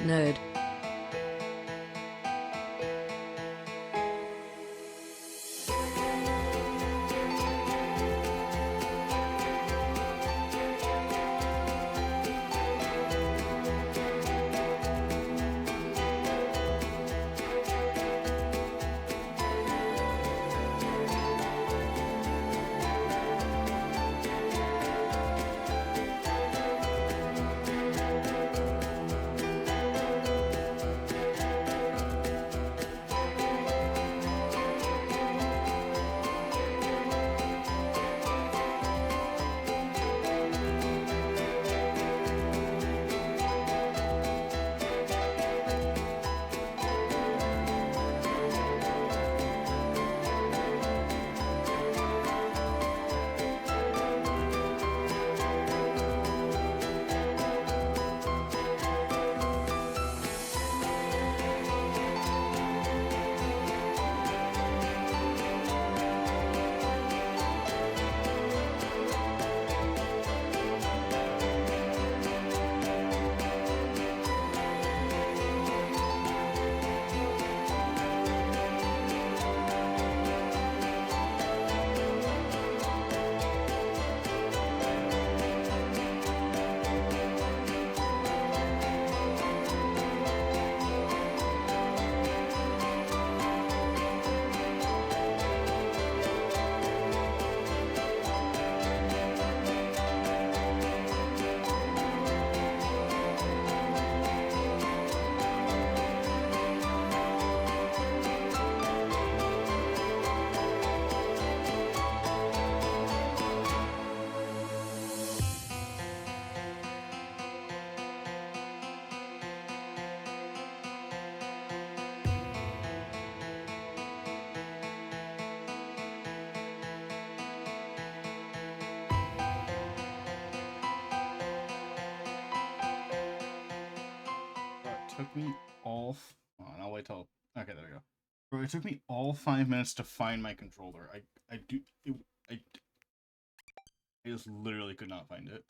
Nerd. Took me all. Oh, I'll wait till. Okay, there we go. Bro, it took me all 5 minutes to find my controller. I just literally could not find it.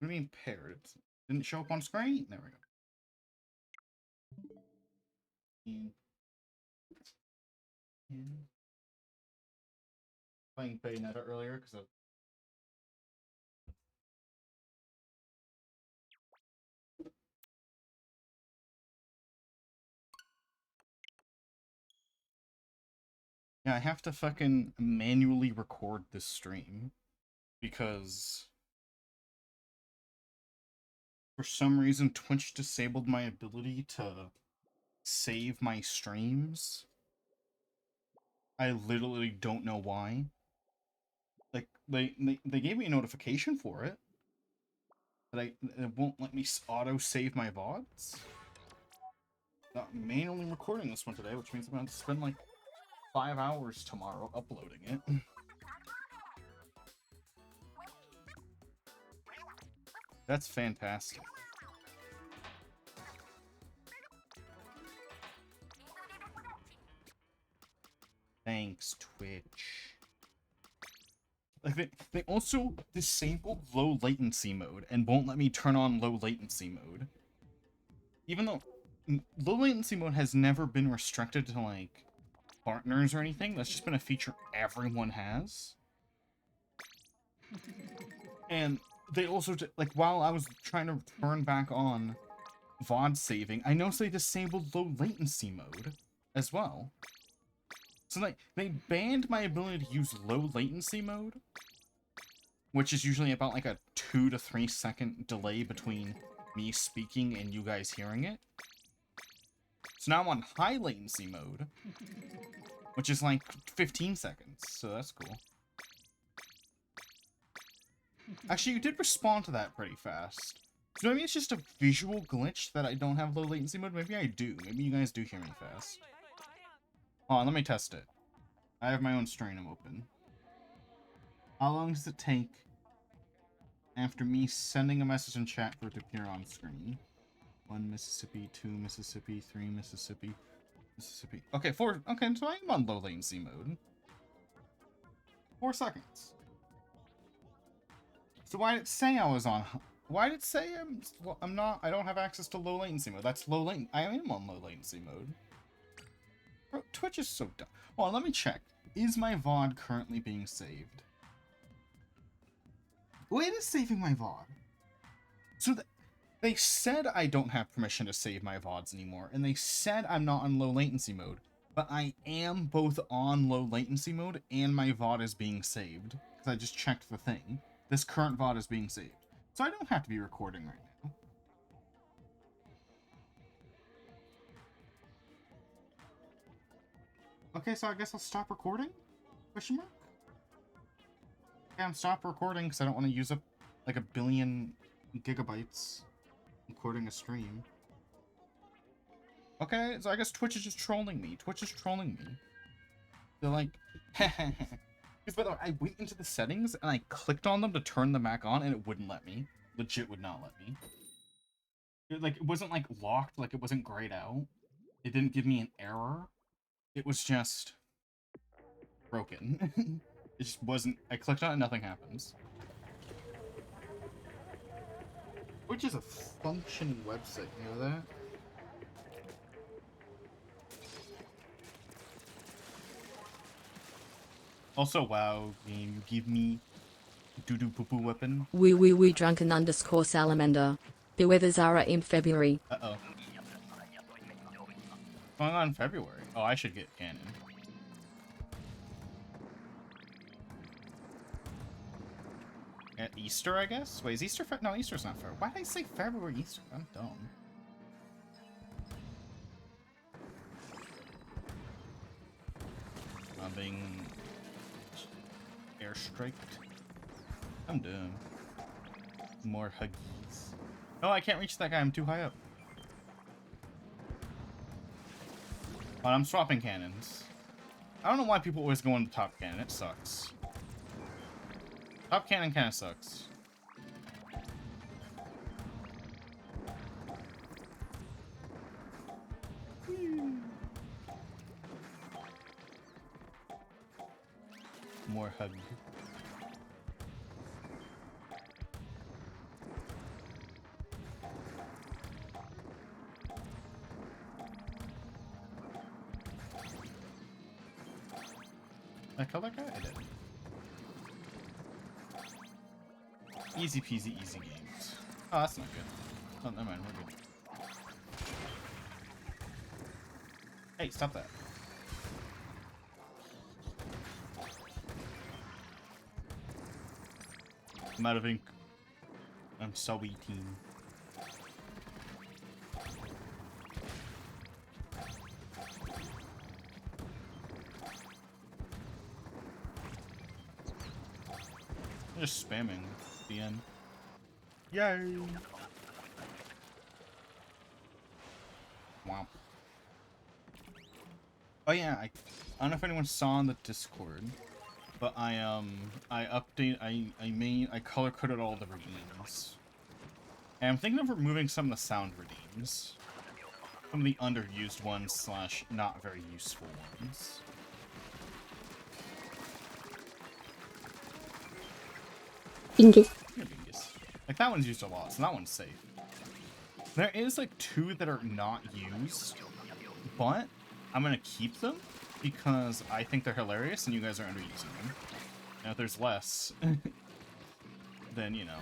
What do you mean paired? It didn't show up on screen. There we go. Playing Bayonetta earlier because of. Yeah, I have to fucking manually record this stream because for some reason Twitch disabled my ability to save my streams. I literally don't know why. Like they gave me a notification for it, but it won't let me auto save my VODs. Not manually recording this one today, which means I'm gonna have to spend like 5 hours tomorrow uploading it. That's fantastic. Thanks, Twitch. Like they also disabled low latency mode and won't let me turn on low latency mode. Even though low latency mode has never been restricted to like partners or anything, that's just been a feature everyone has. And they also, like, while I was trying to turn back on VOD saving, I noticed they disabled low latency mode as well. So like they banned my ability to use low latency mode, which is usually about like a 2 to 3 second delay between me speaking and you guys hearing it. So now I'm on high latency mode, which is like 15 seconds, so that's cool. Actually, you did respond to that pretty fast. So maybe it's just a visual glitch that I don't have low latency mode. Maybe I do. Maybe you guys do hear me fast. Hold on, let me test it. I have my own stream open. How long does it take after me sending a message in chat for it to appear on screen? 1 Mississippi, 2 Mississippi, 3 Mississippi, Mississippi. Okay, 4. Okay, so I am on low latency mode. 4 seconds. So why did it say I was on? Why did it say I'm not? I don't have access to low latency mode. That's low latency. I am on low latency mode. Bro, Twitch is so dumb. Well, let me check. Is my VOD currently being saved? Well, it is saving my VOD. So they said I don't have permission to save my VODs anymore, and they said I'm not on low latency mode, but I am both on low latency mode and my VOD is being saved. Because I just checked the thing. This current VOD is being saved. So I don't have to be recording right now. Okay, so I guess I'll stop recording? Question mark? Okay, I'm stop recording because I don't want to use up like 1 billion gigabytes recording a stream. Okay, so I guess Twitch is just trolling me. Twitch is trolling me. They're like, because by the way, I went into the settings and I clicked on them to turn them back on and it wouldn't let me. Legit would not let me. It wasn't like locked, like it wasn't grayed out. It didn't give me an error. It was just broken. It just wasn't. I clicked on it and nothing happens. Which is a functioning website, you know that? Also, wow, game, you give me doo-doo poo-poo weapon. Wee drunken underscore salamander. The weather's are in February. Uh-oh. What's going on in February? Oh, I should get cannon. At Easter, I guess? Wait, is Easter no, Easter's not February. Why did I say February Easter? I'm dumb. I'm being airstriked. I'm dumb. More huggies. No, I can't reach that guy. I'm too high up. But I'm swapping cannons. I don't know why people always go on the top cannon. It sucks. Top cannon kind of sucks. More hug. Did I kill that guy? I did. Easy peasy, easy games. Oh, that's not good. Oh, never mind, we're good. Hey, stop that. I'm out of ink. I'm so team. I'm just spamming the end. Yay! Wow. Oh yeah, I don't know if anyone saw in the Discord, but I color coded all the redeems. And I'm thinking of removing some of the sound redeems. Some of the underused ones slash not very useful ones. Bingus. Like that one's used a lot, so that one's safe. There is like 2 that are not used, but I'm gonna keep them because I think they're hilarious and you guys are underusing them. And if there's less, then you know.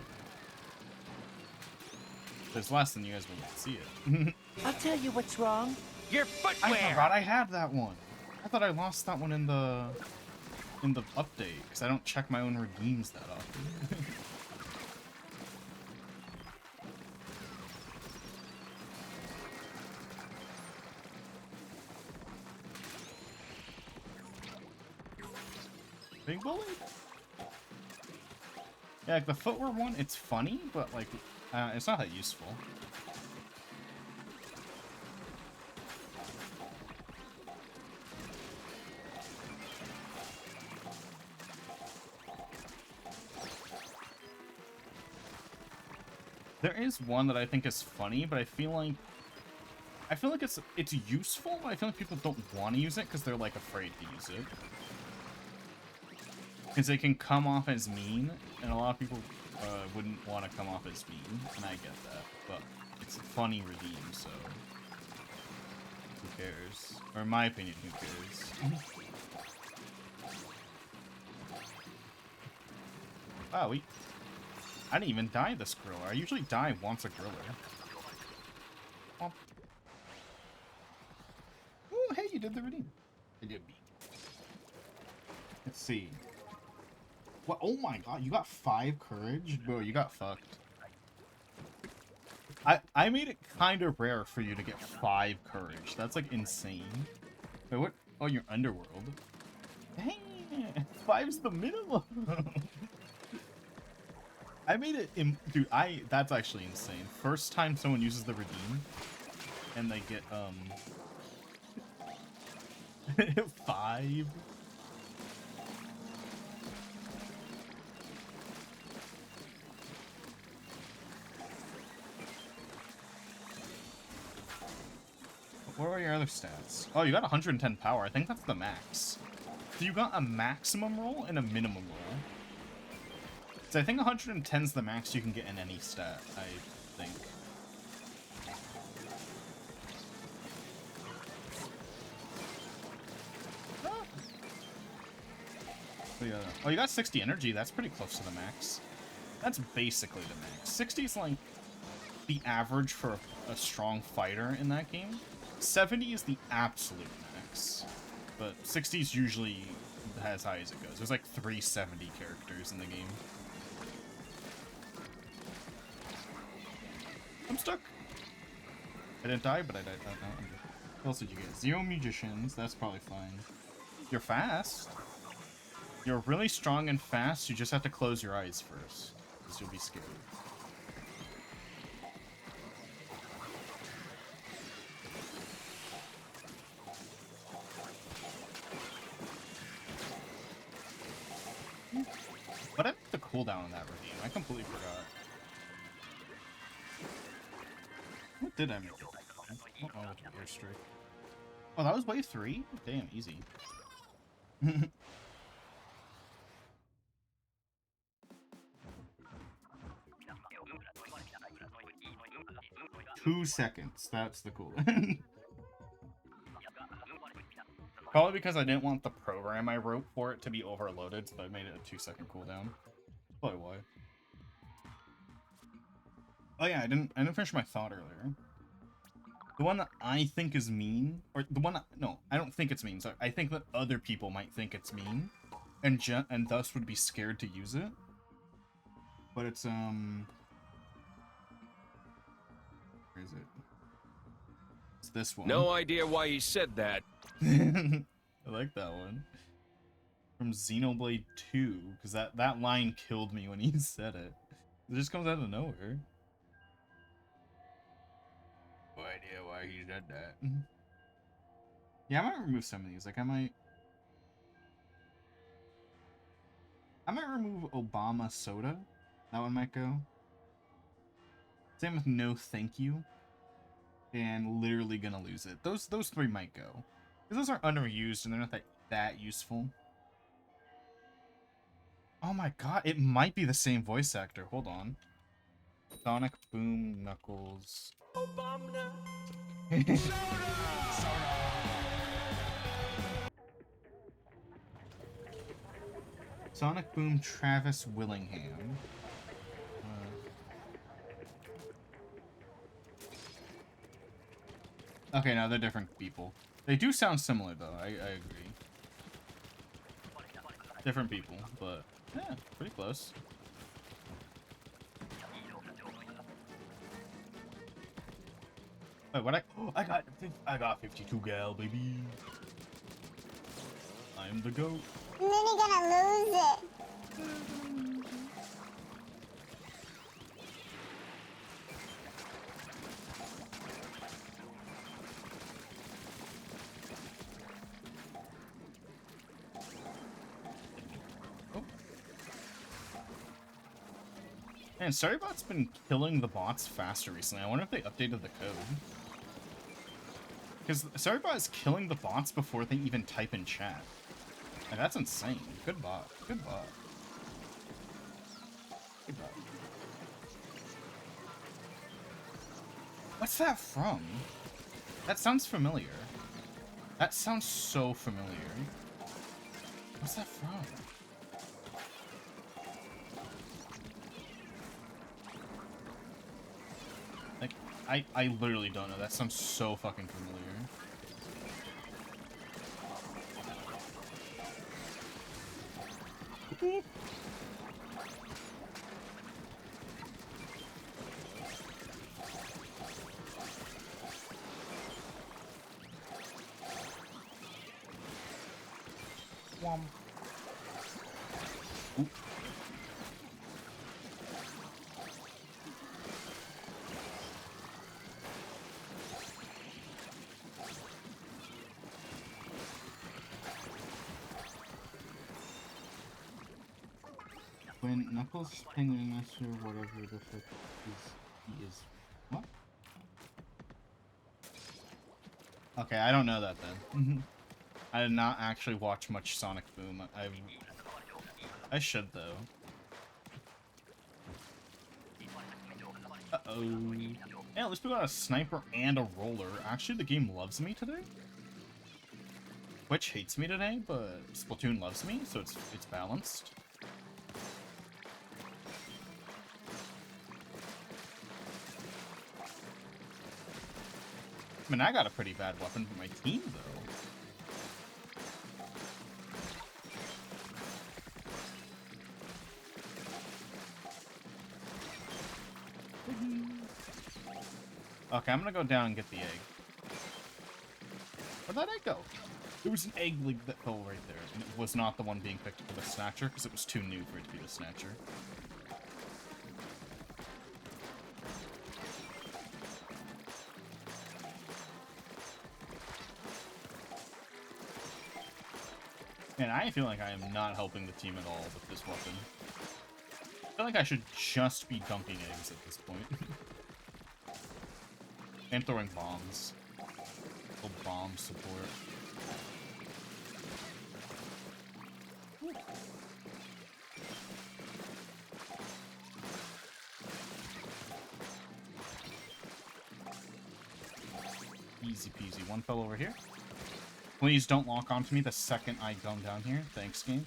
If there's less, then you guys will see it. I'll tell you what's wrong. Your footwear! I forgot I had that one. I thought I lost that one in the update, because I don't check my own redeems that often. Big bully? Yeah, like the footwear one, it's funny, but like, it's not that useful. There is one that I think is funny, but I feel like it's useful, but I feel like people don't want to use it because they're like afraid to use it. Because it can come off as mean, and a lot of people wouldn't want to come off as mean, and I get that, but it's a funny redeem, so who cares? Or in my opinion, who cares? Wow, I didn't even die this griller. I usually die once a griller. Oh. Ooh, hey, you did the redeem. I did beat. Let's see. What? Oh my god, you got 5 courage? Bro, you got fucked. I made it kind of rare for you to get 5 courage. That's like insane. Wait, what? Oh, you're underworld. Dang, 5's the minimum. I made it dude, that's actually insane. First time someone uses the redeem and they get 5. What are your other stats? Oh, you got 110 power. I think that's the max. So you got a maximum roll and a minimum roll. So I think 110 is the max you can get in any stat, I think. Oh, you got 60 energy. That's pretty close to the max. That's basically the max. 60 is like the average for a strong fighter in that game. 70 is the absolute max. But 60 is usually as high as it goes. There's like 370 characters in the game. I'm stuck. I didn't die, but I died. What else did you get? 0 magicians. That's probably fine. You're fast. You're really strong and fast. You just have to close your eyes first, because you'll be scared. What happened to the cooldown on that redeem? I completely forgot. What did I make? Oh, airstrike. Oh, that was wave 3? Damn, easy. 2 seconds. That's the cooldown. Probably because I didn't want the program I wrote for it to be overloaded, so I made it a 2-second cooldown. Probably why. Oh yeah, I didn't finish my thought earlier. The one that I think is mean, or the one that, no, I don't think it's mean. So I think that other people might think it's mean, and thus would be scared to use it. But it's where is it? It's this one. No idea why he said that. I like that one. From Xenoblade 2, because that line killed me when he said it. It just comes out of nowhere. No idea why he said that. Yeah, I might remove some of these. Like, I might remove Obama Soda. That one might go. Same with No Thank You. And Literally Gonna Lose It. Those 3 might go. Because those are underused and they're not that useful. Oh my god, it might be the same voice actor. Hold on. Sonic Boom Knuckles. Obama. Sonic Boom Travis Willingham. Okay, no, they're different people. They do sound similar, though. I agree. Different people, but yeah, pretty close. Wait, what? I got 52 gal, baby. I'm the GOAT. And then you're gonna lose it. Man, Starybot's been killing the bots faster recently. I wonder if they updated the code. Because Starybot is killing the bots before they even type in chat. Like, that's insane. Good bot. Good bot. Hey, bud. What's that from? That sounds familiar. That sounds so familiar. What's that from? Like, I literally don't know. That sounds so fucking familiar. Wom. Oop. When Knuckles is pinging Master, whatever the fuck he is. What? Okay, I don't know that then. I did not actually watch much Sonic Boom. I should though. Uh-oh. Yeah, at least we got a sniper and a roller. Actually, the game loves me today. Twitch hates me today, but Splatoon loves me, so it's balanced. I mean, I got a pretty bad weapon for my team, though. Okay, I'm gonna go down and get the egg. Where'd that egg go? There was an egg that fell right there, and it was not the one being picked up for the Snatcher, because it was too new for it to be the Snatcher. And I feel like I am not helping the team at all with this weapon. I feel like I should just be dunking eggs at this point. And throwing bombs. Full bomb support. Easy peasy. One fell over here. Please don't lock onto me the second I come down here. Thanks, game.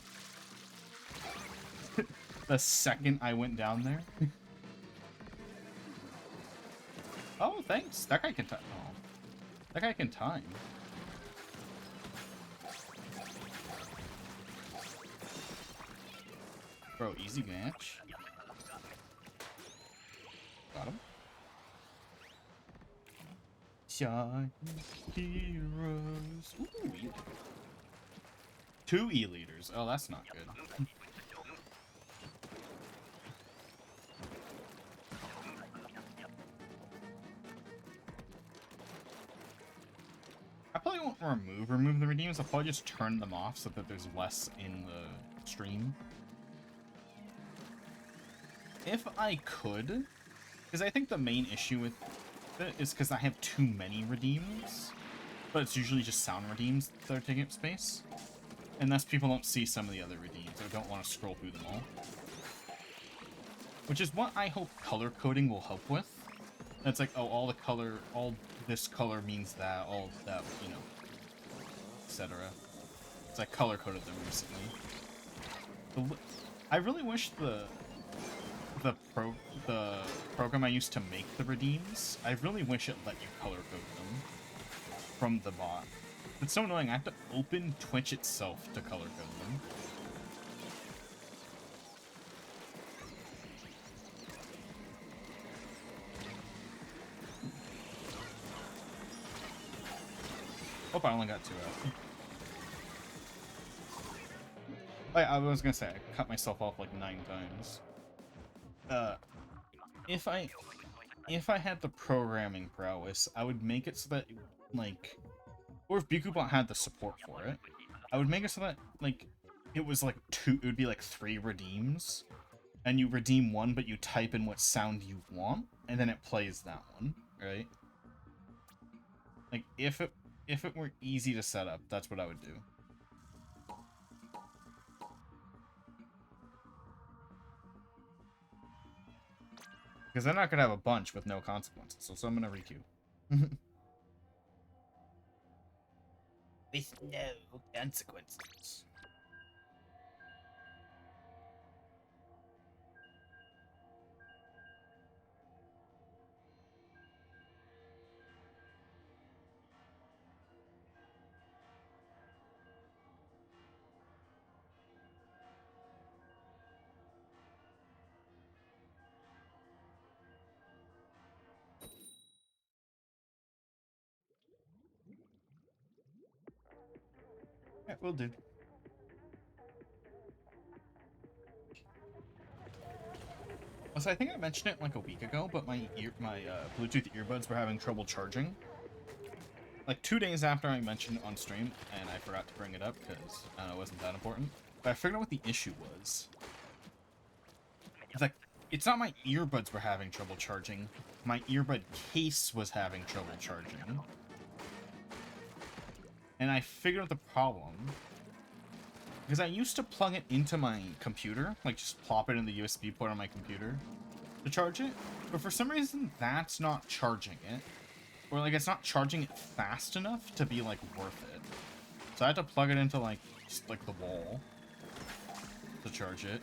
The second I went down there. Oh, thanks. That guy can time. Oh. That guy can time. Bro, easy match. Got him. Shine heroes. Ooh, two E-leaders. Oh, that's not good. I probably won't remove the redeems. I'll probably just turn them off so that there's less in the stream. If I could, because I think the main issue with it is because I have too many redeems, but it's usually just sound redeems that are taking up space. And thus people don't see some of the other redeems or don't want to scroll through them all. Which is what I hope color coding will help with. That's like, oh, all this color means that, all that, you know, etc. It's like color coded them recently. I really wish the program I used to make the redeems, I really wish it let you color code them from the bot. It's so annoying, I have to open Twitch itself to color code them. Hope I only got 2 out. I was gonna say, I cut myself off like 9 times. If I had the programming prowess, I would make it so that, like, or if Bikubot had the support for it, I would make it so that, like, it was like it would be like 3 redeems, and you redeem one, but you type in what sound you want, and then it plays that one, right? Like, if it were easy to set up, that's what I would do. Because they're not gonna have a bunch with no consequences, so I'm gonna requeue. With no consequences. Yeah, will do. Also, I think I mentioned it like a week ago, but my Bluetooth earbuds were having trouble charging. Like 2 days after I mentioned it on stream, and I forgot to bring it up because it wasn't that important. But I figured out what the issue was. It's like, it's not my earbuds were having trouble charging. My earbud case was having trouble charging. And I figured out the problem. Because I used to plug it into my computer, like just plop it in the USB port on my computer to charge it. But for some reason, that's not charging it. Or like, it's not charging it fast enough to be like worth it. So I had to plug it into like, just like the wall to charge it.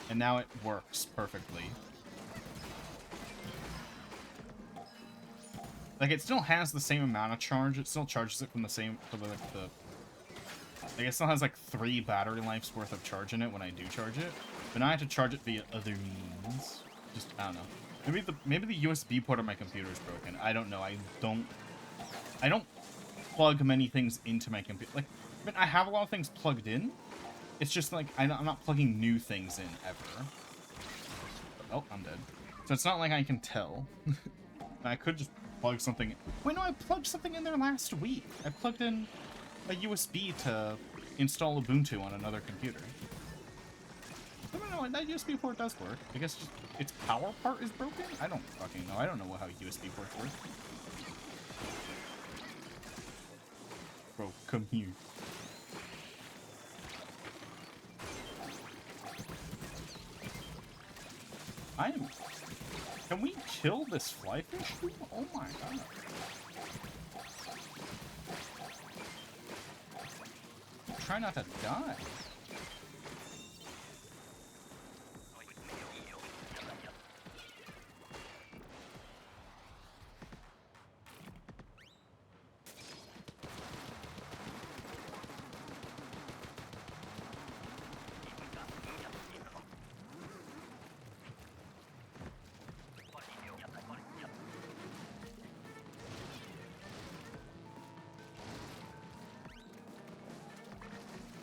And now it works perfectly. Like, it still has the same amount of charge. It still charges it from the same, like, it still has, like, 3 battery lives worth of charge in it when I do charge it. But now I have to charge it via other means. Just, I don't know. Maybe the USB port on my computer is broken. I don't know. I don't plug many things into my computer. Like, I mean, I have a lot of things plugged in. It's just, like, I'm not plugging new things in, ever. Oh, I'm dead. So it's not like I can tell. I could just plug something. Wait, no, I plugged something in there last week. I plugged in a USB to install Ubuntu on another computer. I don't know, that USB port does work. I guess just its power part is broken? I don't fucking know. I don't know how USB ports work. Bro, come here. Can we kill this flyfish? Oh my god. Try not to die.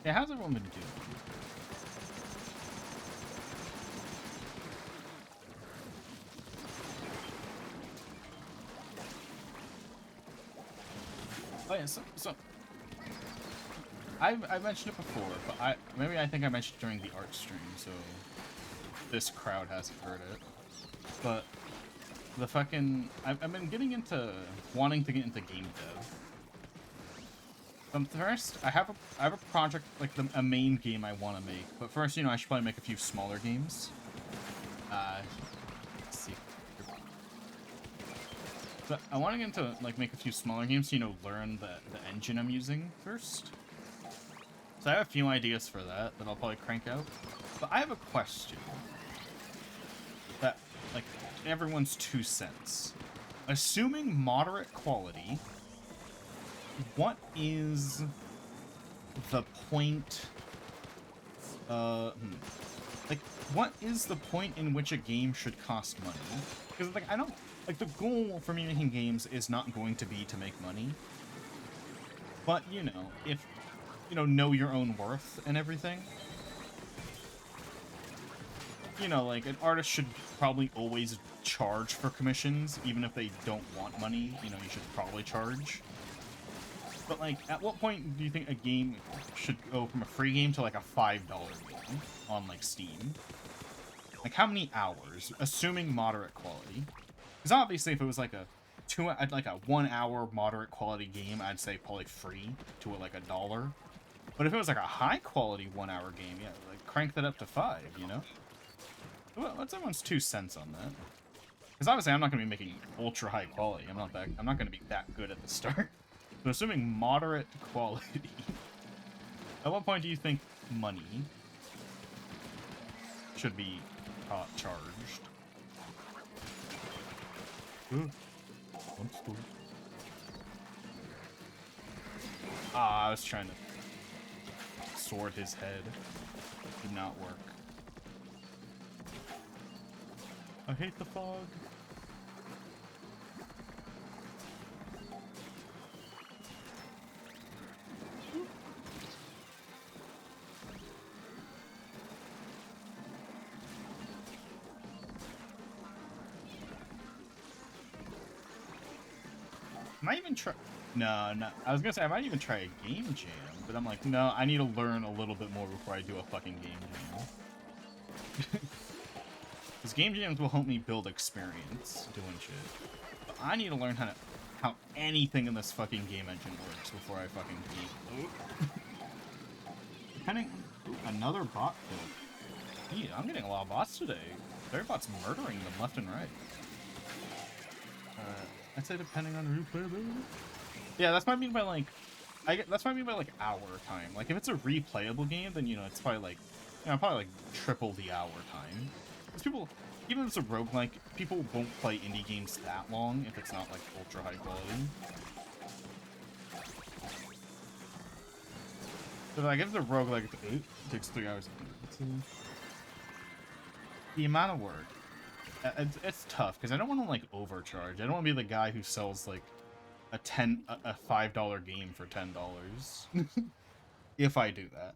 Yeah, how's everyone been doing? Oh yeah, so I mentioned it before, but I think I mentioned it during the art stream, so this crowd hasn't heard it. But the fucking I've been wanting to get into game dev. First, I have a project, like a main game I want to make. But first, I should probably make a few smaller games. Let's see. But I want to get into make a few smaller games, learn the engine I'm using first. So I have a few ideas for that I'll probably crank out. But I have a question that, everyone's 2 cents. Assuming moderate quality, what is the point, what is the point in which a game should cost money? Because, I don't, the goal for me making games is not going to be to make money. But, if, know your own worth and everything, an artist should probably always charge for commissions, even if they don't want money, you should probably charge. But, at what point do you think a game should go from a free game to, a $5 game on, Steam? How many hours, assuming moderate quality? Because obviously if it was, a 1 hour moderate quality game, I'd say probably free to, $1. But if it was, a high quality 1 hour game, yeah, crank that up to 5, Well, what's everyone's 2 cents on that? Because obviously I'm not going to be making ultra high quality. I'm not going to be that good at the start. So assuming moderate quality. At what point do you think money should be charged? I was trying to sword his head. Did not work. I hate the fog. I might even try. No. I was gonna say I might even try a game jam, but I'm like, no, I need to learn a little bit more before I do a fucking game jam. Because game jams will help me build experience doing shit. But I need to learn how anything in this fucking game engine works before I fucking game. Depending. Ooh, another bot kill. Yeah, I'm getting a lot of bots today. Everybody's murdering them left and right. I'd say depending on replayability. Yeah, that's what I mean by like, that's what I mean by like hour time. Like if it's a replayable game, then you know it's probably like, probably like triple the hour time. Because people, even if it's a roguelike, people won't play indie games that long if it's not like ultra high quality. So like if it's a roguelike, it takes 3 hours. The amount of work. It's tough because I don't want to like overcharge. I don't want to be the guy who sells like a $5 game for $10. If I do that,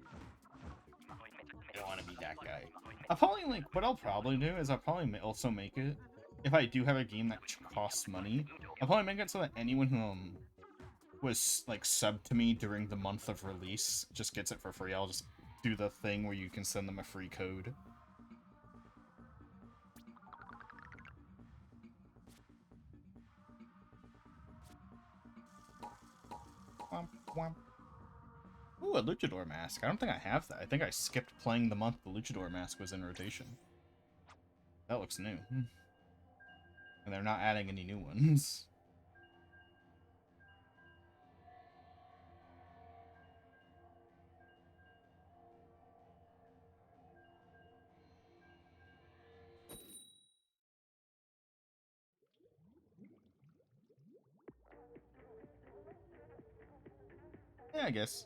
I don't want to be that guy. I'll probably like what I'll probably do is I'll probably also make it if I do have a game that costs money. I'll probably make it so that anyone who was like subbed to me during the month of release just gets it for free. I'll just do the thing where you can send them a free code. Ooh, a luchador mask. I don't think I have that. I think I skipped playing the month the luchador mask was in rotation. That looks new. And they're not adding any new ones. Yeah, I guess.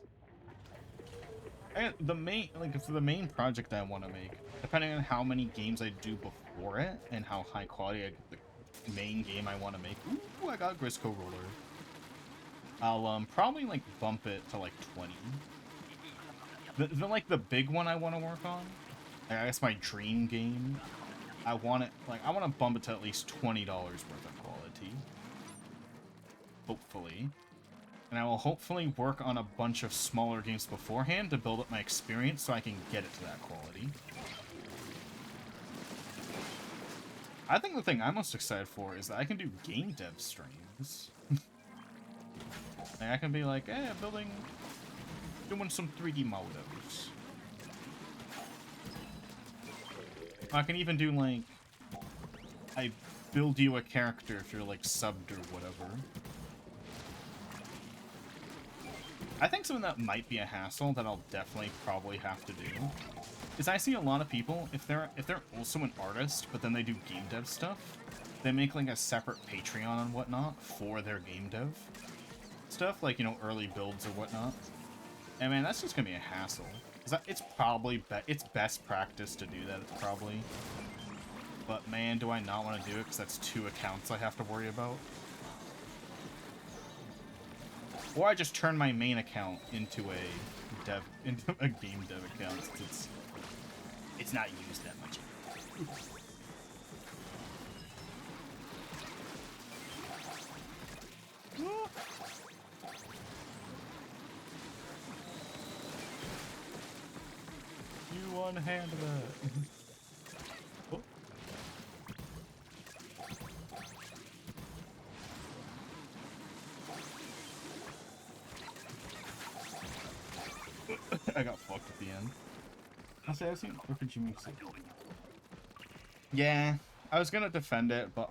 The main, like, for the main project I want to make, depending on how many games I do before it and how high quality the main game I want to make. Ooh, I got Grizz co-roller. I'll probably like bump it to like 20. Like the big one I want to work on. I guess my dream game. I want to bump it to at least $20 worth of quality. Hopefully. And I will hopefully work on a bunch of smaller games beforehand to build up my experience so I can get it to that quality. I think the thing I'm most excited for is that I can do game dev streams. Like I can be like, hey, I'm doing some 3D models. I can even do like, I build you a character if you're like subbed or whatever. I think something that might be a hassle that I'll definitely probably have to do is I see a lot of people, if they're also an artist, but then they do game dev stuff, they make like a separate Patreon and whatnot for their game dev stuff, like, you know, early builds or whatnot. And man, that's just gonna be a hassle. It's probably it's best practice to do that, probably. But man, do I not want to do it because that's 2 accounts I have to worry about. Or I just turn my main account into a game dev account. It's not used that much. You one-handed that. Oh. I got fucked at the end. I'll say I've seen RPG Maker. Yeah, I was gonna defend it, but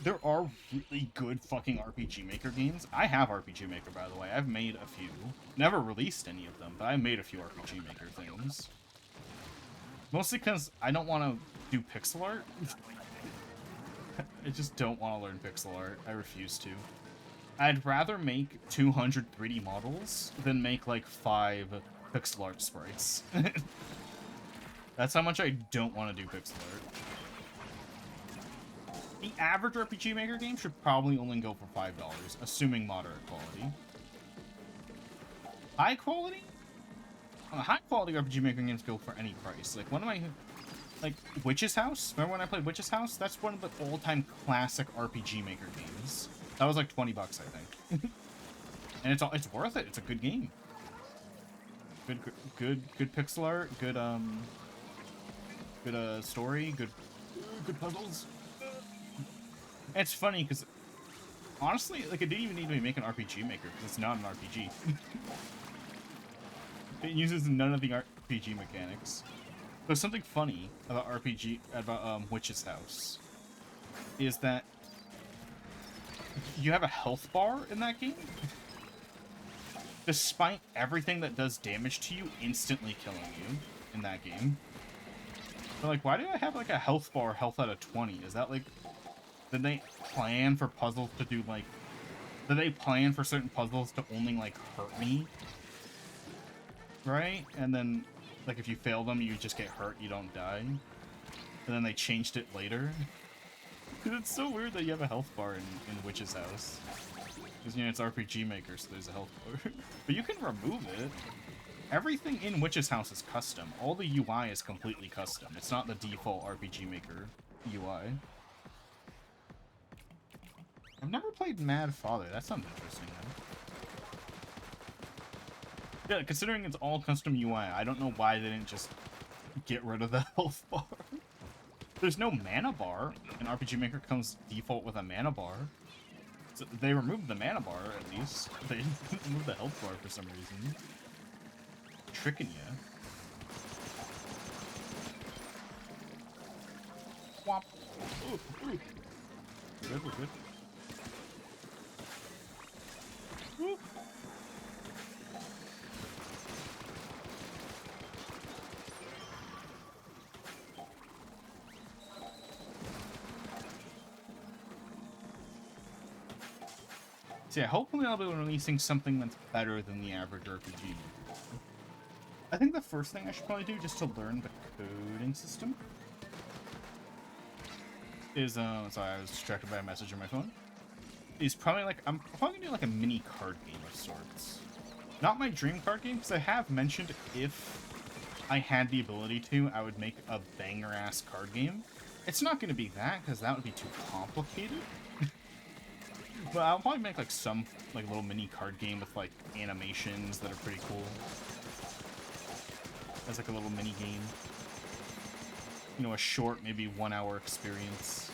there are really good fucking RPG Maker games. I have RPG Maker, by the way. I've made a few. Never released any of them, but I made a few RPG Maker things. Mostly because I don't want to do pixel art. I just don't want to learn pixel art. I refuse to. I'd rather make 200 3D models than make like 5 pixel art sprites. That's how much I don't want to do pixel art. The average RPG Maker game should probably only go for $5, assuming moderate quality. High quality? High quality RPG Maker games go for any price. Like, one of my... Like, Witch's House? Remember when I played Witch's House? That's one of the all-time classic RPG Maker games. That was like $20, I think. And it's worth it. It's a good game. Good pixel art. Good story. Good puzzles. And it's funny because honestly, like, it didn't even need to make an RPG Maker because it's not an RPG. It uses none of the RPG mechanics. There's something funny about Witch's House is that you have a health bar in that game, despite everything that does damage to you instantly killing you in that game. But like, why do I have like a health bar, health out of 20? Is that like, did they plan for puzzles to do like, did they plan for certain puzzles to only like hurt me? Right? And then like if you fail them, you just get hurt, you don't die. And then they changed it later. It's so weird that you have a health bar in Witch's House. Because, you know, it's RPG Maker, so there's a health bar. But you can remove it. Everything in Witch's House is custom. All the UI is completely custom. It's not the default RPG Maker UI. I've never played Mad Father. That sounds interesting, though. Yeah, considering it's all custom UI, I don't know why they didn't just get rid of the health bar. There's no mana bar, and RPG Maker comes default with a mana bar. So they removed the mana bar, at least. They didn't remove the health bar for some reason. Tricking ya. Womp. Ooh, ooh. Good, we're good. Woo. So yeah, hopefully I'll be releasing something that's better than the average RPG. I think the first thing I should probably do, just to learn the coding system, is, sorry, I was distracted by a message on my phone, is probably like, I'm probably gonna do like a mini card game of sorts. Not my dream card game, because I have mentioned if I had the ability to, I would make a banger-ass card game. It's not gonna be that, because that would be too complicated. But I'll probably make like some like little mini card game with like animations that are pretty cool. As like a little mini game. You know, a short, maybe 1 hour experience.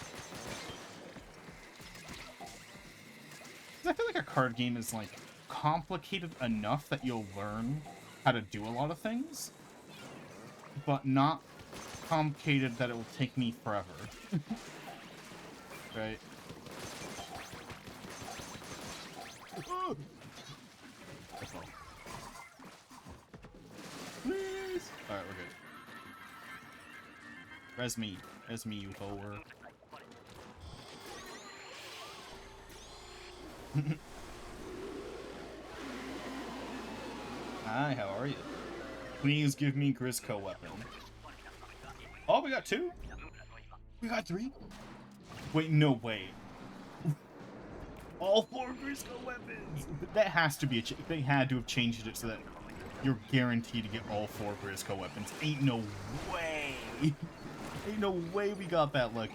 I feel like a card game is like complicated enough that you'll learn how to do a lot of things, but not complicated that it will take me forever. Right? Please! Alright, we're good. Res me, you whore. Hi, how are you? Please give me Grizz weapon. Oh, we got 2? We got 3? Wait, no way. All 4 Grizz weapons! That has to be they had to have changed it so that you're guaranteed to get all 4 Grizz weapons. Ain't no way! Ain't no way we got that lucky.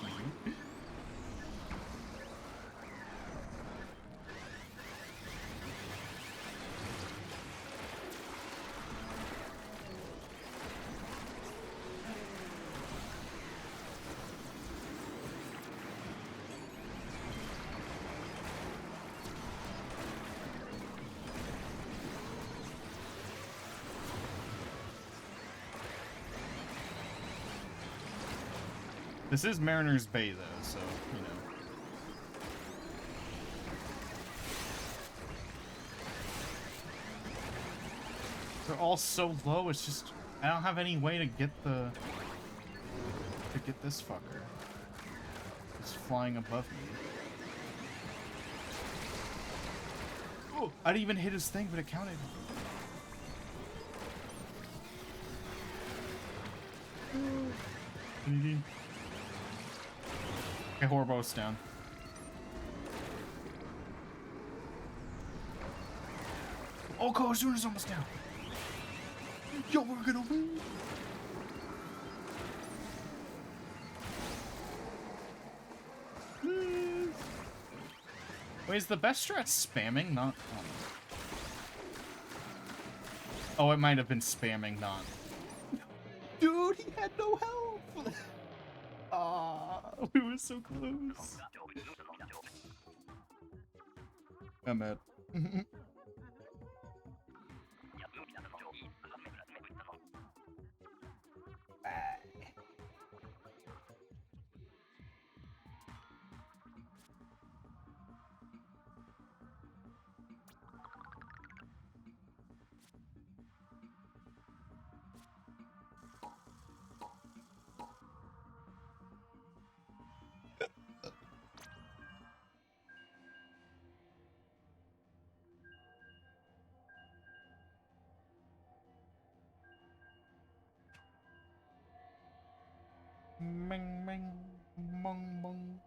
This is Mariner's Bay, though, so, you know. They're all so low, it's just... I don't have any way to get the... to get this fucker. It's flying above me. Oh! I didn't even hit his thing, but it counted. Okay, Horbo's down. Oh, Kozuna's almost down. Yo, we're gonna win. Wait, is the best strat spamming? Not. Oh, it might have been spamming, not. Dude, he had no health. Ah, we were so close. I'm mad. Ming, ming, mong, mong.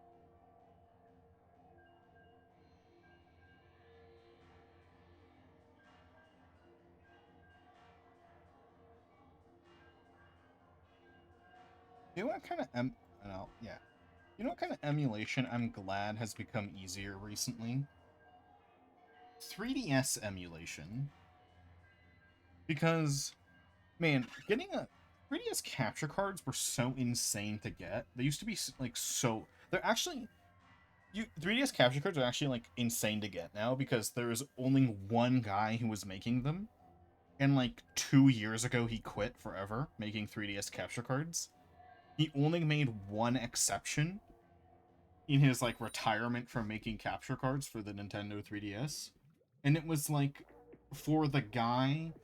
You know what kind of yeah. You know what kind of emulation I'm glad has become easier recently? 3DS emulation. Because, man, getting a 3DS capture cards were so insane to get. They used to be like so. They're actually 3DS capture cards are actually like insane to get now because there's only one guy who was making them, and like 2 years ago he quit forever making 3DS capture cards. He only made one exception in his like retirement from making capture cards for the Nintendo 3DS, and it was like for the guy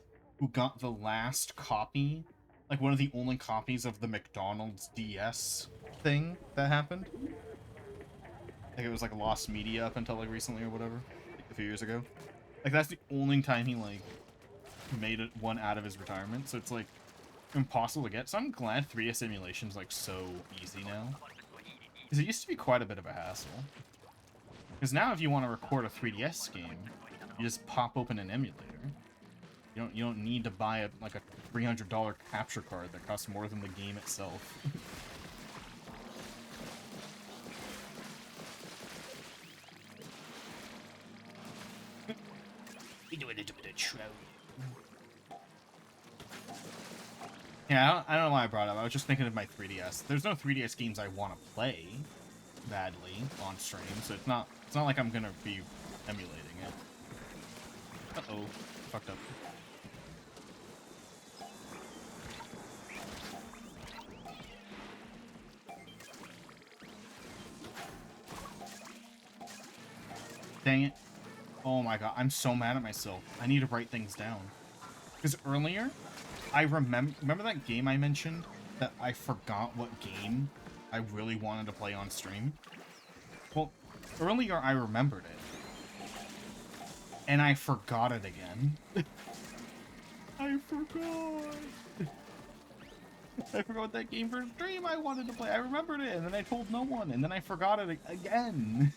who got the last copy, like one of the only copies of the McDonald's DS thing that happened. Like it was like lost media up until like recently or whatever, like a few years ago. Like that's the only time he like made it one out of his retirement. So it's like impossible to get. So I'm glad 3DS emulation's like so easy now, because it used to be quite a bit of a hassle. Because now if you want to record a 3DS game, you just pop open an emulator. You don't need to buy a $300 capture card that costs more than the game itself. We do a little bit of trolling. Yeah, I don't know why I brought it up. I was just thinking of my 3DS. There's no 3DS games I want to play badly on stream, so it's not like I'm gonna be emulating it. Uh-oh, fucked up. Dang it. Oh my god, I'm so mad at myself. I need to write things down. Because earlier, I remember that game I mentioned that I forgot what game I really wanted to play on stream? Well, earlier I remembered it. And I forgot it again. I forgot. I forgot that game for stream I wanted to play. I remembered it, and then I told no one, and then I forgot it again.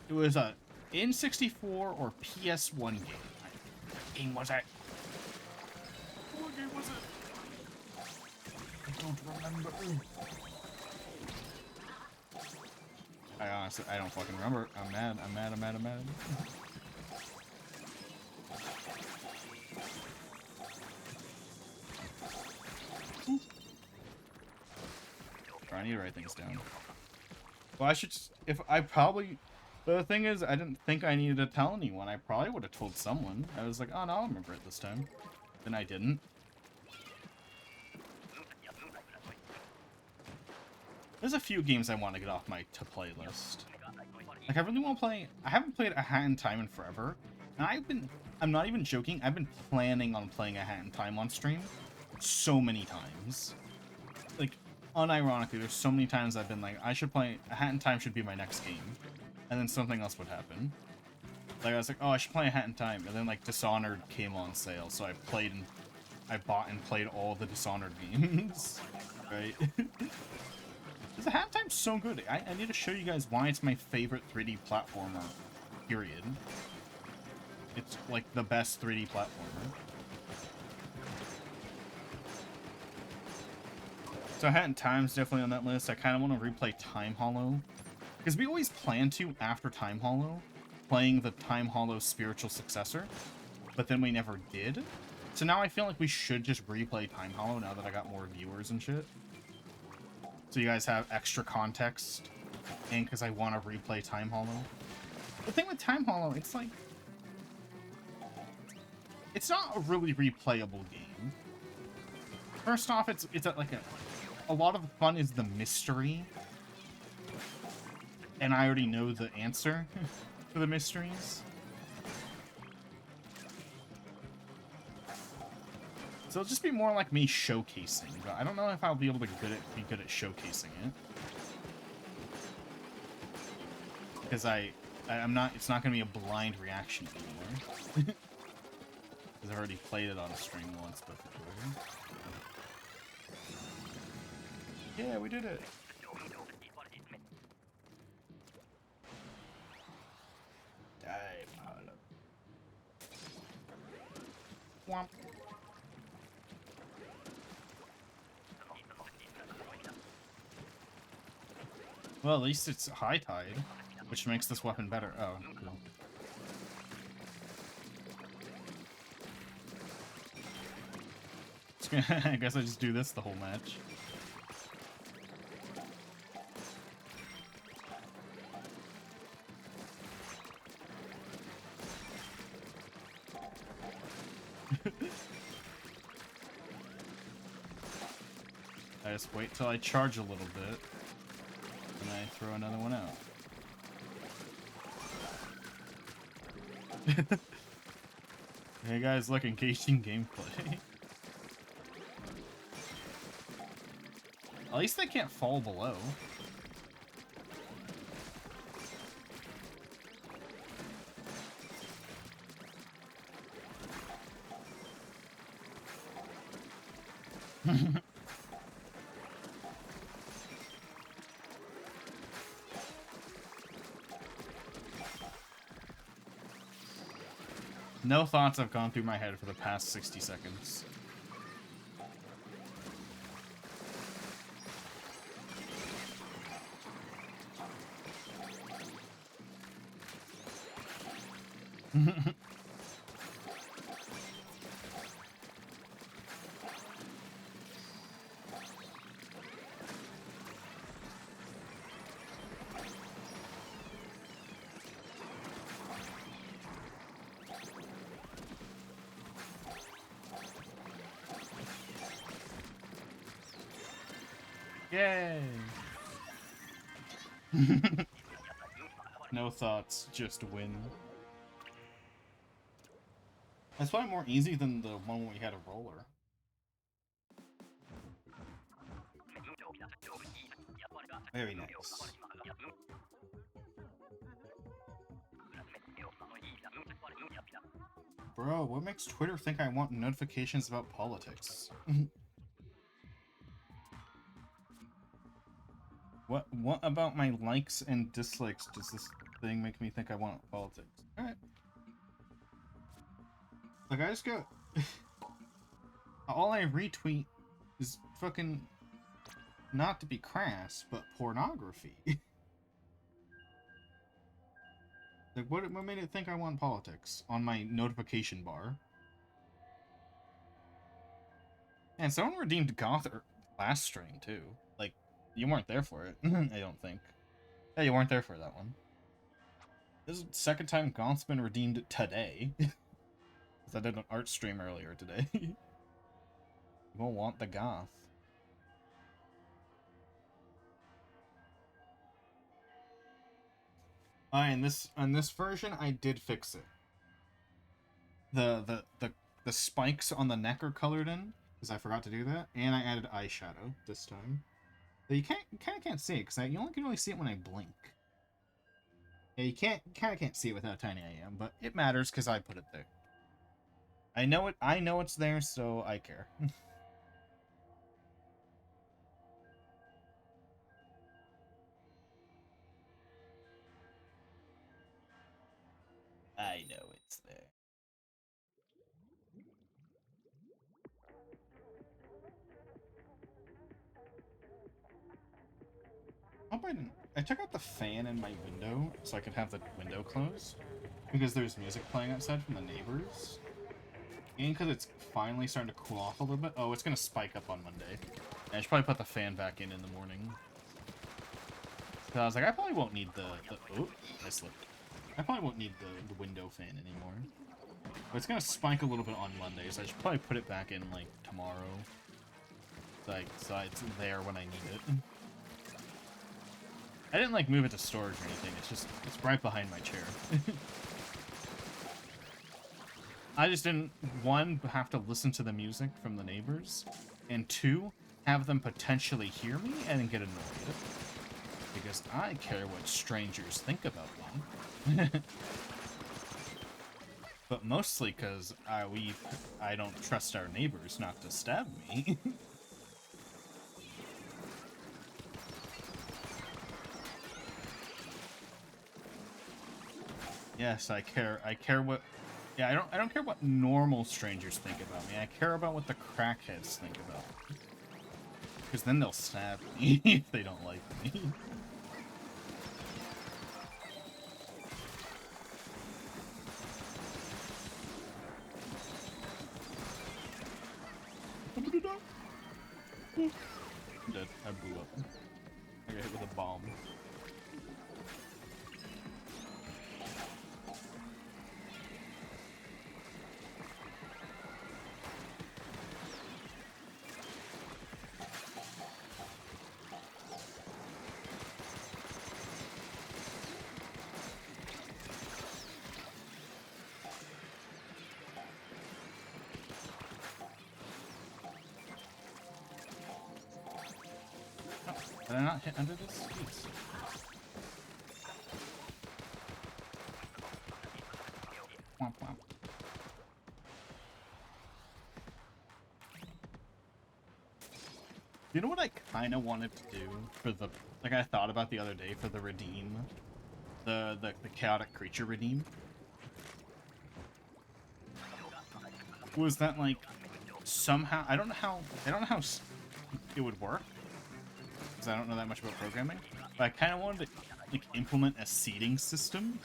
It was a N64 or PS1 game. What game was it? What game was it? I don't remember. I honestly, I don't fucking remember. I'm mad. I'm mad. I'm mad. I'm mad. I need to write things down. Well, I should just, if I probably... The thing is, I didn't think I needed to tell anyone. I probably would have told someone. I was like, oh, no, I'll remember it this time. Then I didn't. There's a few games I want to get off my to-play list. Like, I really want to play... I haven't played A Hat in Time in forever. And I'm not even joking, I've been planning on playing A Hat in Time on stream so many times. Like, unironically, there's so many times I've been like, I should play... A Hat in Time should be my next game. And then something else would happen. Like, I was like, oh, I should play A Hat in Time. And then, like, Dishonored came on sale, so I bought and played all the Dishonored games. Right? The Hat in Time's so good. I need to show you guys why it's my favorite 3D platformer, period. It's, like, the best 3D platformer. So Hat in Time's definitely on that list. I kind of want to replay Time Hollow. Because we always planned to, after Time Hollow, playing the Time Hollow spiritual successor. But then we never did. So now I feel like we should just replay Time Hollow now that I got more viewers and shit. So you guys have extra context. And because I want to replay Time Hollow. The thing with Time Hollow, it's like... It's not a really replayable game. First off, it's like a lot of the fun is the mystery. And I already know the answer for the mysteries. So it'll just be more like me showcasing, but I don't know if I'll be able to be good at showcasing it. Because I'm not, it's not going to be a blind reaction anymore. Because I've already played it on a stream once before. Yeah, we did it. Womp. Well, at least it's high tide, which makes this weapon better. Oh, cool. I guess I just do this the whole match. I just wait till I charge a little bit, and I throw another one out. Hey guys, look, engaging gameplay. At least they can't fall below. No thoughts have gone through my head for the past 60 seconds. Yay! No thoughts, just win. That's probably more easy than the one where we had a roller. Very nice. Bro, what makes Twitter think I want notifications about politics? What about my likes and dislikes does this thing make me think I want politics? Alright. Like, I just go... All I retweet is fucking... Not to be crass, but pornography. Like, what made it think I want politics on my notification bar? And someone redeemed Goth last stream, too. Like, you weren't there for it, I don't think. Yeah, you weren't there for that one. This is the second time Goth's been redeemed today. Because I did an art stream earlier today. You won't want the Goth. In this version, I did fix it. The spikes on the neck are colored in because I forgot to do that, and I added eyeshadow this time. But you kind of can't see it because you only can really see it when I blink. Yeah, you kind of can't see it without tiny I am, but it matters because I put it there. I know it. I know it's there, so I care. I know it's there. I took out the fan in my window so I could have the window closed because there's music playing outside from the neighbors. And because it's finally starting to cool off a little bit. Oh, it's going to spike up on Monday. And I should probably put the fan back in the morning. So I was like, I probably won't need the oh, I slipped. I probably won't need the window fan anymore. But it's going to spike a little bit on Monday, so I should probably put it back in, like, tomorrow. So it's there when I need it. I didn't, like, move it to storage or anything. It's right behind my chair. I just didn't, one, have to listen to the music from the neighbors, and two, have them potentially hear me and then get annoyed. Because I care what strangers think about me. But mostly because I don't trust our neighbors not to stab me. Yes, I care what... Yeah, I don't care what normal strangers think about me. I care about what the crackheads think about me. Because then they'll stab me if they don't like me. I'm dead. I blew up. I got hit with a bomb. Did I not hit under this? Jeez. Womp womp. You know what I kind of wanted to do for the... Like, I thought about the other day for the redeem? The chaotic creature redeem? Was that, like, somehow... I don't know how it would work. Because I don't know that much about programming. But I kind of wanted to, like, implement a seeding system.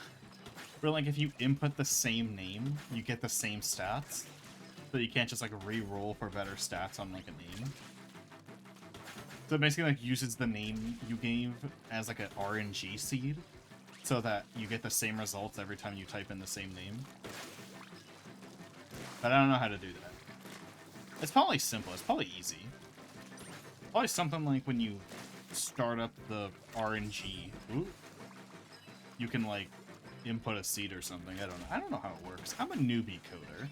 Where, like, if you input the same name, you get the same stats. So you can't just, like, re-roll for better stats on, like, a name. So it basically, like, uses the name you gave as, like, an RNG seed. So that you get the same results every time you type in the same name. But I don't know how to do that. It's probably simple. It's probably easy. Probably something like when you start up the RNG. Ooh, you can, like, input a seed or something. I don't know. I don't know how it works. I'm a newbie coder.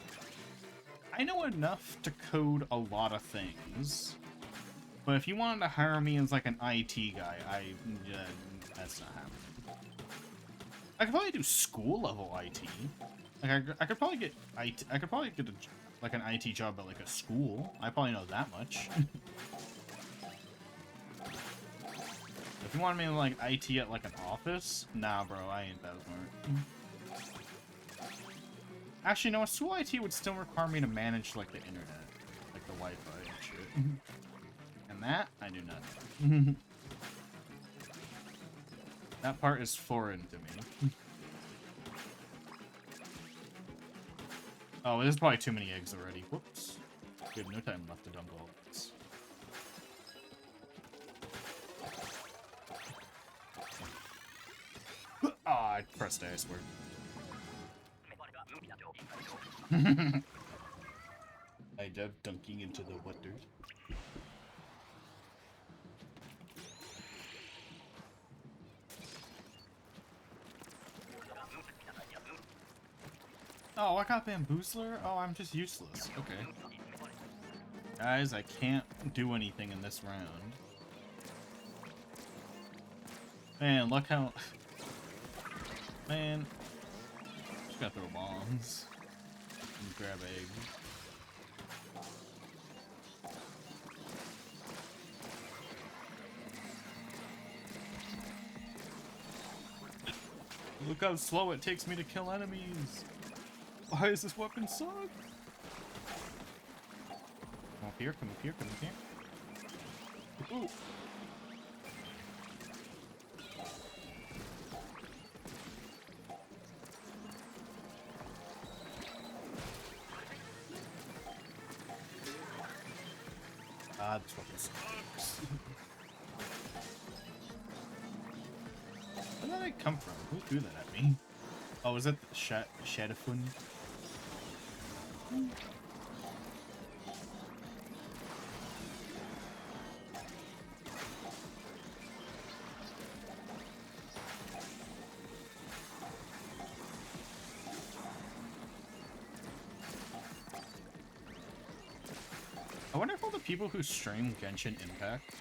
I know enough to code a lot of things. But if you wanted to hire me as, like, an IT guy, that's not happening. I could probably do school level IT. Like, I could probably get IT. I could probably get like an IT job at, like, a school. I probably know that much. If you wanted me to, like, IT at, like, an office, nah, bro, I ain't that smart. Actually, no, a school IT would still require me to manage, like, the internet, like the Wi-Fi and shit. And that I do not know. That part is foreign to me. Oh, there's probably too many eggs already. Whoops. We have no time left to dump all this. Ah, I pressed A, I swear. I love dunking into the water. Oh, I got Bamboozler? Oh, I'm just useless. Okay. Guys, I can't do anything in this round. Man, look how... Man. Just gotta throw bombs. And grab eggs. Look how slow it takes me to kill enemies. Why is this weapon suck? Come up here, come up here, come up here. Ooh. Ah, this weapon sucks. Where did I come from? Who threw that at me? Oh, is that the Shadowfun? I wonder if all the people who stream Genshin Impact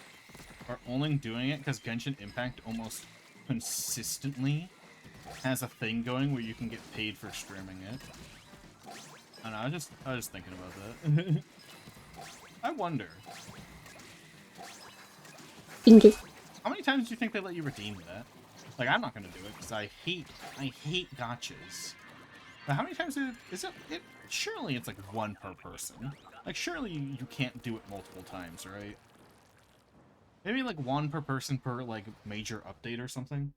are only doing it because Genshin Impact almost consistently has a thing going where you can get paid for streaming it. I don't know, I was just thinking about that. I wonder. How many times do you think they let you redeem that? Like, I'm not gonna do it because I hate gotchas. But how many times is it? Surely it's like one per person. Like, surely you can't do it multiple times, right? Maybe like one per person per like major update or something.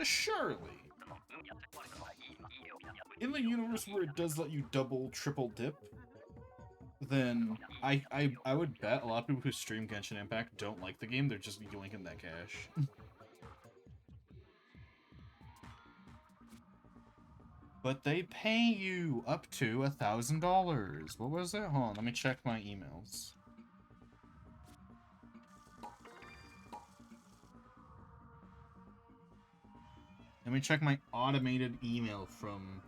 Surely. In the universe where it does let you double, triple dip, then I would bet a lot of people who stream Genshin Impact don't like the game, they're just yoinking that cash. But they pay you up to $1,000. What was it? Hold on, let me check my emails. Let me check my automated email from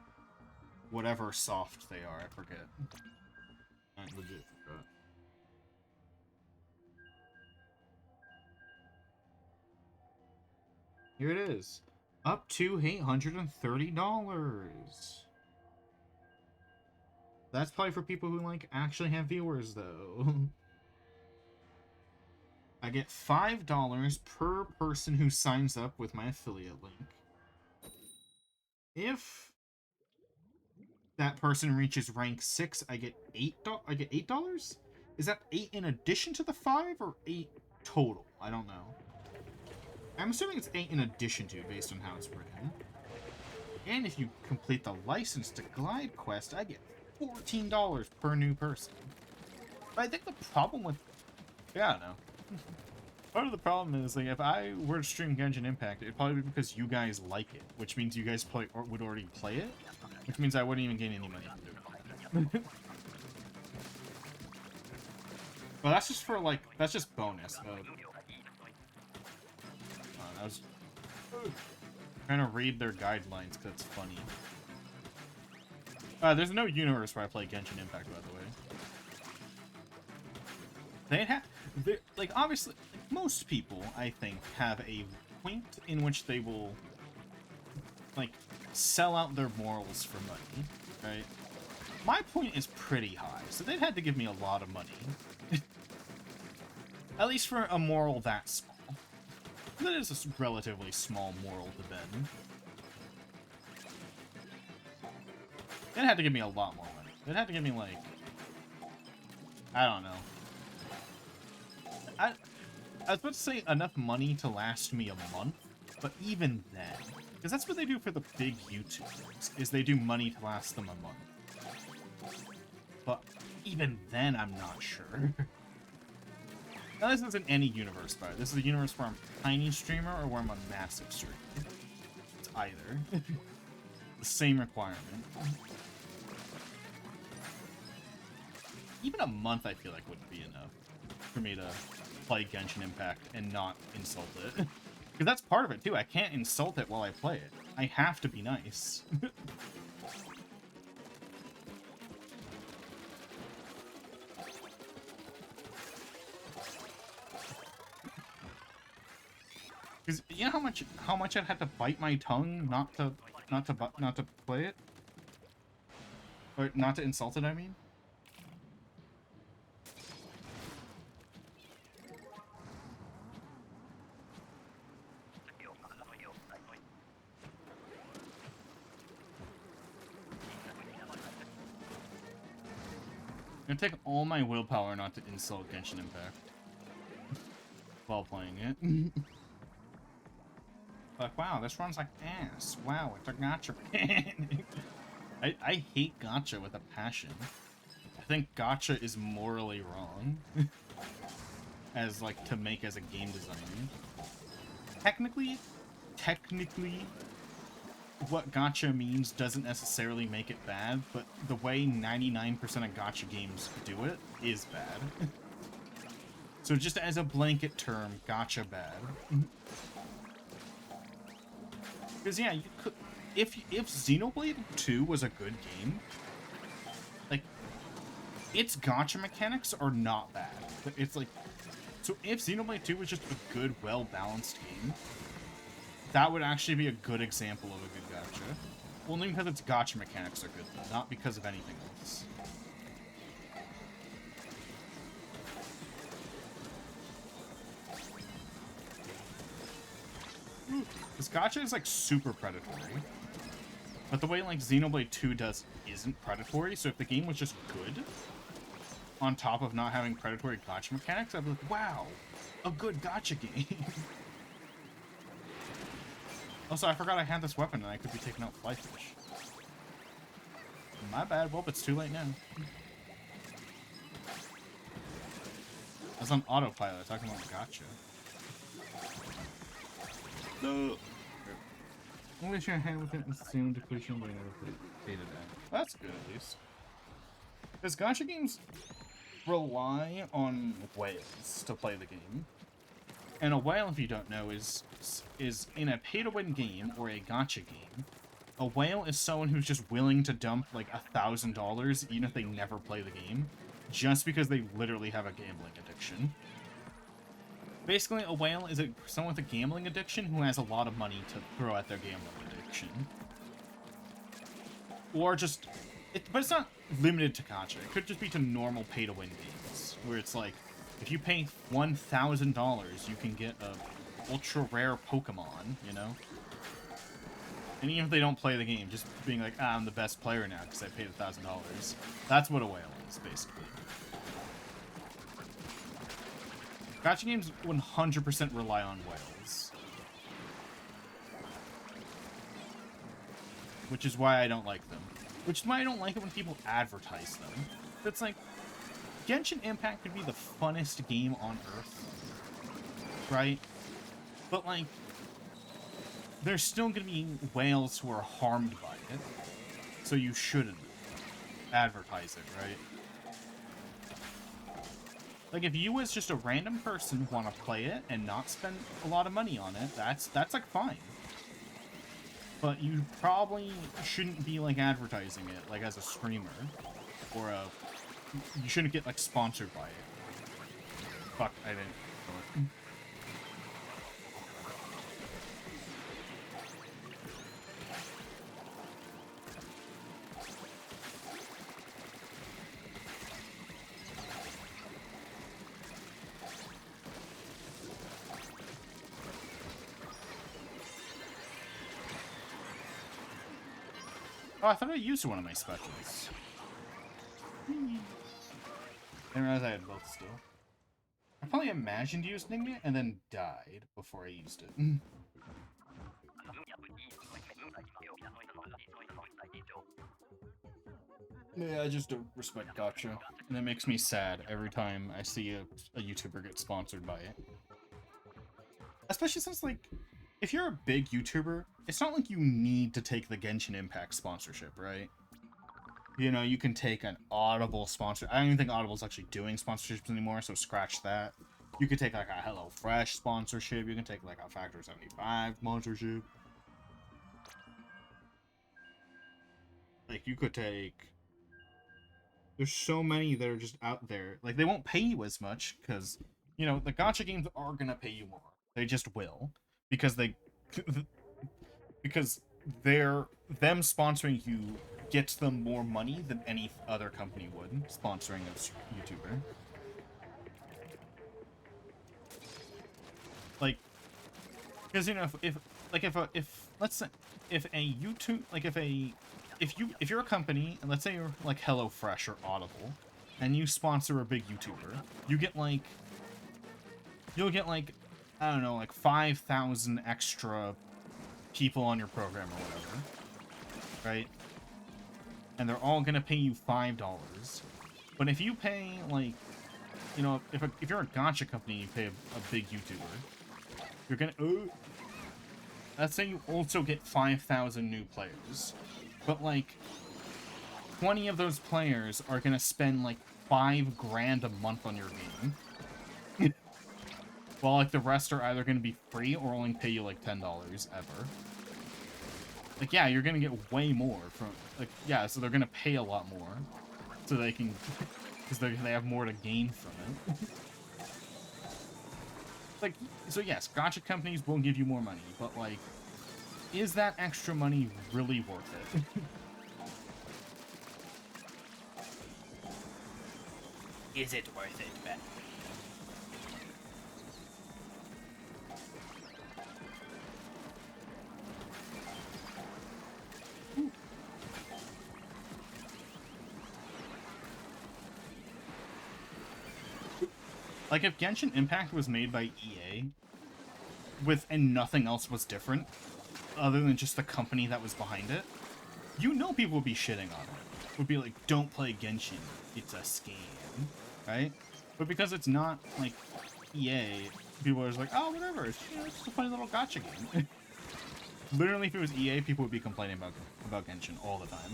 whatever soft they are, I forget. I legit forgot. Here it is. Up to $830. That's probably for people who, like, actually have viewers, though. I get $5 per person who signs up with my affiliate link. If that person reaches rank 6, I get $8? Is that 8 in addition to the 5 or 8 total? I don't know. I'm assuming it's 8 in addition to, based on how it's written. And if you complete the license to Glide Quest, I get $14 per new person. But I think the problem with... Yeah, I don't know. Part of the problem is, like, if I were to stream Genshin Impact, it'd probably be because you guys like it, which means you guys would already play it, which means I wouldn't even gain any money from doing it. But that's just for, like, that's just bonus. I was trying to read their guidelines because it's funny. There's no universe where I play Genshin Impact, by the way. Like, obviously, most people, I think, have a point in which they will, like, sell out their morals for money, right? My point is pretty high, so they'd had to give me a lot of money. At least for a moral that small. That is a relatively small moral to bend. It had to give me a lot more money. It had to give me, like... I don't know. I was about to say enough money to last me a month, but even then... Because that's what they do for the big YouTubers, is they do money to last them a month. But even then, I'm not sure. Now, this isn't any universe, but this is a universe where I'm a tiny streamer or where I'm a massive streamer. It's either. The same requirement. Even a month, I feel like, wouldn't be enough for me to play Genshin Impact and not insult it. Because that's part of it, too. I can't insult it while I play it. I have to be nice. Because you know how much I'd had to bite my tongue not to play it, or not to insult it. I mean. It's gonna take all my willpower not to insult Genshin Impact while playing it. Like, wow, this runs like ass. Wow, it's a gacha. I hate gacha with a passion. I think gacha is morally wrong as like to make as a game designer. Technically, what gacha means doesn't necessarily make it bad, but the way 99% of gacha games do it is bad. So just as a blanket term, gacha bad. Because yeah, you could, if Xenoblade 2 was a good game, like, its gacha mechanics are not bad. It's like, so if Xenoblade 2 was just a good, well-balanced game, that would actually be a good example of a good gacha. Only because its gacha mechanics are good, though, not because of anything else. This gacha is like super predatory. But the way like Xenoblade 2 does isn't predatory, so if the game was just good, on top of not having predatory gacha mechanics, I'd be like, wow, a good gacha game. Also, I forgot I had this weapon and I could be taking out flyfish. My bad. Well, it's too late now. I was on autopilot talking about gacha. No. I wish I had with it and soon depletion, but I never paid it out. That's good, at least. Because gacha games rely on whales to play the game. And a whale, if you don't know, is in a pay-to-win game or a gacha game. A whale is someone who's just willing to dump like $1,000 even if they never play the game, just because they literally have a gambling addiction. Basically, a whale is someone with a gambling addiction who has a lot of money to throw at their gambling addiction. Or just, but it's not limited to gacha. It could just be to normal pay-to-win games, where it's like, if you pay $1,000, you can get a ultra-rare Pokemon, you know? And even if they don't play the game, just being like, ah, I'm the best player now because I paid $1,000. That's what a whale is, basically. Gacha games 100% rely on whales. Which is why I don't like them. Which is why I don't like it when people advertise them. It's like, Genshin Impact could be the funnest game on Earth. Right? But, like, there's still gonna be whales who are harmed by it. So you shouldn't advertise it, right? Like, if you as just a random person want to play it and not spend a lot of money on it, that's like, fine. But you probably shouldn't be, like, advertising it, like, as a streamer. Or you shouldn't get, like, sponsored by it. Fuck, I didn't know it. Oh, I thought I used one of my specials. Didn't realize I had both still. I probably imagined using it and then died before I used it. Yeah, I just don't respect gacha. And it makes me sad every time I see a YouTuber get sponsored by it. Especially since, like, if you're a big YouTuber, it's not like you need to take the Genshin Impact sponsorship, right? You know, you can take an Audible sponsor. I don't even think Audible's actually doing sponsorships anymore, so scratch that. You could take, like, a HelloFresh sponsorship. You can take, like, a Factor 75 sponsorship. Like, you could take... There's so many that are just out there. Like, they won't pay you as much, because, you know, the gacha games are gonna pay you more. They just will. because they because them sponsoring you gets them more money than any other company would sponsoring a YouTuber. Like, because you know, if let's say if a YouTube if you're a company, and let's say you're like HelloFresh or Audible, and you sponsor a big YouTuber, you'll get like I don't know, like 5,000 extra people on your program or whatever, right? And they're all gonna pay you $5. But if you pay, like, you know, if you're a gacha company and you pay a big YouTuber, you're gonna let's say you also get 5,000 new players, but like 20 of those players are gonna spend like $5 grand a month on your game. Well, like, the rest are either gonna be free or only pay you like $10 ever. Like, yeah, you're gonna get way more from, like, yeah, so they're gonna pay a lot more. So they can, because they have more to gain from it. Like, so yes, gacha companies will give you more money, but like, is that extra money really worth it? Is it worth it, Ben? Like, if Genshin Impact was made by EA, and nothing else was different, other than just the company that was behind it, you know people would be shitting on it. Would be like, don't play Genshin, it's a scam, right? But because it's not, like, EA, people are just like, oh, whatever, it's, you know, it's just a funny little gacha game. Literally, if it was EA, people would be complaining about Genshin all the time.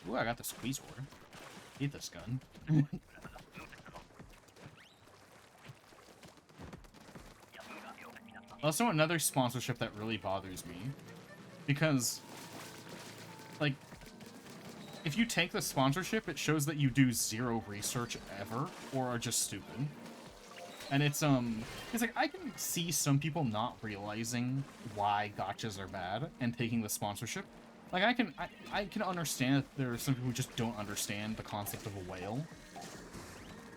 Ooh, I got the squeeze war. Hate this gun. Also, another sponsorship that really bothers me, because, like, if you take the sponsorship, it shows that you do zero research ever, or are just stupid. And it's like, I can see some people not realizing why gachas are bad and taking the sponsorship. Like, I can understand that there are some people who just don't understand the concept of a whale.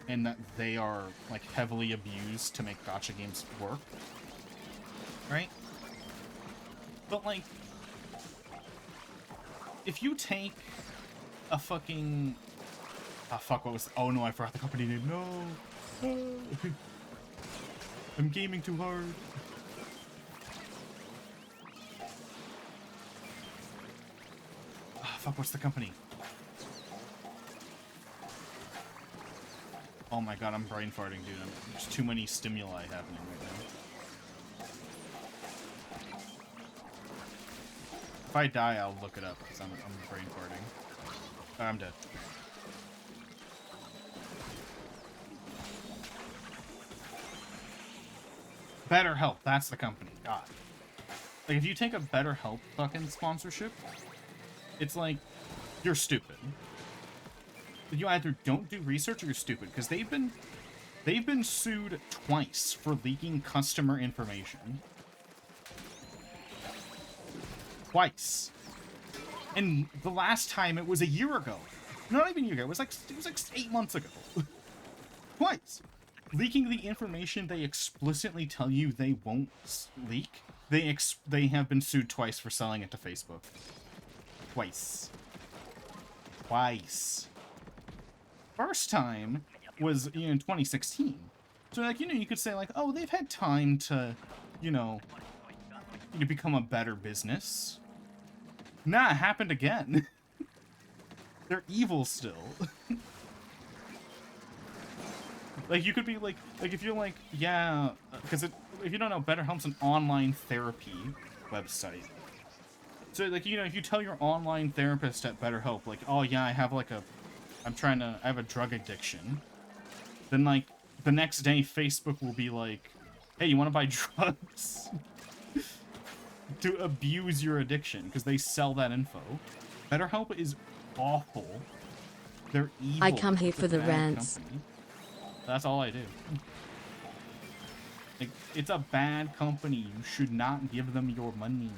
And that they are, like, heavily abused to make gacha games work. Right? But, like, if you take a fucking... Ah, fuck, what was... Oh, no, I forgot the company name. No! I'm gaming too hard. Fuck, what's the company? Oh my god, I'm brain farting, dude. There's too many stimuli happening right now. If I die, I'll look it up, because I'm brain farting. Oh, I'm dead. BetterHelp, that's the company. God. Like, if you take a BetterHelp fucking sponsorship, it's like, you're stupid. You either don't do research or you're stupid, because they've been sued twice for leaking customer information. Twice. And the last time it was a year ago. Not even a year ago, it was like 8 months ago. Twice. Leaking the information they explicitly tell you they won't leak. They have been sued twice for selling it to Facebook. Twice. First time was in 2016. So, like, you know, you could say, like, oh, they've had time to, you know, to become a better business. Nah, it happened again. They're evil still. Like, you could be like if you're like, yeah, because if you don't know, BetterHelp's an online therapy website. So, like, you know, if you tell your online therapist at BetterHelp, like, oh yeah, I have like I have a drug addiction, then, like, the next day Facebook will be like, hey, you want to buy drugs? to abuse your addiction because they sell that info. BetterHelp is awful. They're evil. I come here It's a for the bad rants. company. That's all I do. Like, it's a bad company. You should not give them your money.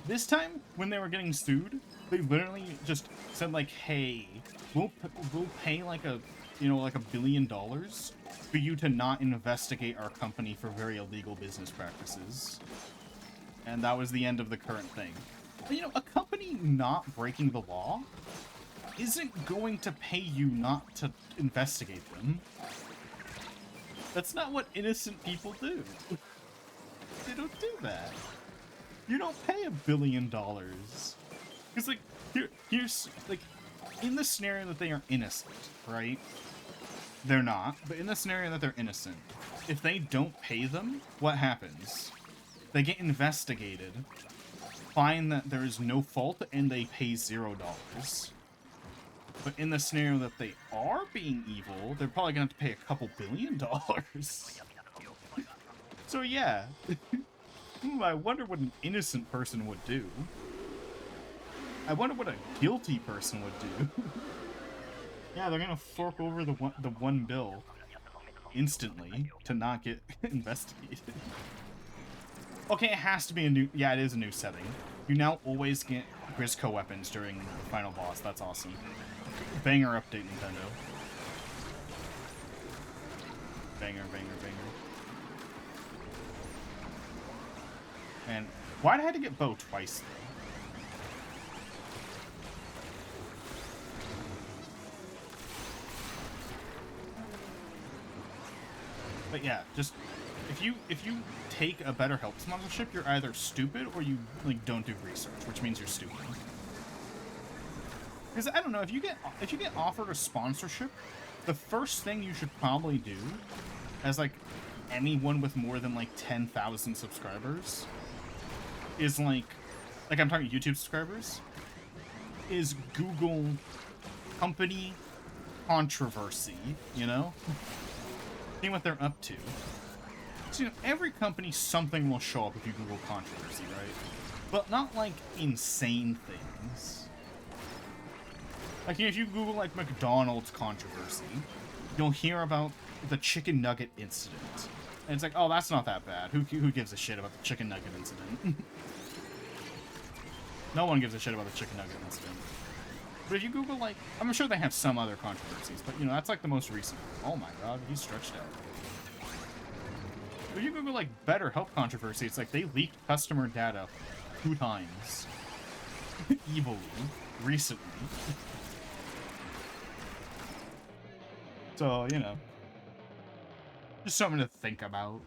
This time, when they were getting sued, they literally just said like, "Hey, we'll pay like a $1 billion for you to not investigate our company for very illegal business practices." And that was the end of the current thing. But, a company not breaking the law isn't going to pay you not to investigate them. That's not what innocent people do. They don't do that. You don't pay $1 billion. Because, like, here's, like, in the scenario that they are innocent, right? They're not, but in the scenario that they're innocent, if they don't pay them, what happens? They get investigated, find that there is no fault, and they pay $0. But in the scenario that they are being evil, they're probably going to have to pay a couple $1 billion. So yeah. I wonder what an innocent person would do. I wonder what a guilty person would do. Yeah, they're gonna fork over the one bill instantly to not get investigated. Okay, it has to be a new... Yeah, it is a new setting. You now always get Grizz weapons during the final boss. That's awesome. Banger update, Nintendo. Banger, banger, banger. And why'd I have to get Bo twice, though? But yeah, just if you take a BetterHelp sponsorship, you're either stupid or you don't do research, which means you're stupid. Because I don't know, if you get offered a sponsorship, the first thing you should probably do, as anyone with more than 10,000 subscribers, is I'm talking YouTube subscribers, is Google company controversy, See what they're up to. So, every company, something will show up if you Google controversy, right? But not insane things. If you Google McDonald's controversy, you'll hear about the chicken nugget incident. And it's oh, that's not that bad. Who gives a shit about the chicken nugget incident? No one gives a shit about the chicken nugget incident. But if you Google, I'm sure they have some other controversies, but, that's, the most recent. Oh my god, he's stretched out. If you Google, BetterHelp controversy, it's they leaked customer data 2 times. Evilly. Recently. So, just something to think about.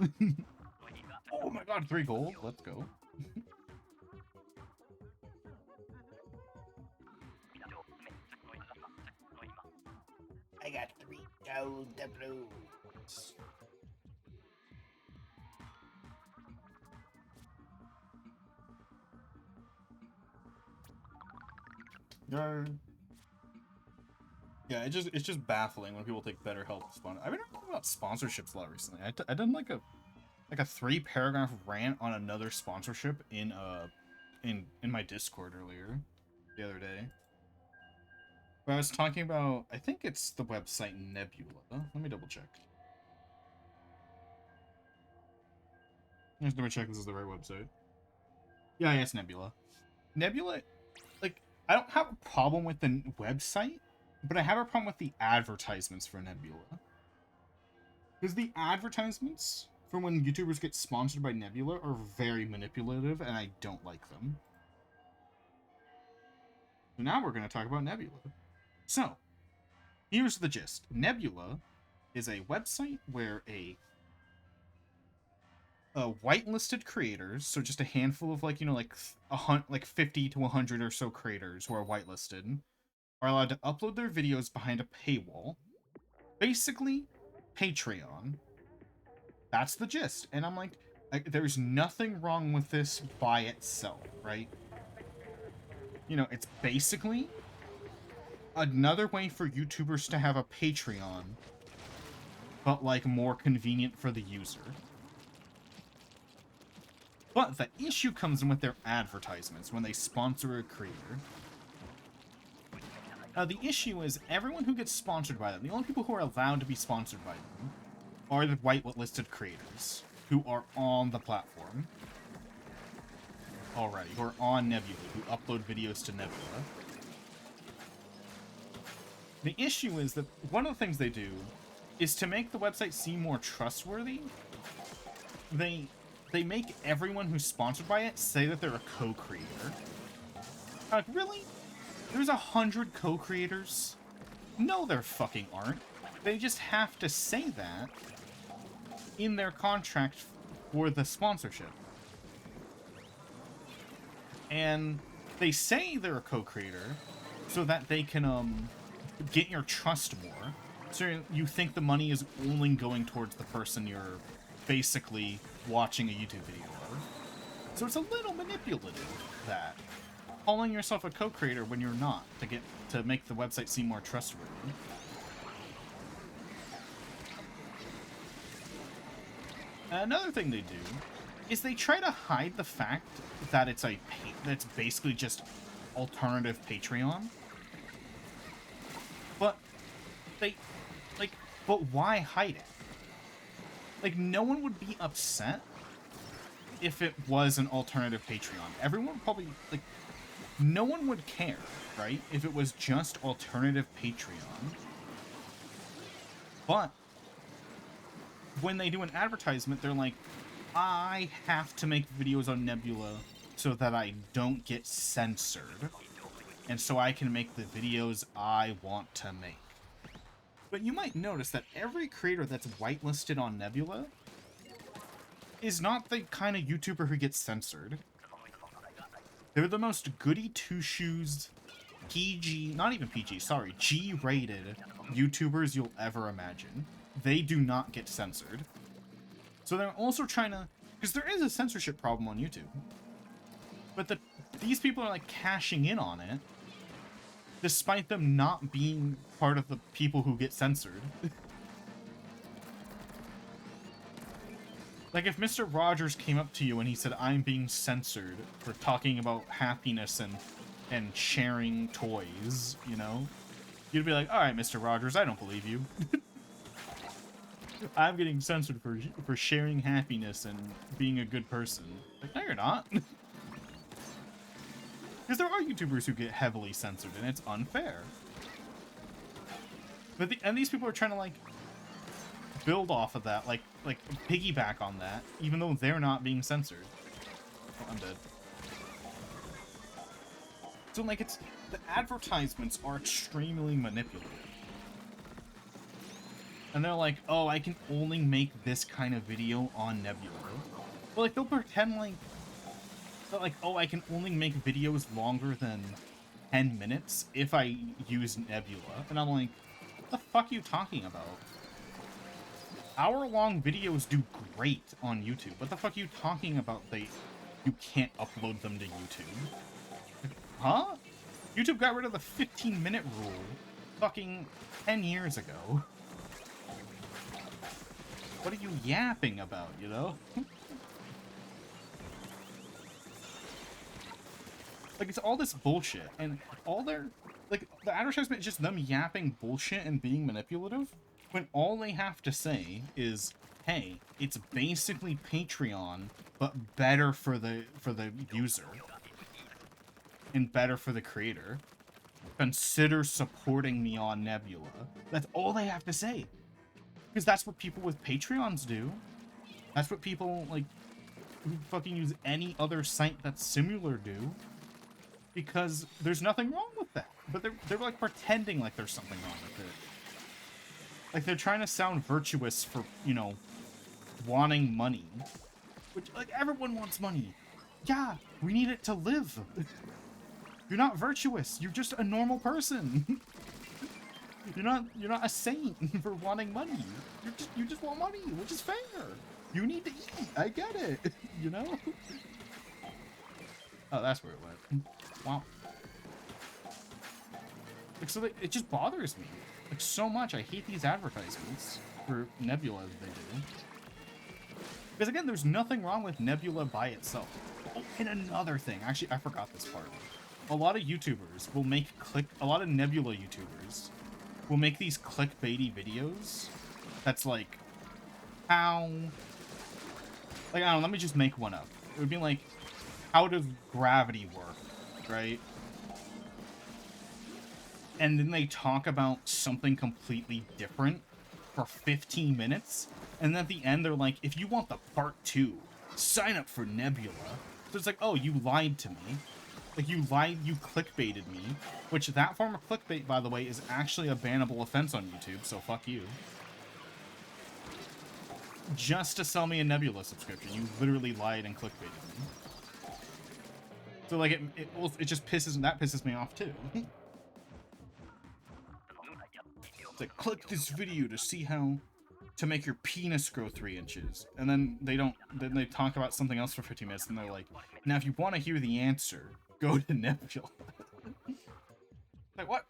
Oh my god, 3 gold. Let's go. I got 3 gold doubloons. Yeah, it's just baffling when people take BetterHelp sponsor. I've been talking about sponsorships a lot recently. I done a 3-paragraph rant on another sponsorship in my Discord earlier the other day. But I was talking about, I think it's the website Nebula. Let me double check. Let's double check this is the right website. Yeah, it's Nebula. Nebula, I don't have a problem with the website, but I have a problem with the advertisements for Nebula. Because the advertisements for when YouTubers get sponsored by Nebula are very manipulative, and I don't like them. So now we're going to talk about Nebula. So, here's the gist. Nebula is a website where a whitelisted creators, so just a handful of 50 to 100 or so creators who are whitelisted, are allowed to upload their videos behind a paywall. Basically, Patreon. That's the gist. And I'm there's nothing wrong with this by itself, right? It's basically another way for YouTubers to have a Patreon, but more convenient for the user. But the issue comes in with their advertisements when they sponsor a creator. The issue is everyone who gets sponsored by them, the only people who are allowed to be sponsored by them are the whitelisted creators who are on the platform already, who are on Nebula, who upload videos to Nebula. The issue is that one of the things they do is to make the website seem more trustworthy. They make everyone who's sponsored by it say that they're a co-creator. Like, really? There's 100 co-creators? No, there fucking aren't. They just have to say that in their contract for the sponsorship. And they say they're a co-creator so that they can get your trust more. So you think the money is only going towards the person you're basically watching a YouTube video of. So it's a little manipulative, that. Calling yourself a co-creator when you're not, to make the website seem more trustworthy. Another thing they do is they try to hide the fact that it's that's basically just alternative Patreon. But but why hide it? Like, no one would be upset if it was an alternative Patreon. Everyone would probably, like, no one would care, right? If it was just alternative Patreon. But when they do an advertisement, they're like, I have to make videos on Nebula so that I don't get censored. And so I can make the videos I want to make. But you might notice that every creator that's whitelisted on Nebula is not the kind of YouTuber who gets censored. They're the most goody two-shoes, PG, not even PG, sorry, G-rated YouTubers you'll ever imagine. They do not get censored. So they're also trying to, because there is a censorship problem on YouTube. But these people are like cashing in on it, despite them not being part of the people who get censored. Like, if Mr. Rogers came up to you and he said, I'm being censored for talking about happiness and sharing toys, you know? You'd be like, alright, Mr. Rogers, I don't believe you. I'm getting censored for sharing happiness and being a good person. Like, no, you're not. Because there are YouTubers who get heavily censored, and it's unfair. But and these people are trying to, like, build off of that, like piggyback on that, even though they're not being censored. Oh, I'm dead. So, like, the advertisements are extremely manipulative. And they're like, oh, I can only make this kind of video on Nebula. Well, like, they'll pretend like, oh, I can only make videos longer than 10 minutes if I use Nebula. And I'm like, what the fuck are you talking about? Hour-long videos do great on YouTube. What the fuck are you talking about? You can't upload them to YouTube. Huh? YouTube got rid of the 15-minute rule fucking 10 years ago. What are you yapping about, you know? Like, it's all this bullshit, and all their... Like, the advertisement is just them yapping bullshit and being manipulative, when all they have to say is, hey, it's basically Patreon, but better for the user. And better for the creator. Consider supporting me on Nebula. That's all they have to say. Because that's what people with Patreons do. That's what people, like, who fucking use any other site that's similar do. Because there's nothing wrong with that. But they're like pretending like there's something wrong with it. Like, they're trying to sound virtuous for, you know, wanting money. Which, like, everyone wants money. Yeah, we need it to live. You're not virtuous. You're just a normal person. You're not a saint for wanting money. You just want money, which is fair. You need to eat. I get it. You know? Oh, that's where it went. Wow. Like, so it just bothers me. Like, so much. I hate these advertisements for Nebula that they do. Because again, there's nothing wrong with Nebula by itself. Oh, and another thing, actually, I forgot this part. A lot of YouTubers will make a lot of Nebula YouTubers will make these clickbaity videos. That's like, how, like, I don't know, let me just make one up. It would be like, how does gravity work, right? And then they talk about something completely different for 15 minutes, and then at the end they're like, if you want the part 2, sign up for Nebula. So it's like, oh, you lied to me. Like, you lied, you clickbaited me. Which, that form of clickbait, by the way, is actually a bannable offense on YouTube, so fuck you. Just to sell me a Nebula subscription, you literally lied and clickbaited me. So, like, it just pisses me off, too. It's like, click this video to see how to make your penis grow 3 inches. And then then they talk about something else for 15 minutes, and they're like, now if you want to hear the answer, go to Nebula. Like, what?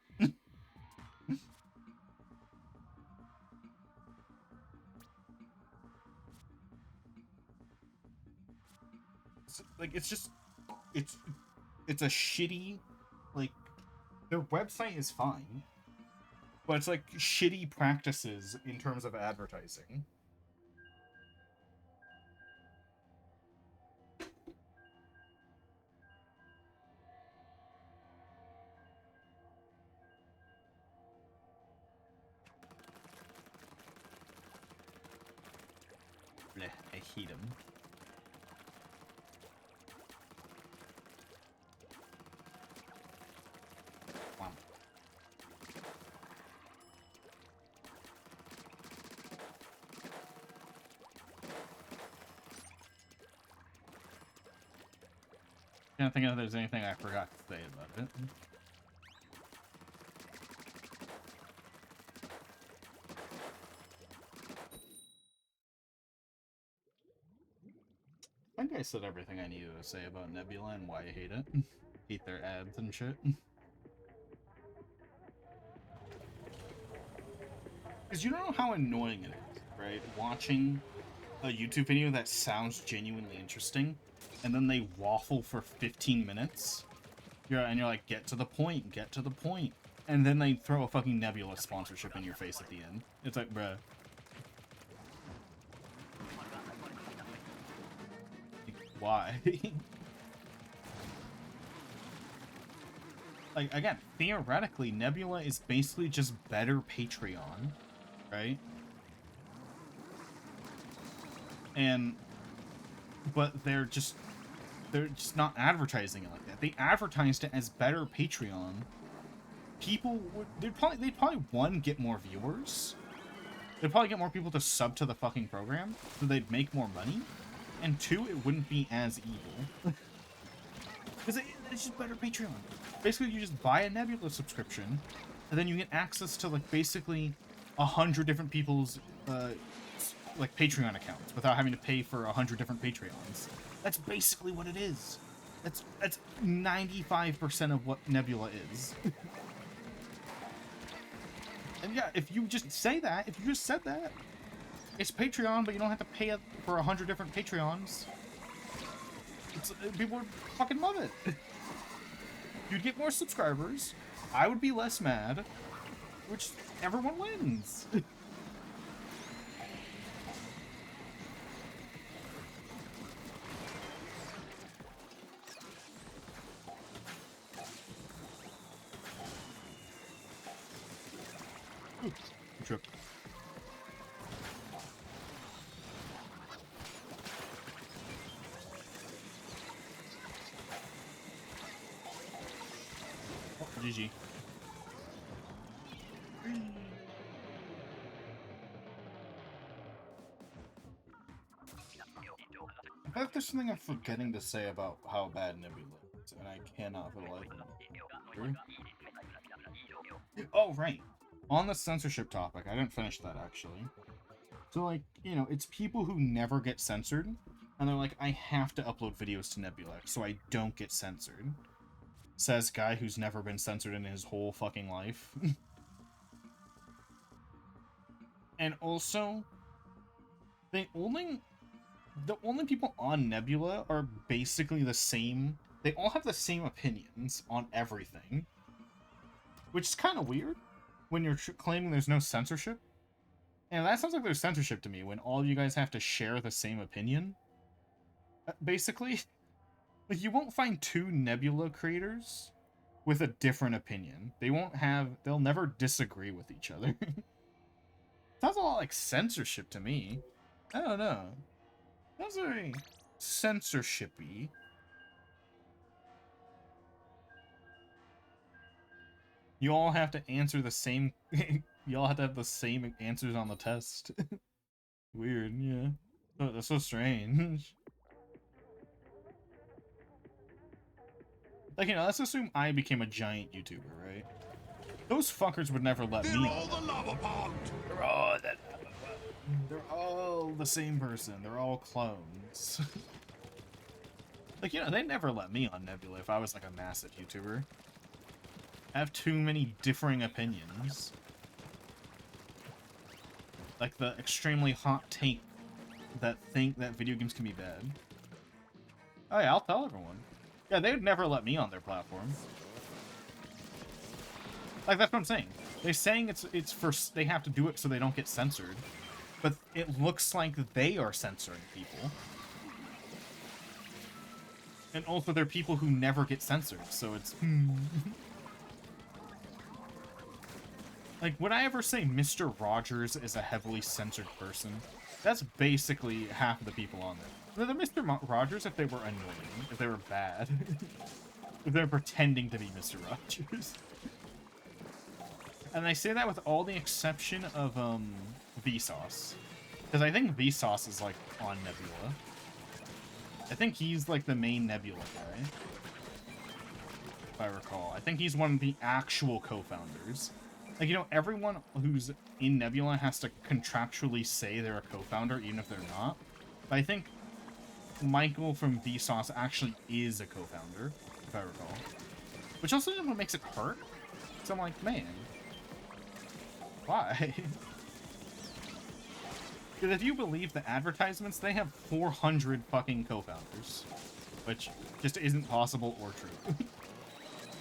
Like, it's just, it's a shitty, like, their website is fine, but it's like shitty practices in terms of advertising. Blech, I hate him. Wow. Can't think if there's anything I forgot to say about it. I think I said everything I needed to say about Nebula and why I hate it. Hate their ads and shit. Because you don't know how annoying it is, right? Watching a YouTube video that sounds genuinely interesting, and then they waffle for 15 minutes. And you're like, get to the point, get to the point. And then they throw a fucking Nebula sponsorship in your face at the end. It's like, bruh. Why? Like, again, theoretically, Nebula is basically just better Patreon, right? But they're just not advertising it like that. They advertised it as better Patreon. People would, they'd probably one, get more viewers. They'd probably get more people to sub to the fucking program, so they'd make more money. And 2, it wouldn't be as evil. Because it's just better Patreon. Basically, you just buy a Nebula subscription, and then you get access to, like, basically 100 different people's, like, Patreon accounts without having to pay for 100 different Patreons. That's basically what it is. That's 95% of what Nebula is. And yeah, if you just say that, if you just said that, it's Patreon, but you don't have to pay it for 100 different Patreons. People would fucking love it. You'd get more subscribers. I would be less mad. Which, everyone wins. Ooh, trip. GG. I feel like there's something I'm forgetting to say about how bad Nebula is, and I cannot for the life of me. Oh, right. On the censorship topic, I didn't finish that, actually. So, like, you know, it's people who never get censored, and they're like, I have to upload videos to Nebula so I don't get censored. Says guy who's never been censored in his whole fucking life. And also, they only the only people on Nebula are basically the same. They all have the same opinions on everything, which is kind of weird when you're claiming there's no censorship. And that sounds like there's censorship to me when all of you guys have to share the same opinion. Basically, like, you won't find two Nebula creators with a different opinion. They'll never disagree with each other. Sounds a lot like censorship to me. I don't know. Sounds very censorship-y. You all have to answer the same... you all have to have the same answers on the test. Weird, yeah. Oh, that's so strange. Like, you know, let's assume I became a giant YouTuber, right? Those fuckers would never let me. They're all the lava pond. They're all the lava pond. They're all the same person. They're all clones. Like, you know, they'd never let me on Nebula if I was like a massive YouTuber. I have too many differing opinions. Like the extremely hot take that think that video games can be bad. Oh yeah, I'll tell everyone. Yeah, they would never let me on their platform. Like, that's what I'm saying. They're saying it's for... They have to do it so they don't get censored. But it looks like they are censoring people. And also, they're people who never get censored, so it's... Like, would I ever say Mr. Rogers is a heavily censored person? That's basically half of the people on there. They're Mr. Rogers if they were annoying, if they were bad. If they're pretending to be Mr. Rogers. And I say that with all the exception of, Vsauce. Because I think Vsauce is, like, on Nebula. I think he's, like, the main Nebula guy. If I recall. I think he's one of the actual co-founders. Like, you know, everyone who's in Nebula has to contractually say they're a co-founder, even if they're not. But I think Michael from Vsauce actually is a co-founder, if I recall. Which also what makes it hurt. So I'm like, man, why? Because if you believe the advertisements, they have 400 fucking co-founders. Which just isn't possible or true.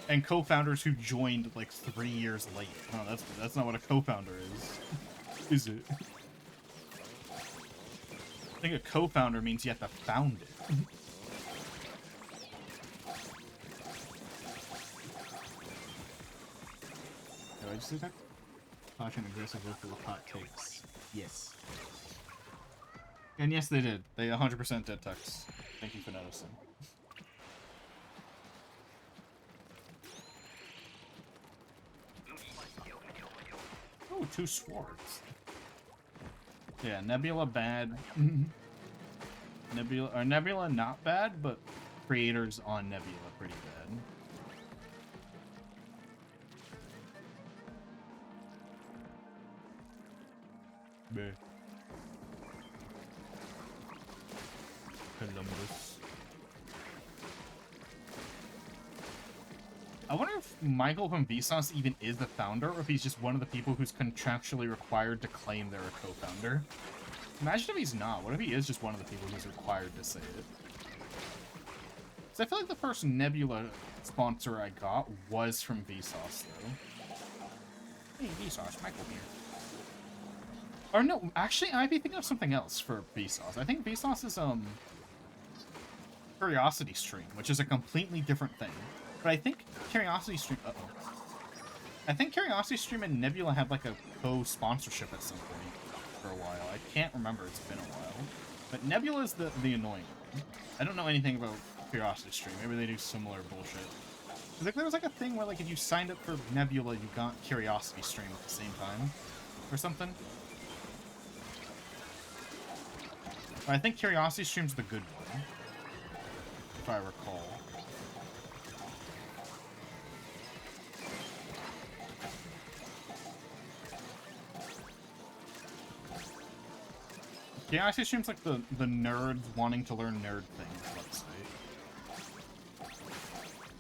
And co-founders who joined like 3 years late. No, that's not what a co-founder is it? I think a co-founder means you have to found it. Did I just say that? Caution aggressive for hot takes. Yes. And yes, they did. They 100% did text. Thank you for noticing. Oh, 2 swords. Yeah, Nebula bad. Nebula not bad, but creators on Nebula pretty bad. Bleh. Columbus. I wonder if Michael from Vsauce even is the founder, or if he's just one of the people who's contractually required to claim they're a co-founder. Imagine if he's not. What if he is just one of the people who's required to say it? Because I feel like the first Nebula sponsor I got was from Vsauce, though. Hey, Vsauce, Michael here. Or no, actually, I might be thinking of something else for Vsauce. I think Vsauce is, Curiosity Stream, which is a completely different thing. But I think Curiosity Stream... I think Curiosity Stream and Nebula had, like, a co-sponsorship at some point for a while. I can't remember. It's been a while. But Nebula is the annoying one. I don't know anything about Curiosity Stream. Maybe they do similar bullshit. Like, there was, like, a thing where, like, if you signed up for Nebula, you got Curiosity Stream at the same time. Or something. But I think Curiosity Stream's the good one. If I recall. Curiosity Stream's like the nerds wanting to learn nerd things, let's say.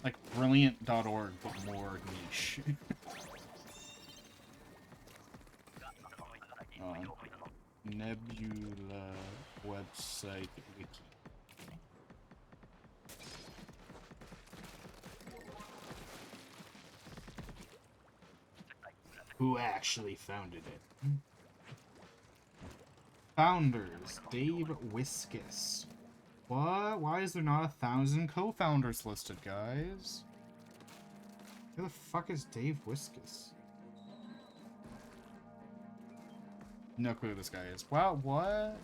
Like brilliant.org, but more niche. Nebula website wiki. Who actually founded it? Founders, Dave Wiskus. What? Why is there not 1,000 co-founders listed, guys? Who the fuck is Dave Wiskus? No clue who this guy is. Wow, what?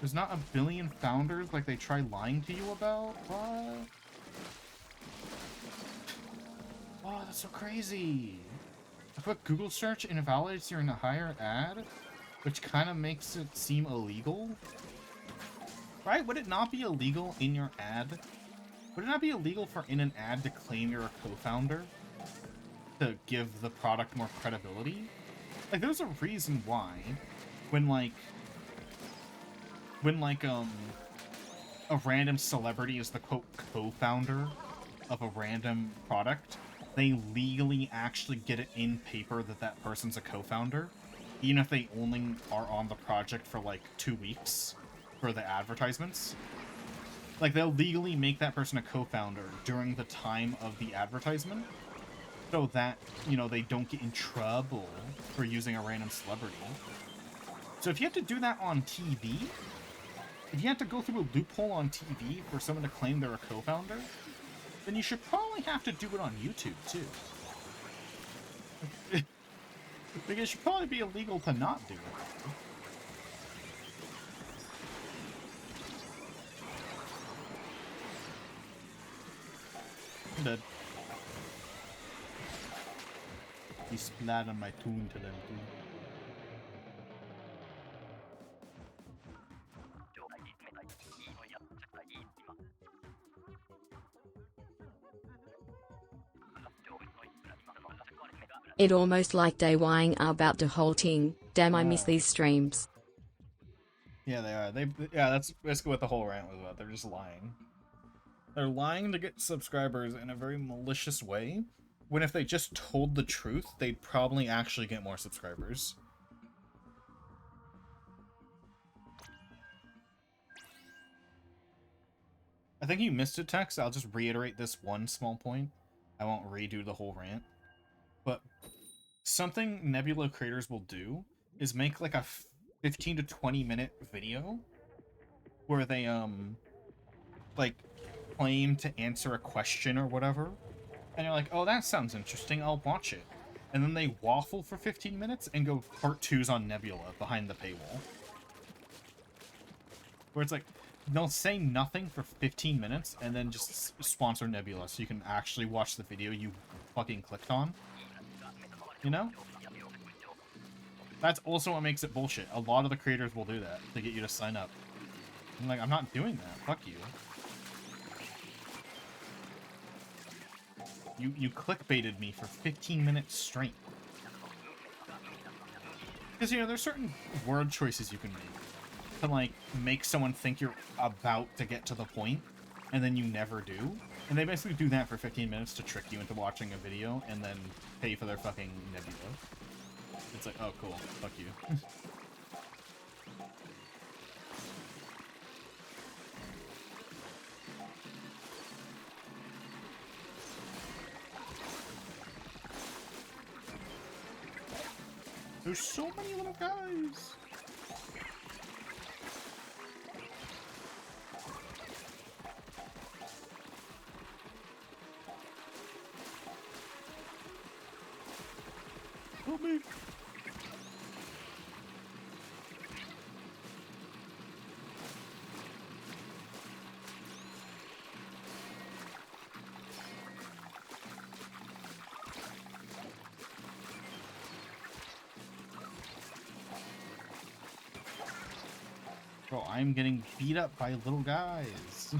There's not a billion founders like they try lying to you about? What? Oh, that's so crazy. A quick Google search invalidates your entire ad, which kind of makes it seem illegal. Right? Would it not be illegal in your ad? Would it not be illegal for in an ad to claim you're a co-founder? To give the product more credibility? Like, there's a reason why when a random celebrity is the quote co-founder of a random product, they legally actually get it in paper that that person's a co-founder, even if they only are on the project for like 2 weeks for the advertisements. Like, they'll legally make that person a co-founder during the time of the advertisement, so that, you know, they don't get in trouble for using a random celebrity. So if you have to do that on TV, if you have to go through a loophole on TV for someone to claim they're a co-founder, then you should probably have to do it on YouTube, too. Because it should probably be illegal to not do it. I'm dead. He splat on my tune to them, too. It almost like day whying about the whole thing. Damn, I miss these streams. Yeah, they are. Yeah, that's basically what the whole rant was about. They're just lying. They're lying to get subscribers in a very malicious way, when if they just told the truth, they'd probably actually get more subscribers. I think you missed it, Tex. I'll just reiterate this one small point. I won't redo the whole rant. But something Nebula creators will do is make like a 15 to 20 minute video where they like claim to answer a question or whatever, and you're like, oh, that sounds interesting, I'll watch it. And then they waffle for 15 minutes and go part 2s on Nebula behind the paywall. Where it's like, they'll say nothing for 15 minutes and then just sponsor Nebula so you can actually watch the video you fucking clicked on. You know? That's also what makes it bullshit. A lot of the creators will do that to get you to sign up. I'm like, I'm not doing that. Fuck you. You clickbaited me for 15 minutes straight. Because, you know, there's certain word choices you can make to, like, make someone think you're about to get to the point, and then you never do. And they basically do that for 15 minutes to trick you into watching a video, and then pay for their fucking Nebula. It's like, oh, cool. Fuck you. There's so many little guys! Help me! Bro, I'm getting beat up by little guys.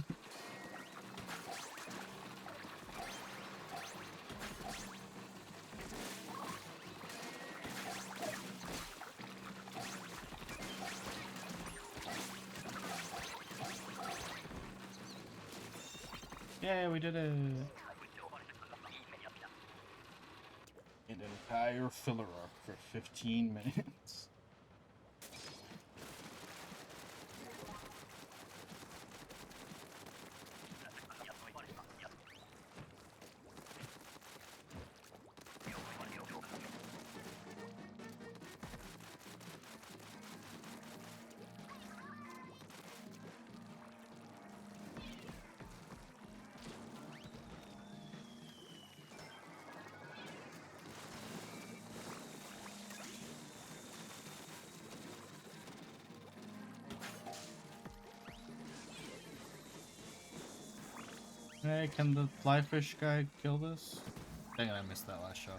Yeah, we did it. An entire filler arc for 15 minutes. Hey, can the fly fish guy kill this? Dang it, I missed that last shot.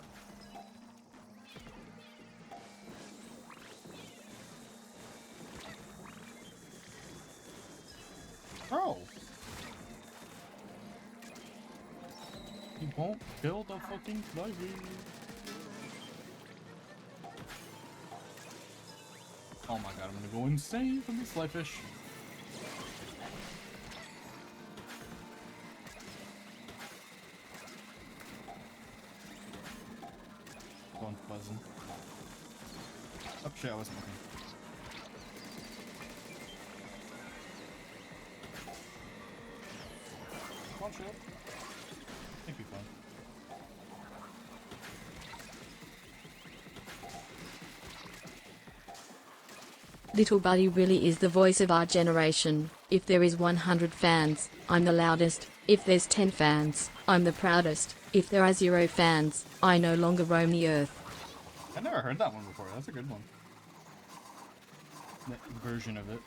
Bro! He won't kill the fucking fly fish. Oh my god, I'm gonna go insane from this fly fish. Going pleasant. Oh shit, I wasn't looking. Come on, shit. Think we fun. Little Buddy really is the voice of our generation. If there is 100 fans, I'm the loudest. If there's 10 fans, I'm the proudest. If there are 0 fans, I no longer roam the earth. I never heard that one before. That's a good one. That version of it.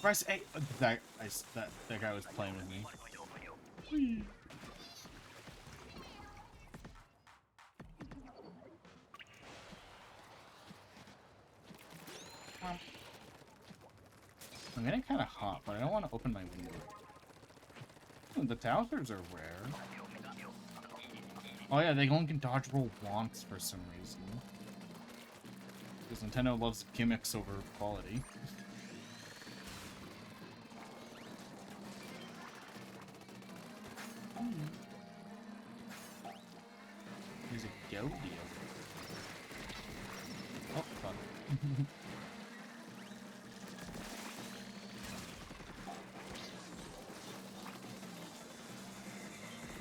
Bryce, hey, that guy was playing with me. Whee. I'm getting kind of hot, but I don't want to open my window. The Towsers are rare. Oh yeah, they only can dodge roll wonks for some reason. Because Nintendo loves gimmicks over quality. There's a Goldie over there. Oh, fuck.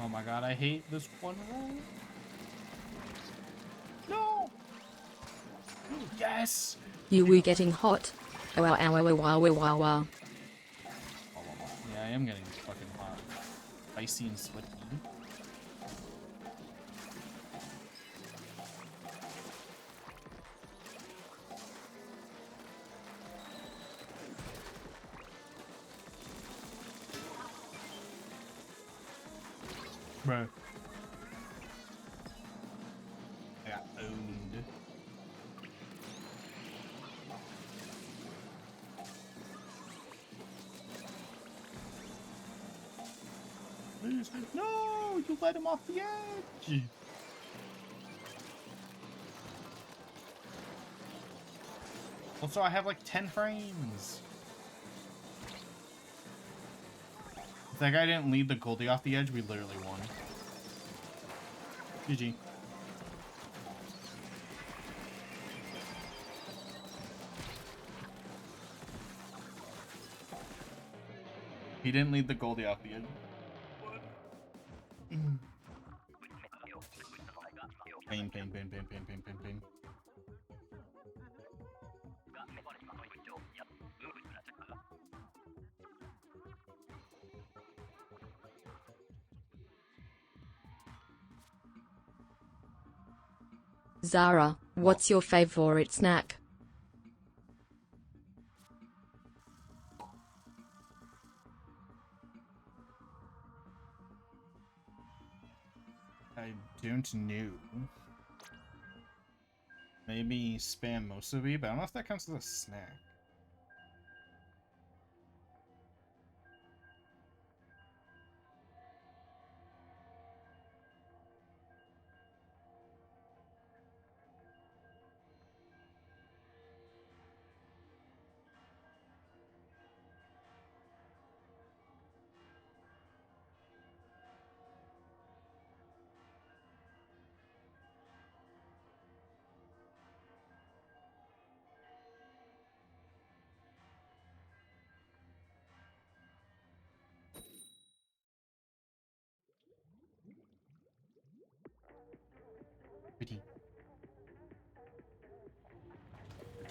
Oh my god, I hate this one roll. No! Yes! You were getting hot. Oh, wow, wow, wow, wow, wow, wow. Yeah, I am getting fucking hot. Icy and sweaty. Bro. I got owned. No! You let him off the edge! Also, I have like 10 frames. If that guy didn't lead the Goldie off the edge, we literally won. GG. He didn't lead the Goldie off the edge. Pain, pain, pain, pain, pain, pain, pain, pain. Zara, what's your favorite snack? I don't know. Maybe spam musubi, but I don't know if that counts as a snack.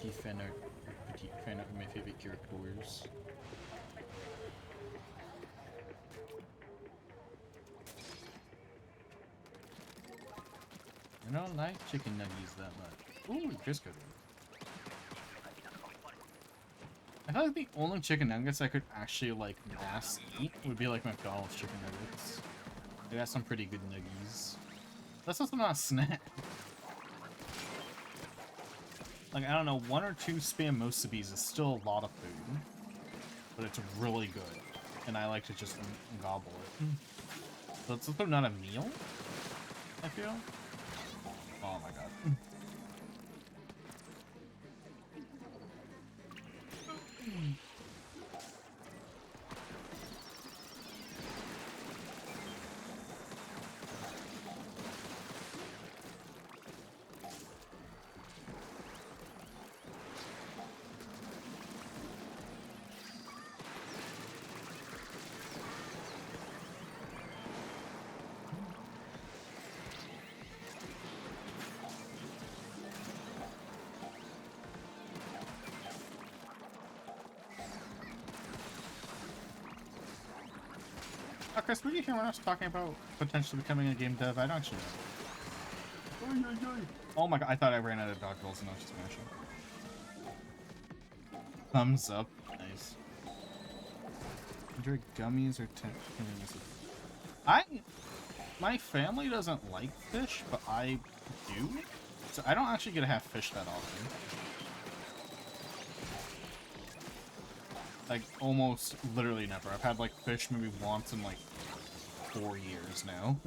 Petit fan art. Petit fan art of my favorite characters. I don't like chicken nuggies that much. Ooh, Grizz. I feel like the only chicken nuggets I could actually, like, mass eat would be, like, McDonald's chicken nuggets. They got some pretty good nuggies. That's also not a snack. Like, I don't know, 1 or 2 Spam Musubis is still a lot of food. But it's really good. And I like to just gobble it. So it's also not a meal, I feel. Oh my god. Oh, Chris, were you here when I was talking about potentially becoming a game dev? I don't actually know. Oh my god, I thought I ran out of dog rolls and I was just smashing. Thumbs up. Nice. Enjoy gummies or my family doesn't like fish, but I do. So I don't actually get to have fish that often. Like, almost literally never. I've had, like, fish maybe once in, like, 4 years now.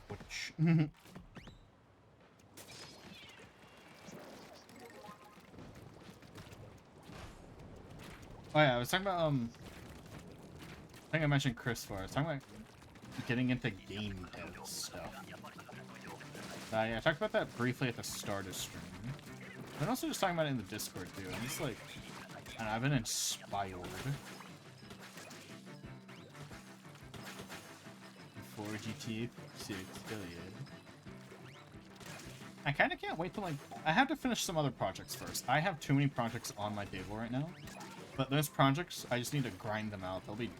Which... Oh yeah, I was talking about, I think I mentioned Chris before. I was talking about getting into game dev stuff. Yeah, I talked about that briefly at the start of stream. I'm also just talking about it in the Discord too. I'm just like, and I've been inspired. Before GTA 6, hell yeah. I kind of can't wait to, like, I have to finish some other projects first. I have too many projects on my table right now. But those projects, I just need to grind them out. They'll be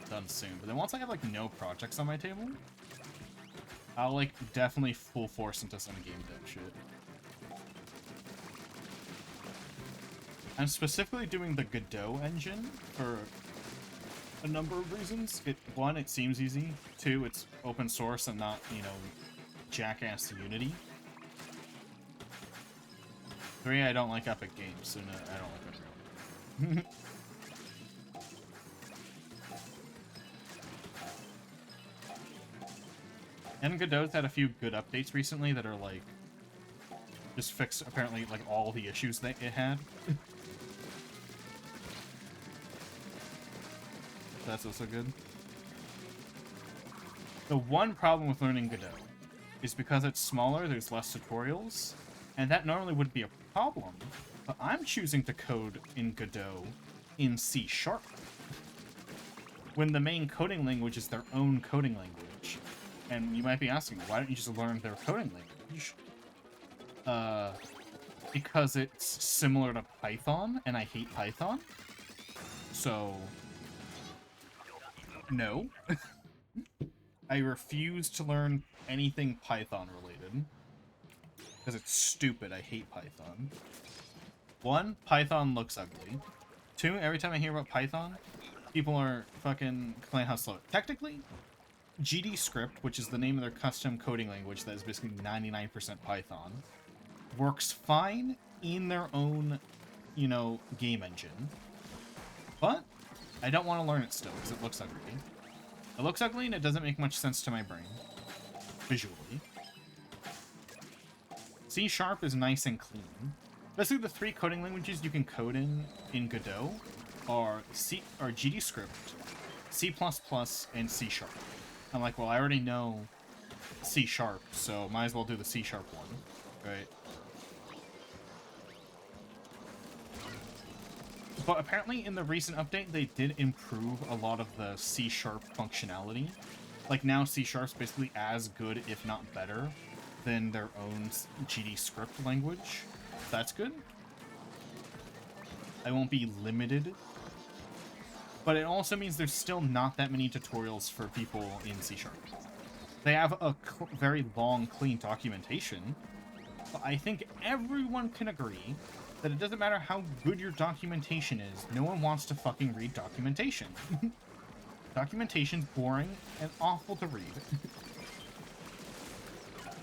done soon. But then once I have, like, no projects on my table, I'll, like, definitely full force into some game dev shit. I'm specifically doing the Godot engine for a number of reasons. One, it seems easy. 2, it's open source and not, you know, jackass Unity. 3, I don't like Epic Games, so no, I don't like Epic. And Godot's had a few good updates recently that are, like, just fix, apparently, like, all the issues that it had. That's also good. The one problem with learning Godot is because it's smaller, there's less tutorials, and that normally would be a problem, but I'm choosing to code in Godot in C#, when the main coding language is their own coding language. And you might be asking, why don't you just learn their coding language? Because it's similar to Python, and I hate Python. So, no. I refuse to learn anything Python related. Because it's stupid, I hate Python. 1, Python looks ugly. 2, every time I hear about Python, people are fucking complaining how slow. Technically, GD script, which is the name of their custom coding language that is basically 99% Python, works fine in their own, you know, game engine. But I don't want to learn it still because it looks ugly. It looks ugly and it doesn't make much sense to my brain, visually. C# is nice and clean. Basically, the 3 coding languages you can code in Godot are GD script, C++, and C#. I'm like, well, I already know C#, so might as well do the C# one, right? But apparently in the recent update, they did improve a lot of the C# functionality. Like, now C# is basically as good, if not better, than their own GD script language. That's good. I won't be limited But it also means there's still not that many tutorials for people in C#. They have a very long, clean documentation, but I think everyone can agree that it doesn't matter how good your documentation is, no one wants to fucking read documentation. Documentation's boring and awful to read.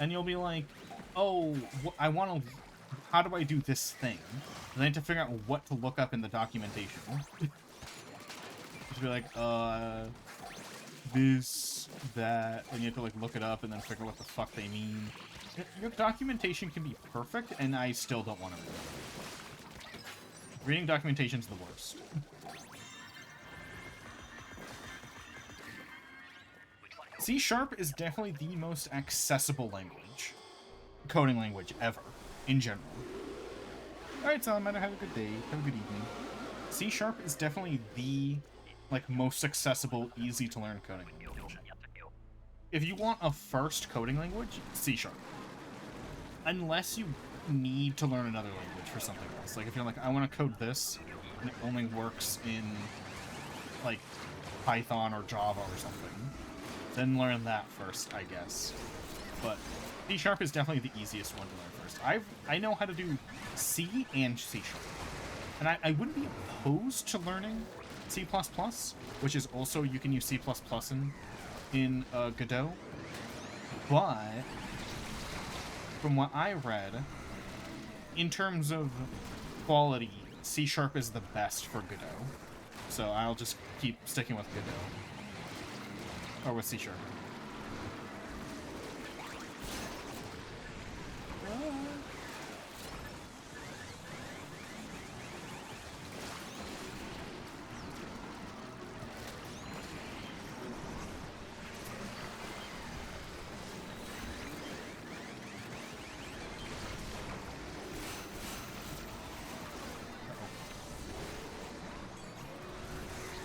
And you'll be like, oh, I want to... How do I do this thing? And I have to figure out what to look up in the documentation. Just be like, this, that, and you have to, like, look it up and then figure out what the fuck they mean. Your documentation can be perfect, and I still don't want to read it. Reading documentation's the worst. C# is definitely the most accessible language. Coding language ever, in general. Alright, Salamandra, have a good day. Have a good evening. C# is definitely the, like, most accessible, easy to learn coding language. If you want a first coding language, C#. Unless you need to learn another language for something else. Like, if you're like, I want to code this, and it only works in, like, Python or Java or something, then learn that first, I guess. But C# is definitely the easiest one to learn first. I know how to do C and C#. And I wouldn't be opposed to learning C++, which is also, you can use C++ in Godot. But from what I read, in terms of quality, C# is the best for Godot. So I'll just keep sticking with Godot. Or with C#.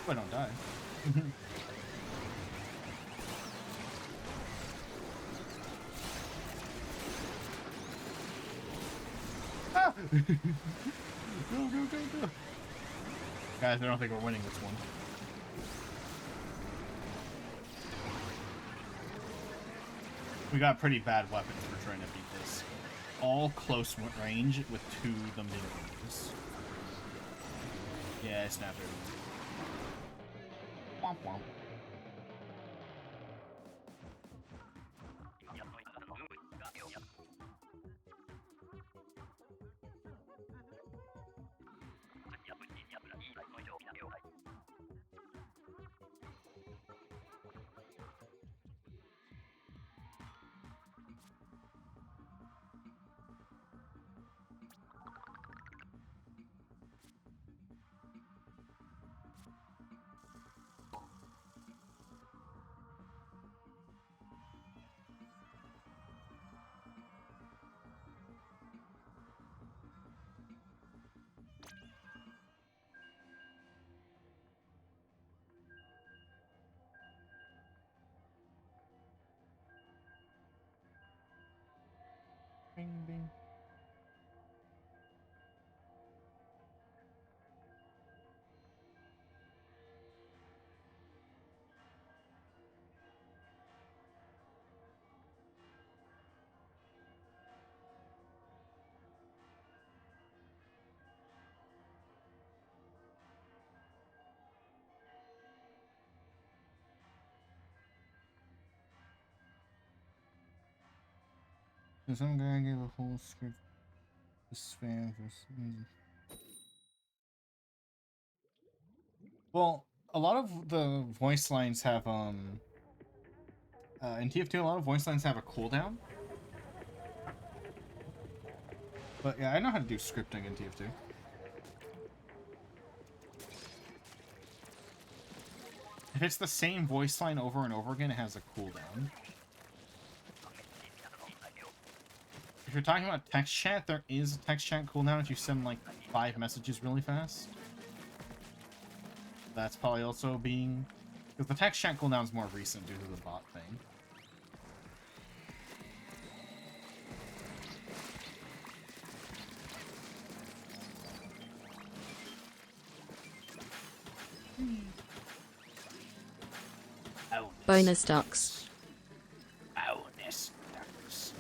I don't die. Ah! Go, go, go, go. Guys, I don't think we're winning this one. We got pretty bad weapons for trying to beat this. All close range with two the mid-ranges. Yeah, I snapped it. Womp womp. Bing, bing. So some guy gave a whole script to spam for some... Well, a lot of the voice lines have, in TF2, a lot of voice lines have a cooldown. But yeah, I know how to do scripting in TF2. If it's the same voice line over and over again, it has a cooldown. If you're talking about text chat, there is a text chat cooldown if you send like 5 messages really fast. That's probably also being... Because the text chat cooldown is more recent due to the bot thing. Bonus ducks. Bonus ducks.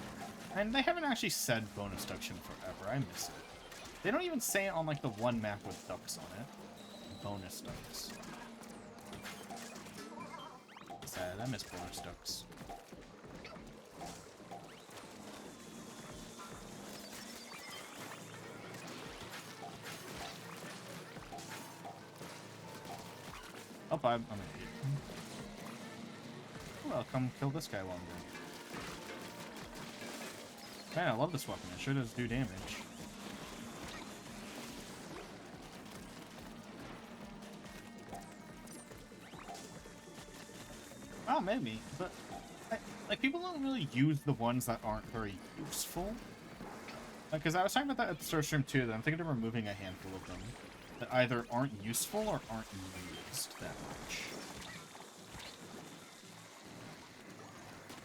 And they haven't actually said bonus ducks in forever. I miss it. They don't even say it on like the one map with ducks on it. Bonus ducks. Sad, I miss bonus ducks. Oh, I'm an idiot. Well, come kill this guy while I'm doing it. Man, I love this weapon. It sure does do damage. Oh, maybe, but like people don't really use the ones that aren't very useful. Because I was talking about that at the start stream too. That I'm thinking of removing a handful of them that either aren't useful or aren't used that much.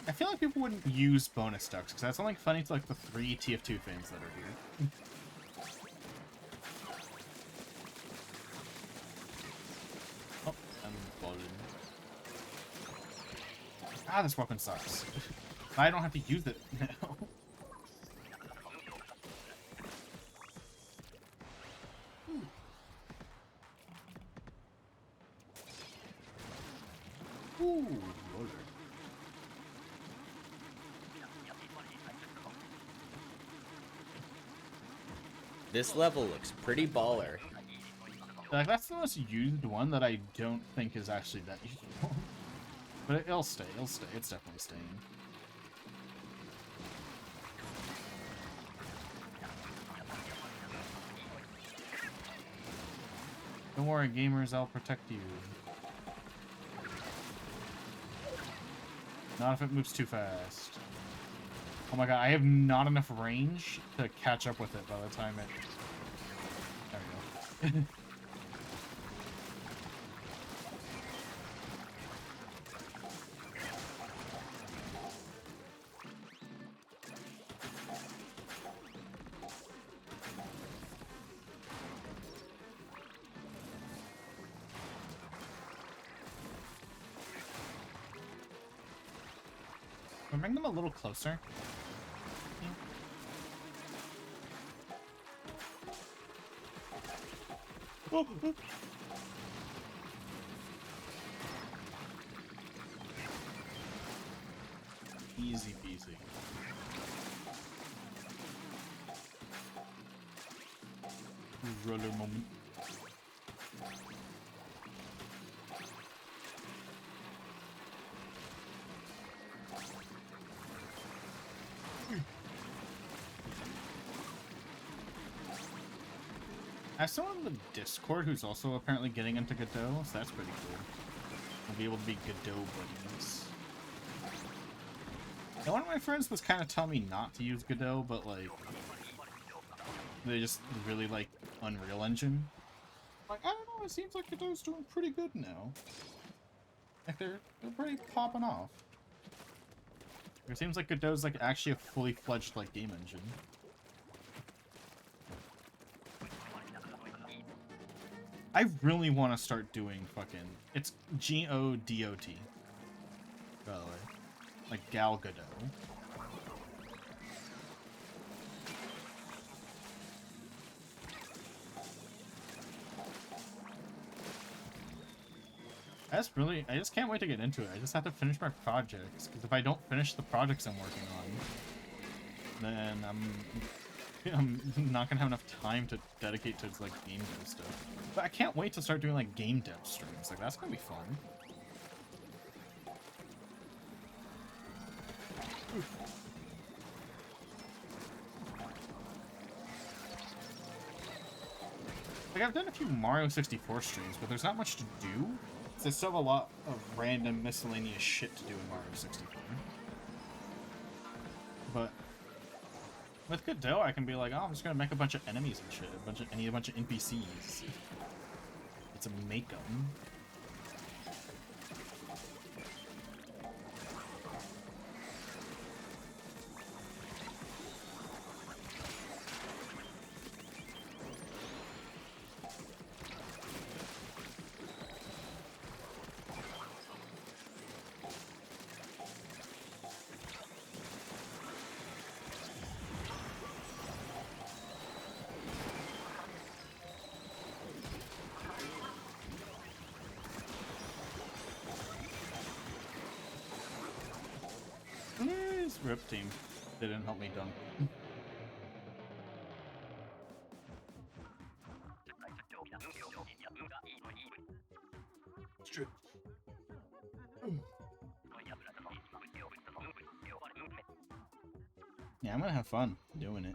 I feel like people wouldn't use bonus ducks because that's only funny to like the 3 TF2 fans that are here. Oh, I'm falling. Ah, this weapon sucks. I don't have to use it now. Ooh, roller. This level looks pretty baller. Like, that's the most used one that I don't think is actually that useful. But it'll stay, it'll stay. It's definitely staying. Don't worry, gamers, I'll protect you. Not if it moves too fast. Oh my god, I have not enough range to catch up with it by the time it... There we go. Can we bring them a little closer? Oh, oh. Easy peasy. Roller moment. I have someone in the Discord who's also apparently getting into Godot, so that's pretty cool. We'll be able to be Godot buddies. Yeah, one of my friends was kind of telling me not to use Godot, but like, they just really like Unreal Engine. Like, I don't know, it seems like Godot's doing pretty good now. Like, they're pretty popping off. It seems like Godot's like actually a fully fledged like game engine. I really want to start doing fucking... It's G-O-D-O-T. By the way. Like Gal Godot. I just can't wait to get into it. I just have to finish my projects. Because if I don't finish the projects I'm working on, then I'm not gonna have enough time to dedicate to like game dev stuff. But I can't wait to start doing like game dev streams. Like that's gonna be fun. Like I've done a few Mario 64 streams, but there's not much to do. So I still have a lot of random miscellaneous shit to do in Mario 64. But with Godot, I can be like, oh, I'm just gonna make a bunch of enemies and shit, a bunch of NPCs. It's a make 'em. Rip team. They didn't help me dunk. It's true. Yeah, I'm gonna have fun doing it.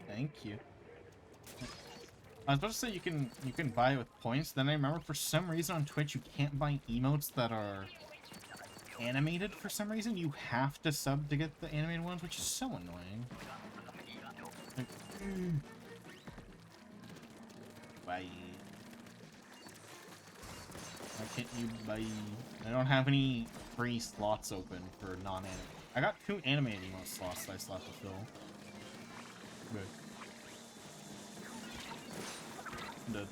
Thank you. I was about to say you can buy it with points, then I remember for some reason on Twitch you can't buy emotes that are animated for some reason. You have to sub to get the animated ones, which is so annoying. Like, bye. Why can't you buy? I don't have any free slots open for non-anime. I got 2 animated emote slots that I still have to fill. Good. Dead.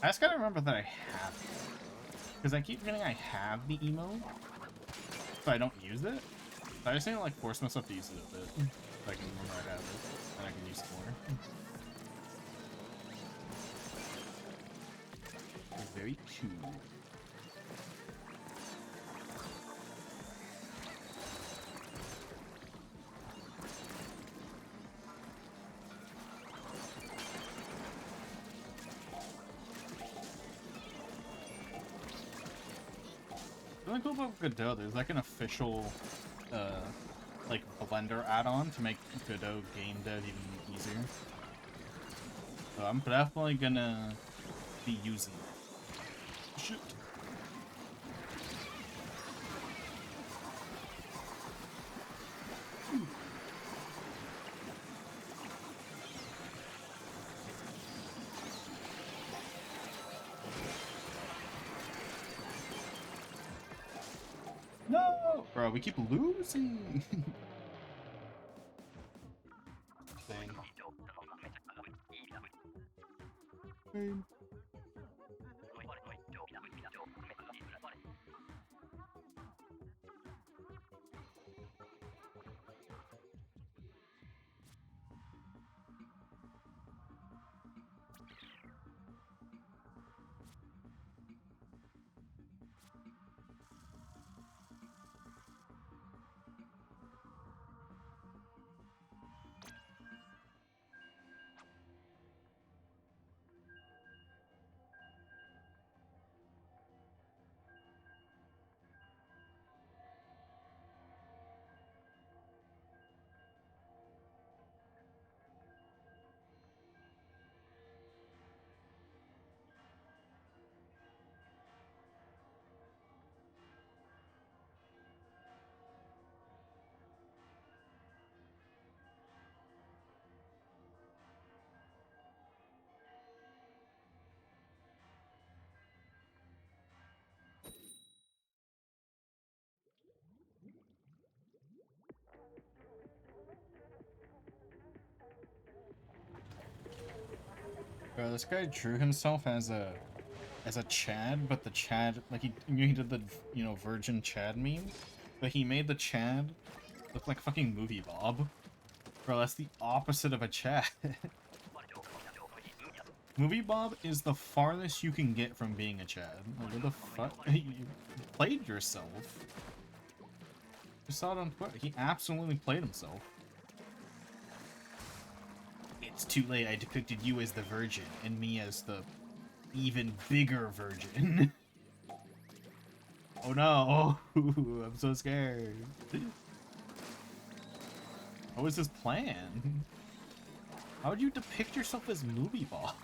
I just gotta remember that I have it. Because I keep forgetting I have the emote, but I don't use it. So I just need to like force myself to use it a bit. So I can remember I have it, and I can use it more. Very cool. Something cool about Godot, there's like an official like Blender add-on to make Godot game dev even easier. So I'm definitely gonna be using it. Shit. No! Bro, we keep losing! Dang. Bro, this guy drew himself as a Chad, but the Chad, like he did the, you know, Virgin Chad meme, but he made the Chad look like fucking Movie Bob. Bro, that's the opposite of a Chad. Movie Bob is the farthest you can get from being a Chad. Like, what the fuck? You played yourself. You saw it on Twitter. He absolutely played himself. It's too late. I depicted you as the virgin and me as the even bigger virgin. Oh no! I'm so scared. What was his plan? How would you depict yourself as Movie Bob?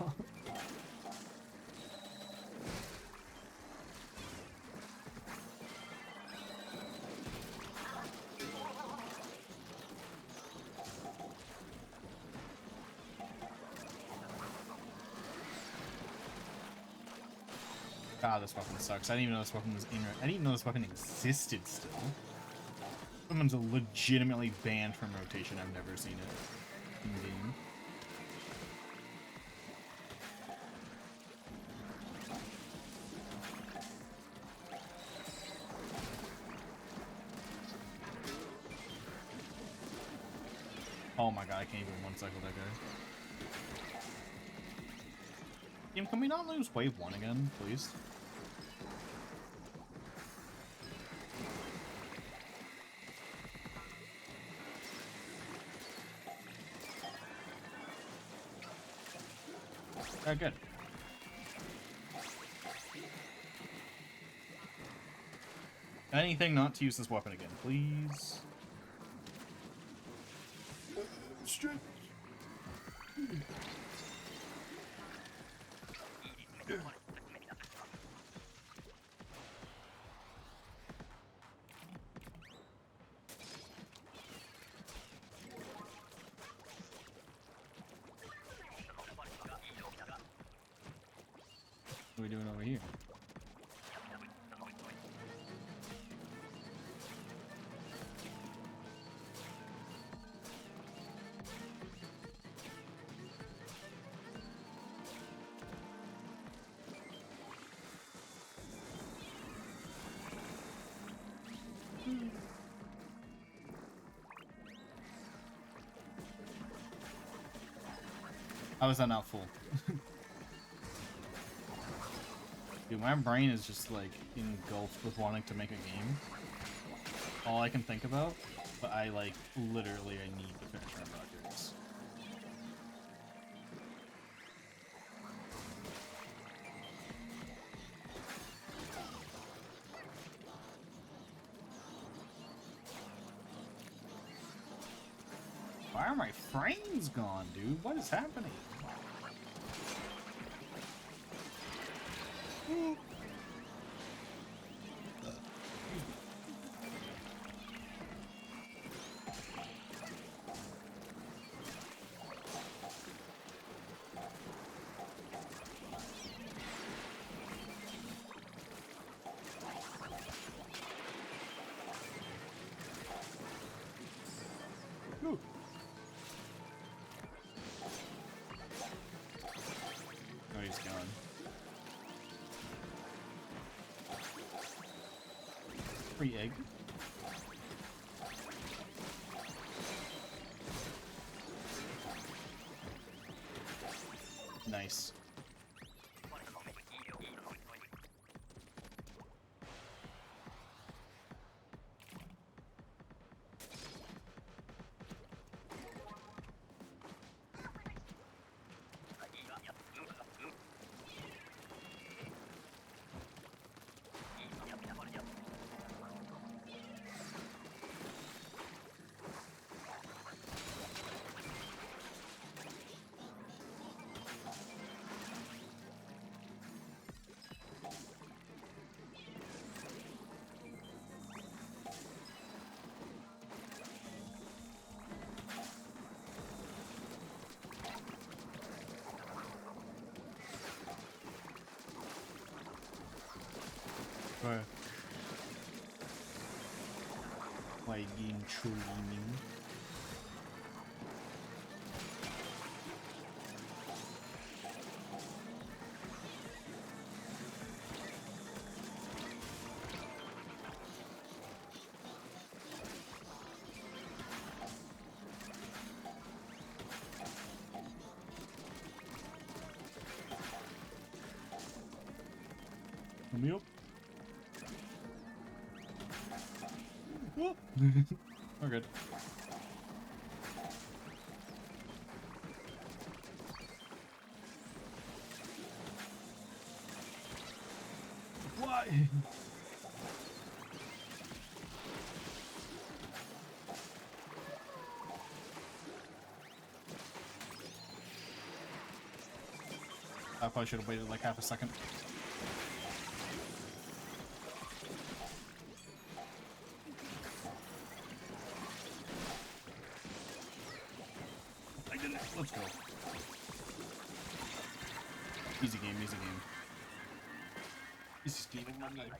God, this weapon sucks. I didn't even know this weapon was in. I didn't even know this weapon existed still. This weapon's legitimately banned from rotation. I've never seen it in game. Oh my god, I can't even one-cycle that guy. Game, can we not lose wave 1 again, please? Oh, good. Anything not to use this weapon again, please. Stretch. What are we doing over here? How is that not full? Dude, my brain is just like engulfed with wanting to make a game. All I can think about, but I like literally I need to finish my projects. Why are my frames gone, dude? What is happening? Ooh. Oh, he's gone. Free egg. Nice. Why intruding? me up. Whoop. We're good. Why? I probably should have waited like half a second. I didn't. Let's go. Easy game, easy game. Easy game in my life.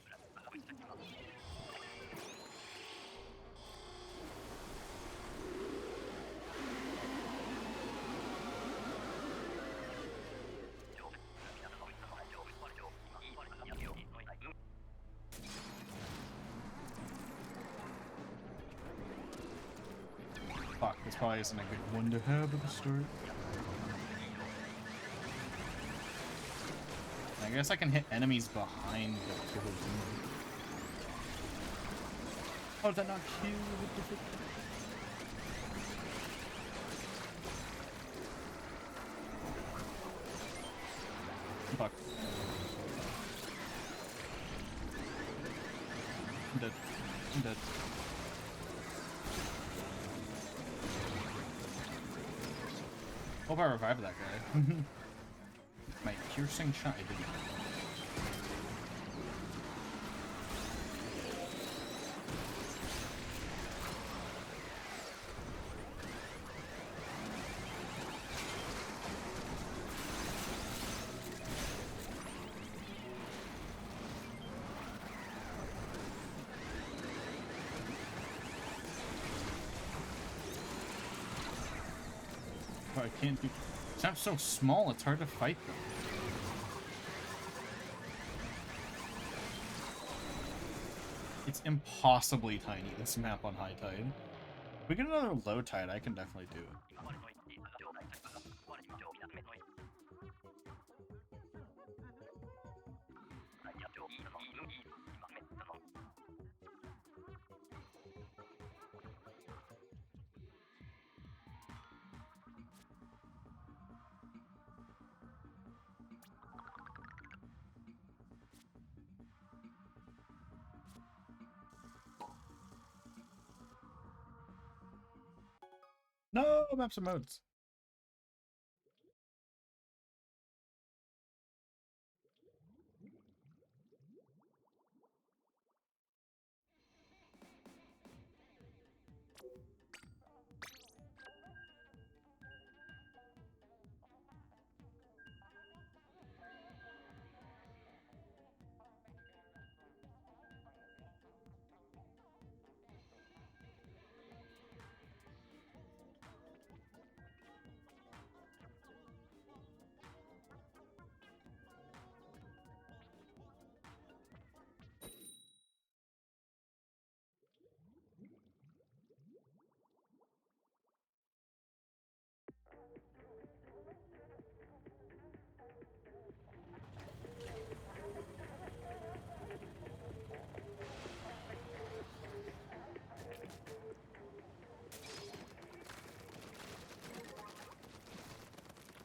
Fuck, this probably isn't a good one to have at the start. I guess I can hit enemies behind the building. Oh, did that not kill with the fuck. I'm dead. I'm dead. Hope I revived that guy. My piercing shot, I didn't. Oh, I can't do. I'm so small, it's hard to fight them. It's impossibly tiny, this map on high tide. If we get another low tide, I can definitely do it. No, maps and modes.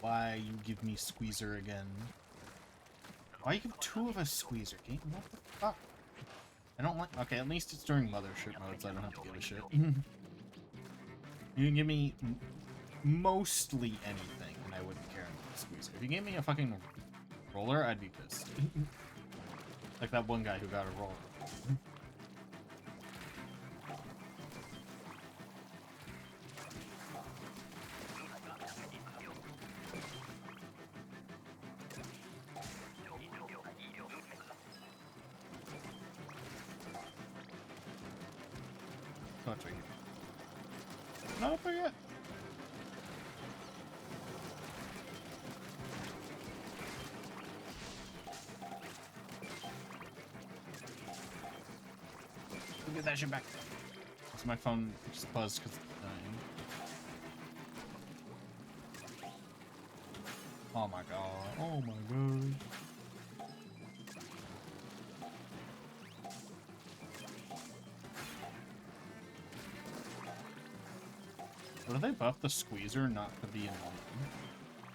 Why you give me Squeezer again? Why you give two of us Squeezer? Game? What the fuck? I don't like. Okay, at least it's during mothership modes. I don't have to give a shit. You can give me mostly anything, and I wouldn't care about Squeezer. If you gave me a fucking roller, I'd be pissed. Like that one guy who got a roller. Oh, it's right here. Not up there yet. We'll get that shit back. So my phone just buzzed because it's dying. Oh my god. Oh my god. What do they buff the squeezer not to be annoying?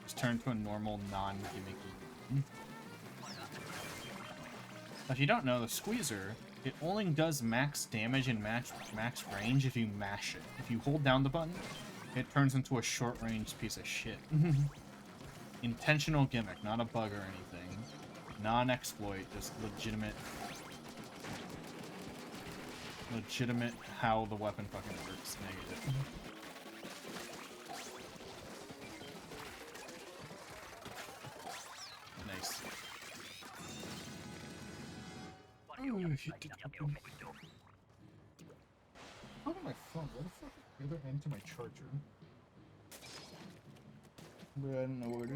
Just turn to a normal, non-gimmicky. If you don't know, the squeezer, it only does max damage and max range if you mash it. If you hold down the button, it turns into a short-range piece of shit. Intentional gimmick, not a bug or anything. Non-exploit, just legitimate how the weapon fucking works. Negative. Nice. Oh, shit. Look at my phone. Where the fuck is the other end to my charger? I don't know where it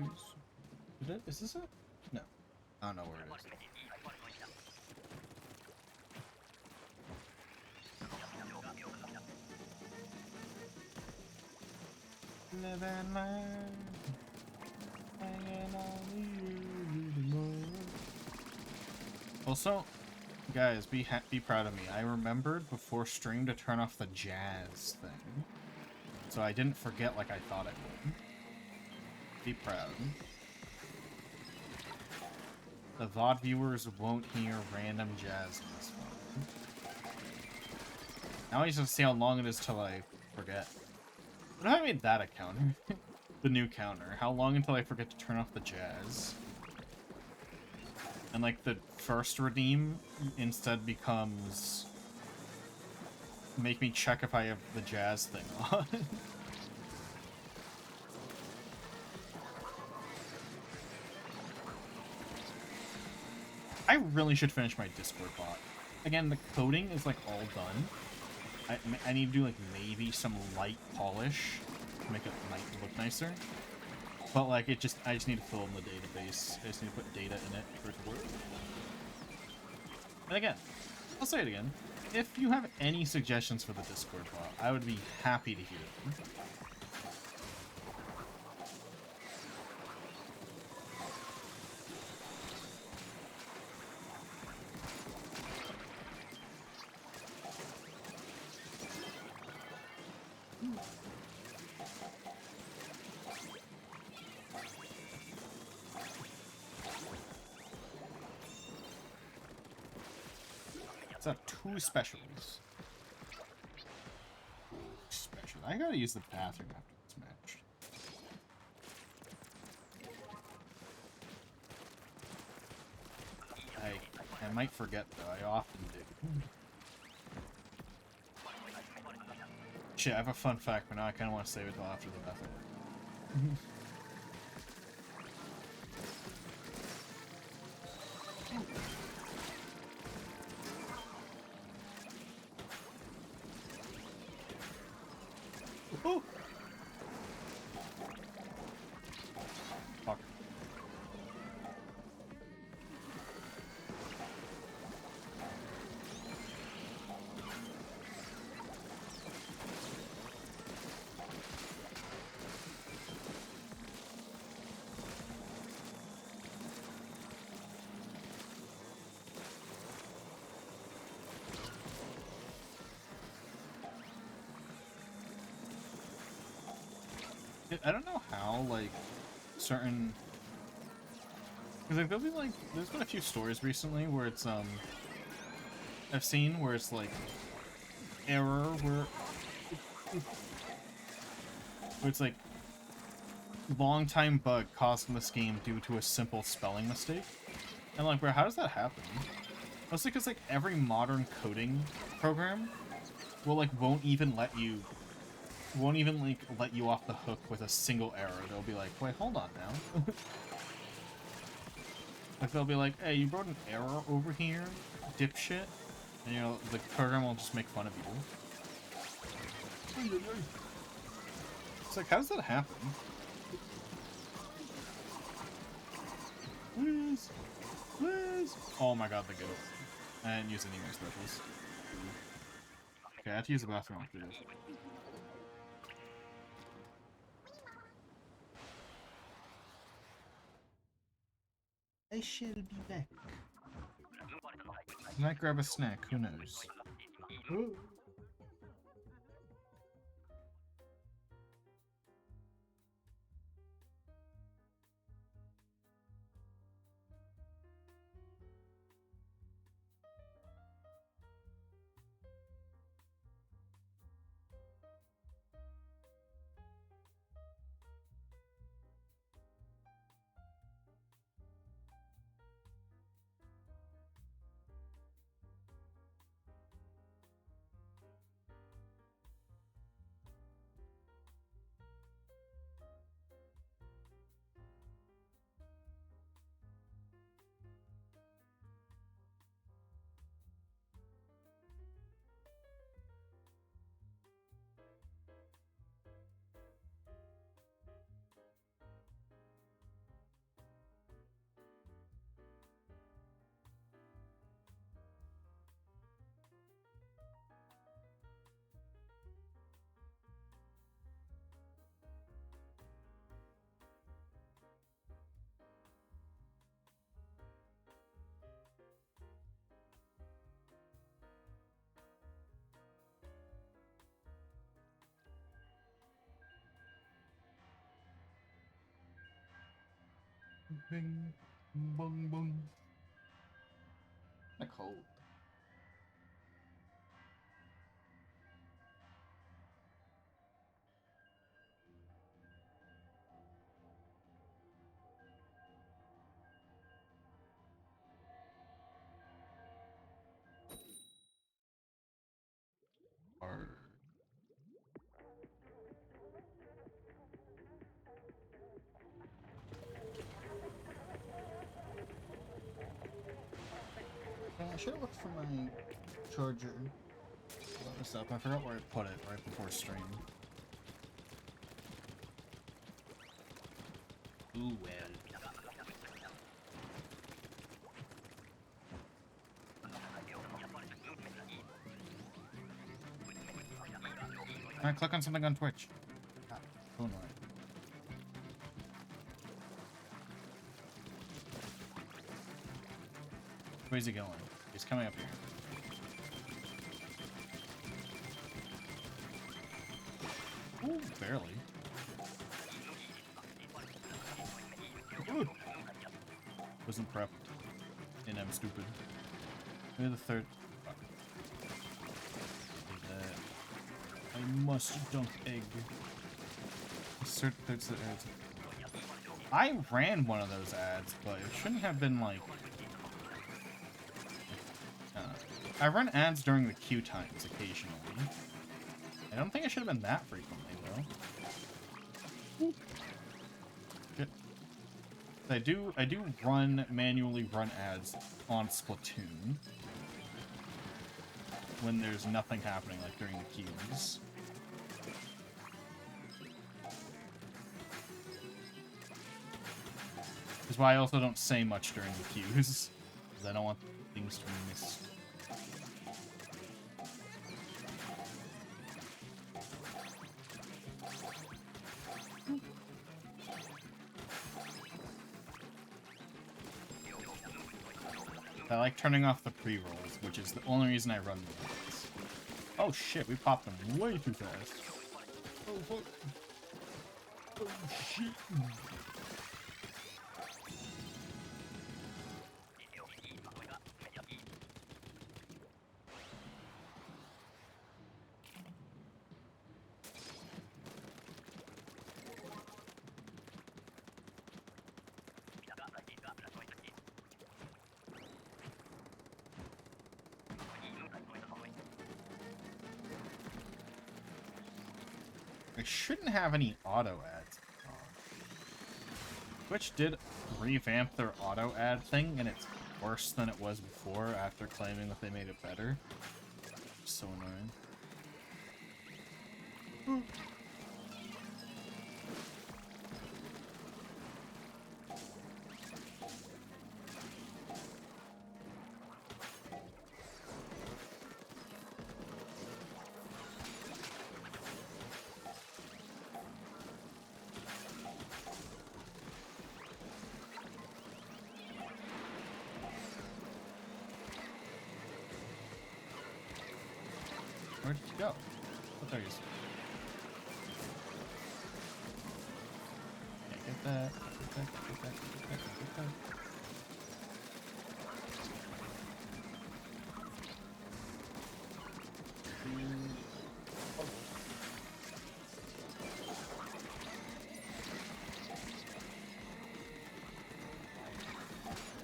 is. Is this it? No. I don't know where it is. Living life, hanging on you. Also, guys, be proud of me. I remembered before stream to turn off the jazz thing, so I didn't forget like I thought I would. Be proud. The VOD viewers won't hear random jazz in this one. Now I just have to see how long it is till I forget. What if I made that a counter? The new counter. How long until I forget to turn off the jazz? And like the first redeem instead becomes make me check if I have the jazz thing on. I really should finish my Discord bot. Again, the coding is like all done. I need to do like maybe some light polish to make it look nicer. But like I just need to fill in the database. I just need to put data in it for it to work. And again, I'll say it again. If you have any suggestions for the Discord bot, I would be happy to hear them. Two specials. Special. I gotta use the bathroom after this match. I might forget though. I often do. Shit, I have a fun fact, but now I kind of want to save it till after the bathroom. Oh. Fuck. I don't know how, like, certain... Because like, there'll be, like, there's been a few stories recently where it's, I've seen where it's, like, error, where it's, like, long time bug caused in this game due to a simple spelling mistake. And, like, bro, how does that happen? Mostly because, like, every modern coding program will, like, won't even let you off the hook with a single error. They'll be like, wait, hold on now. Like, they'll be like, hey, you wrote an error over here, dipshit. And, you know, the program will just make fun of you. It's like, how does that happen? Please. Please. Oh my god, the goat. I didn't use any of my specials. Okay, I have to use the bathroom after this. I shall be back. I might grab a snack, who knows? Ooh. Bing, bong, bong. Kinda cold. Arr. I should have looked for my charger. Look this up. I forgot where I put it right before stream. Ooh, well. Alright, click on something on Twitch. Ah, so annoying. Where's he going? He's coming up here. Ooh, barely. Ooh. Wasn't prepped. And I'm stupid. Maybe the third. I must dunk egg. Insert third ads. I ran one of those ads, but it shouldn't have been like. I run ads during the queue times occasionally. I don't think it should have been that frequently though. Shit. I do manually run ads on Splatoon when there's nothing happening, like during the queues. That's why I also don't say much during the queues, because I don't want things to be missed. I like turning off the pre-rolls, which is the only reason I run the ads. Oh shit, we popped them way too fast. Oh fuck. Oh shit. I shouldn't have any auto ads. Twitch did revamp their auto ad thing, and it's worse than it was before after claiming that they made it better. So annoying. Where'd you go? Oh, there he is. Okay, get that. Get that. Get that. Get that. Get that.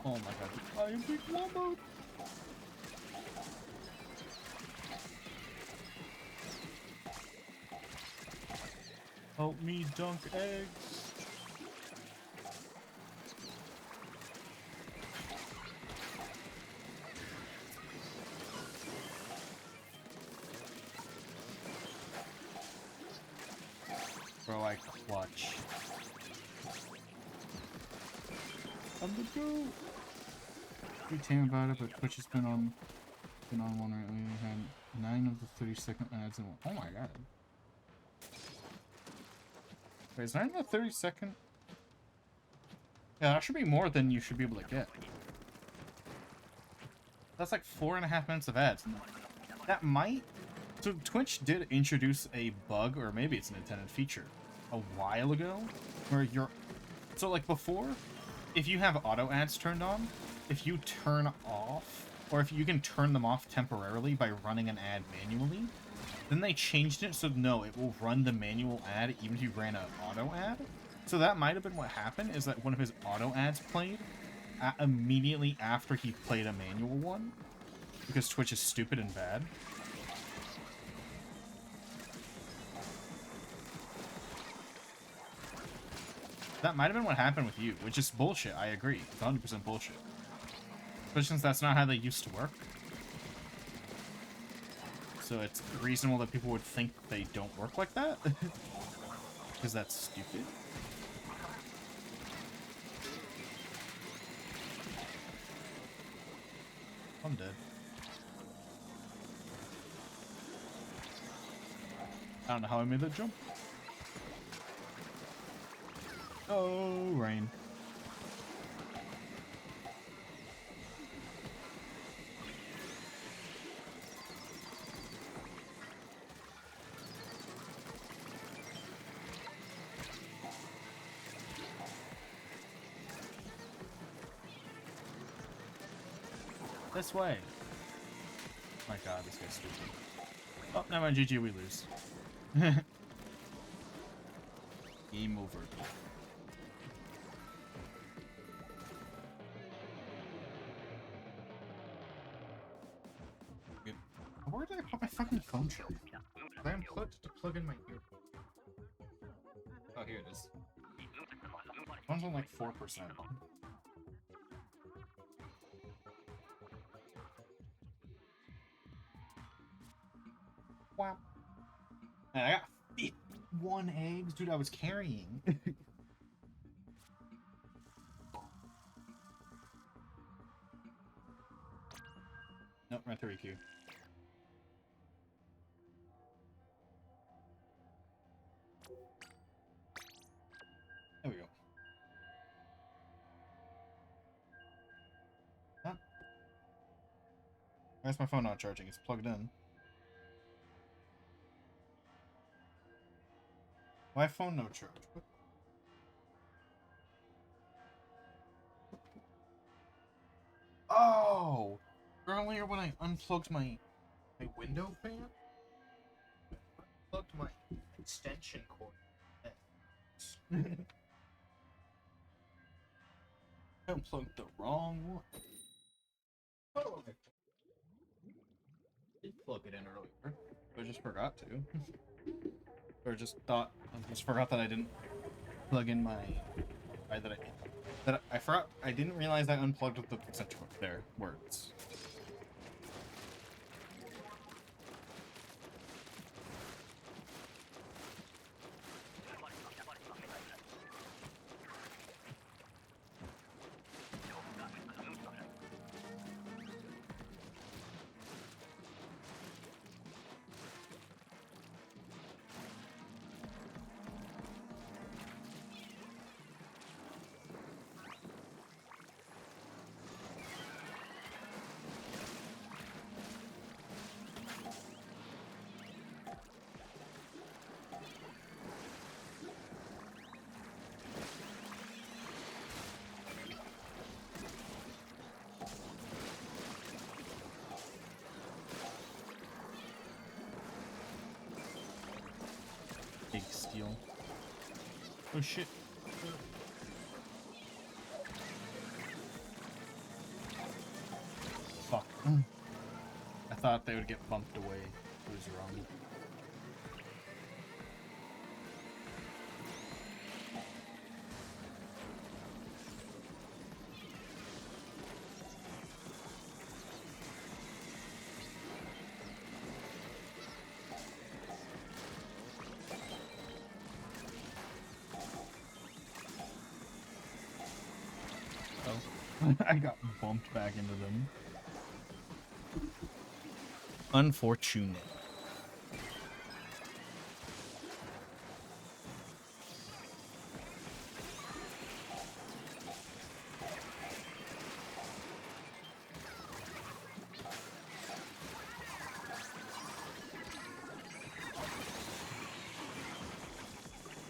Oh my god, I am big wombo! Help me dunk eggs. Bro, I clutch. I'm the go. Be tame about it, but Twitch has been on one lately. We had 9 of the 30-second ads in one. Oh my god. Wait, is 9 of the 30-second? Yeah, that should be more than you should be able to get. That's like 4.5 minutes of ads. That might... So Twitch did introduce a bug, or maybe it's an intended feature, a while ago, where you're... So like before, if you have auto ads turned on, if you turn off, or if you can turn them off temporarily by running an ad manually, then they changed it so no, it will run the manual ad even if you ran an auto ad. So that might have been what happened, is that one of his auto ads played immediately after he played a manual one, because Twitch is stupid and bad. That might have been what happened with you, which is bullshit, I agree. It's 100% bullshit. Especially since that's not how they used to work. So it's reasonable that people would think they don't work like that. Because that's stupid. I'm dead. I don't know how I made that jump. Oh, rain. This way. My god, this guy's stupid. Oh, never mind, GG, we lose. Game over. Good. Where did I put my fucking phone charger? I unplugged to plug in my ear. Oh, here it is. Phone's on like 4%. Wow. And I got 51 eggs. Dude, I was carrying. Nope, right there, EQ. There we go. Huh? Why is my phone not charging? It's plugged in. My phone no charge. What? Oh! Earlier when I unplugged my window fan, I unplugged my extension cord. I unplugged the wrong one. Oh, I did plug it in earlier. I just forgot to. Or just thought, I just forgot that I didn't plug in my, that I forgot, I didn't realize I unplugged the extension cord. There, words. Big steel. Oh shit. Fuck. I thought they would get bumped away. It was wrong. I got bumped back into them. Unfortunate.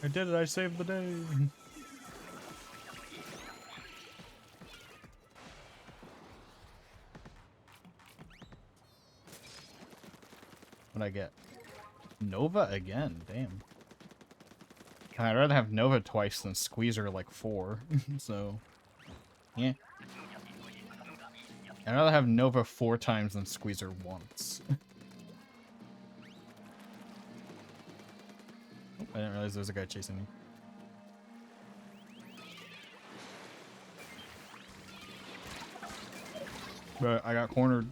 I did it, I saved the day. What'd I get? Nova again, damn. I'd rather have Nova twice than Squeezer like 4, so... Yeah. I'd rather have Nova 4 times than Squeezer once. I didn't realize there was a guy chasing me. But I got cornered.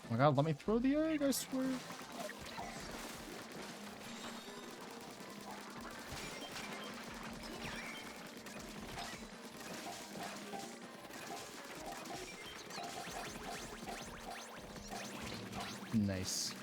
Oh my god, let me throw the egg, I swear. Nice.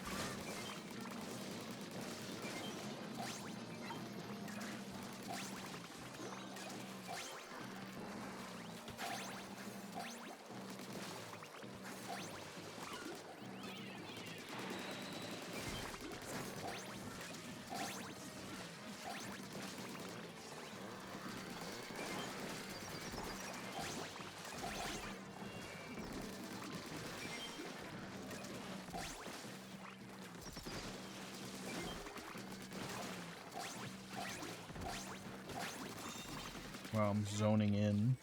Wow, I'm zoning in.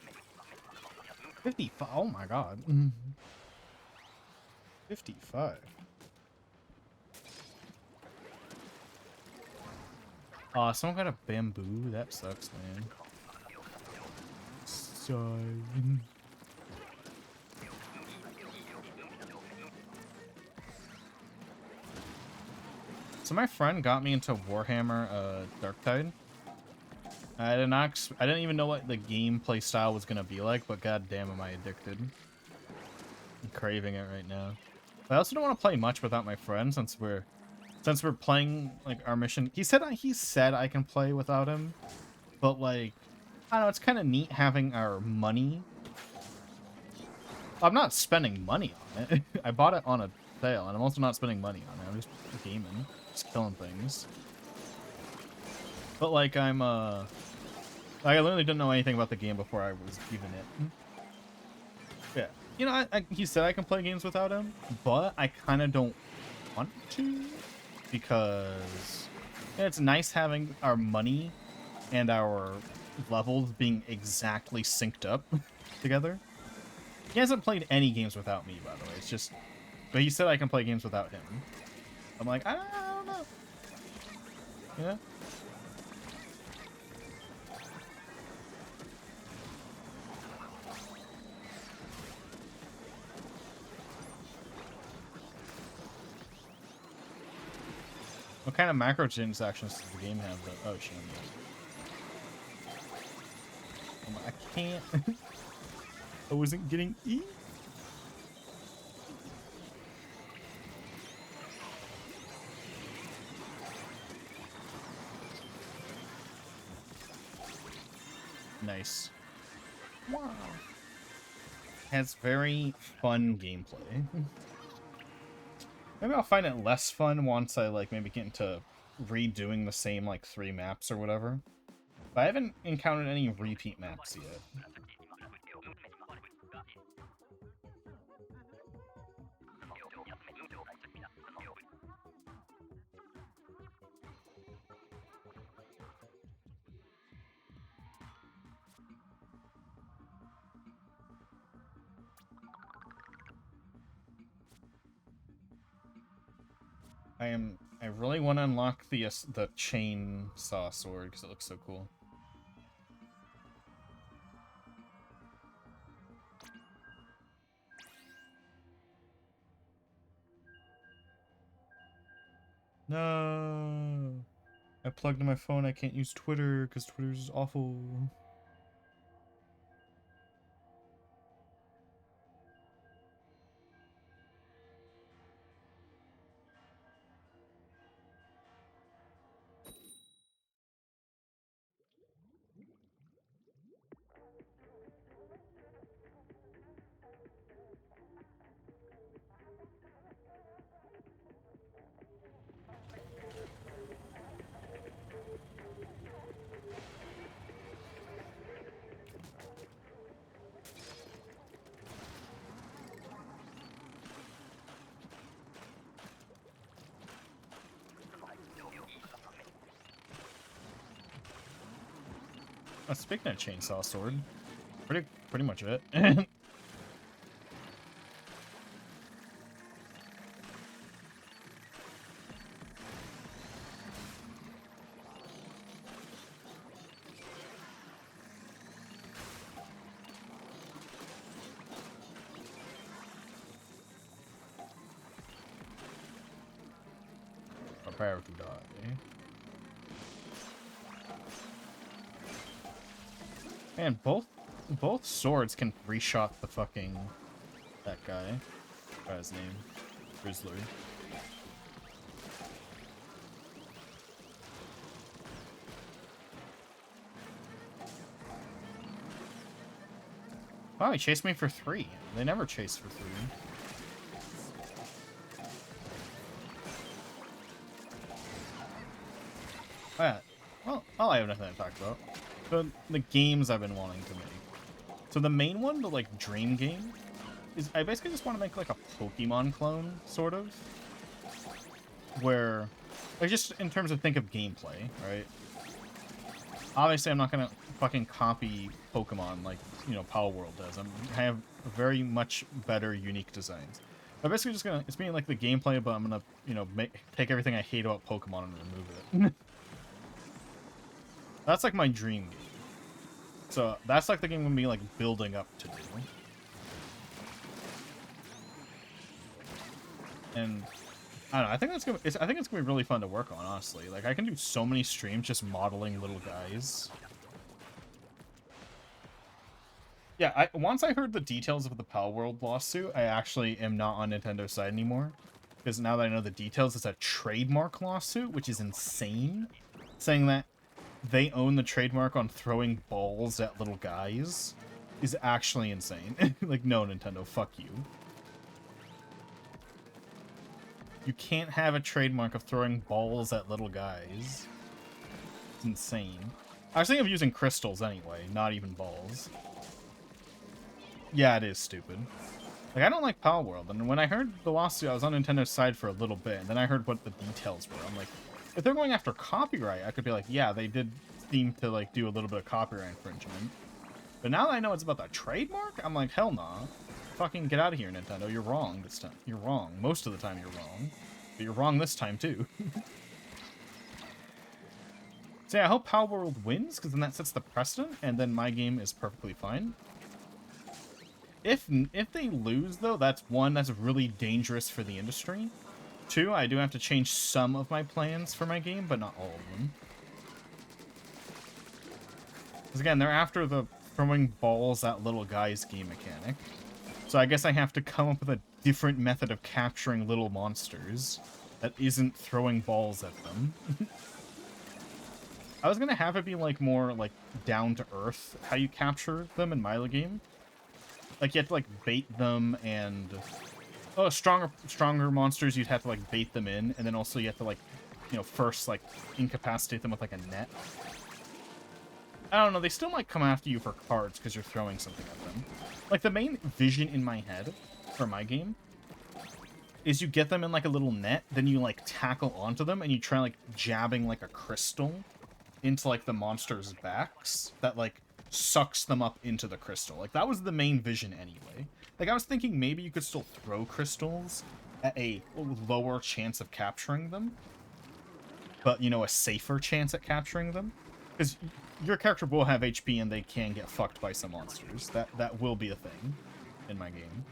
55. Oh my god. 55. Aw, someone got a bamboo? That sucks, man. Sorry. So my friend got me into Warhammer Darktide. I didn't even know what the gameplay style was gonna be like, but god damn am I addicted. I'm craving it right now. But I also don't want to play much without my friend since we're playing like our mission. He said I can play without him, but like I don't know, it's kind of neat having our money. I'm not spending money on it. I bought it on a sale, and I'm also not spending money on it. I'm just gaming, just killing things. But like I literally didn't know anything about the game before I was even it. Yeah, you know, he said I can play games without him, but I kind of don't want to because it's nice having our money and our levels being exactly synced up together. He hasn't played any games without me, by the way. It's just, but he said I can play games without him. I'm like, I don't know. Yeah. What kind of macro transactions does the game have? That, oh shit. I can't. I wasn't getting E. Nice. Wow. Has very fun gameplay. Maybe I'll find it less fun once I like maybe get into redoing the same like 3 maps or whatever. But I haven't encountered any repeat maps yet. I really want to unlock the chainsaw sword because it looks so cool. No, I plugged in my phone. I can't use Twitter because Twitter's awful. speaking of chainsaw sword, pretty much it. Prepare to die. Man, both swords can reshot the fucking that guy. What's his name? Grizzly. Wow, he chased me for 3. They never chase for 3. Oh, yeah. Well, I have nothing to talk about. The games I've been wanting to make. So the main one, the like dream game, is I basically just want to make like a Pokemon clone, sort of. Where, like, just in terms of think of gameplay, right? Obviously, I'm not gonna fucking copy Pokemon like, you know, Power World does. I have very much better, unique designs. I'm basically just gonna, it's being like the gameplay, but I'm gonna, you know, take everything I hate about Pokemon and remove it. That's like my dream game. So that's like the game I'm gonna be like building up to do. And I don't know, I think it's gonna be really fun to work on, honestly. Like, I can do so many streams just modeling little guys. Yeah, once I heard the details of the Pal World lawsuit, I actually am not on Nintendo's side anymore. Because now that I know the details, it's a trademark lawsuit, which is insane. Saying that they own the trademark on throwing balls at little guys is actually insane. Like, no, Nintendo, fuck you. You can't have a trademark of throwing balls at little guys. It's insane. I was thinking of using crystals anyway, not even balls. Yeah, it is stupid. Like, I don't like Power World, and when I heard the lawsuit, I was on Nintendo's side for a little bit, and then I heard what the details were. I'm like, if they're going after copyright, I could be like, yeah, they did seem to, like, do a little bit of copyright infringement. But now that I know it's about the trademark, I'm like, hell nah. Fucking get out of here, Nintendo. You're wrong this time. You're wrong. Most of the time you're wrong. But you're wrong this time, too. So yeah, I hope Power World wins, because then that sets the precedent, and then my game is perfectly fine. If they lose, though, that's really dangerous for the industry. 2, I do have to change some of my plans for my game, but not all of them. Because again, they're after the throwing balls at little guys game mechanic. So I guess I have to come up with a different method of capturing little monsters that isn't throwing balls at them. I was gonna have it be like more like down to earth how you capture them in my game. Like, you have to like bait them, and stronger monsters, you'd have to like bait them in, and then also you have to like, you know, first like incapacitate them with like a net. I don't know, they still might come after you for cards because you're throwing something at them. Like, the main vision in my head for my game is you get them in like a little net, then you like tackle onto them, and you try like jabbing like a crystal into like the monsters' backs that like sucks them up into the crystal. Like, that was the main vision anyway. Like, I was thinking maybe you could still throw crystals at a lower chance of capturing them, but, you know, a safer chance at capturing them. Because your character will have HP and they can get fucked by some monsters. That will be a thing in my game.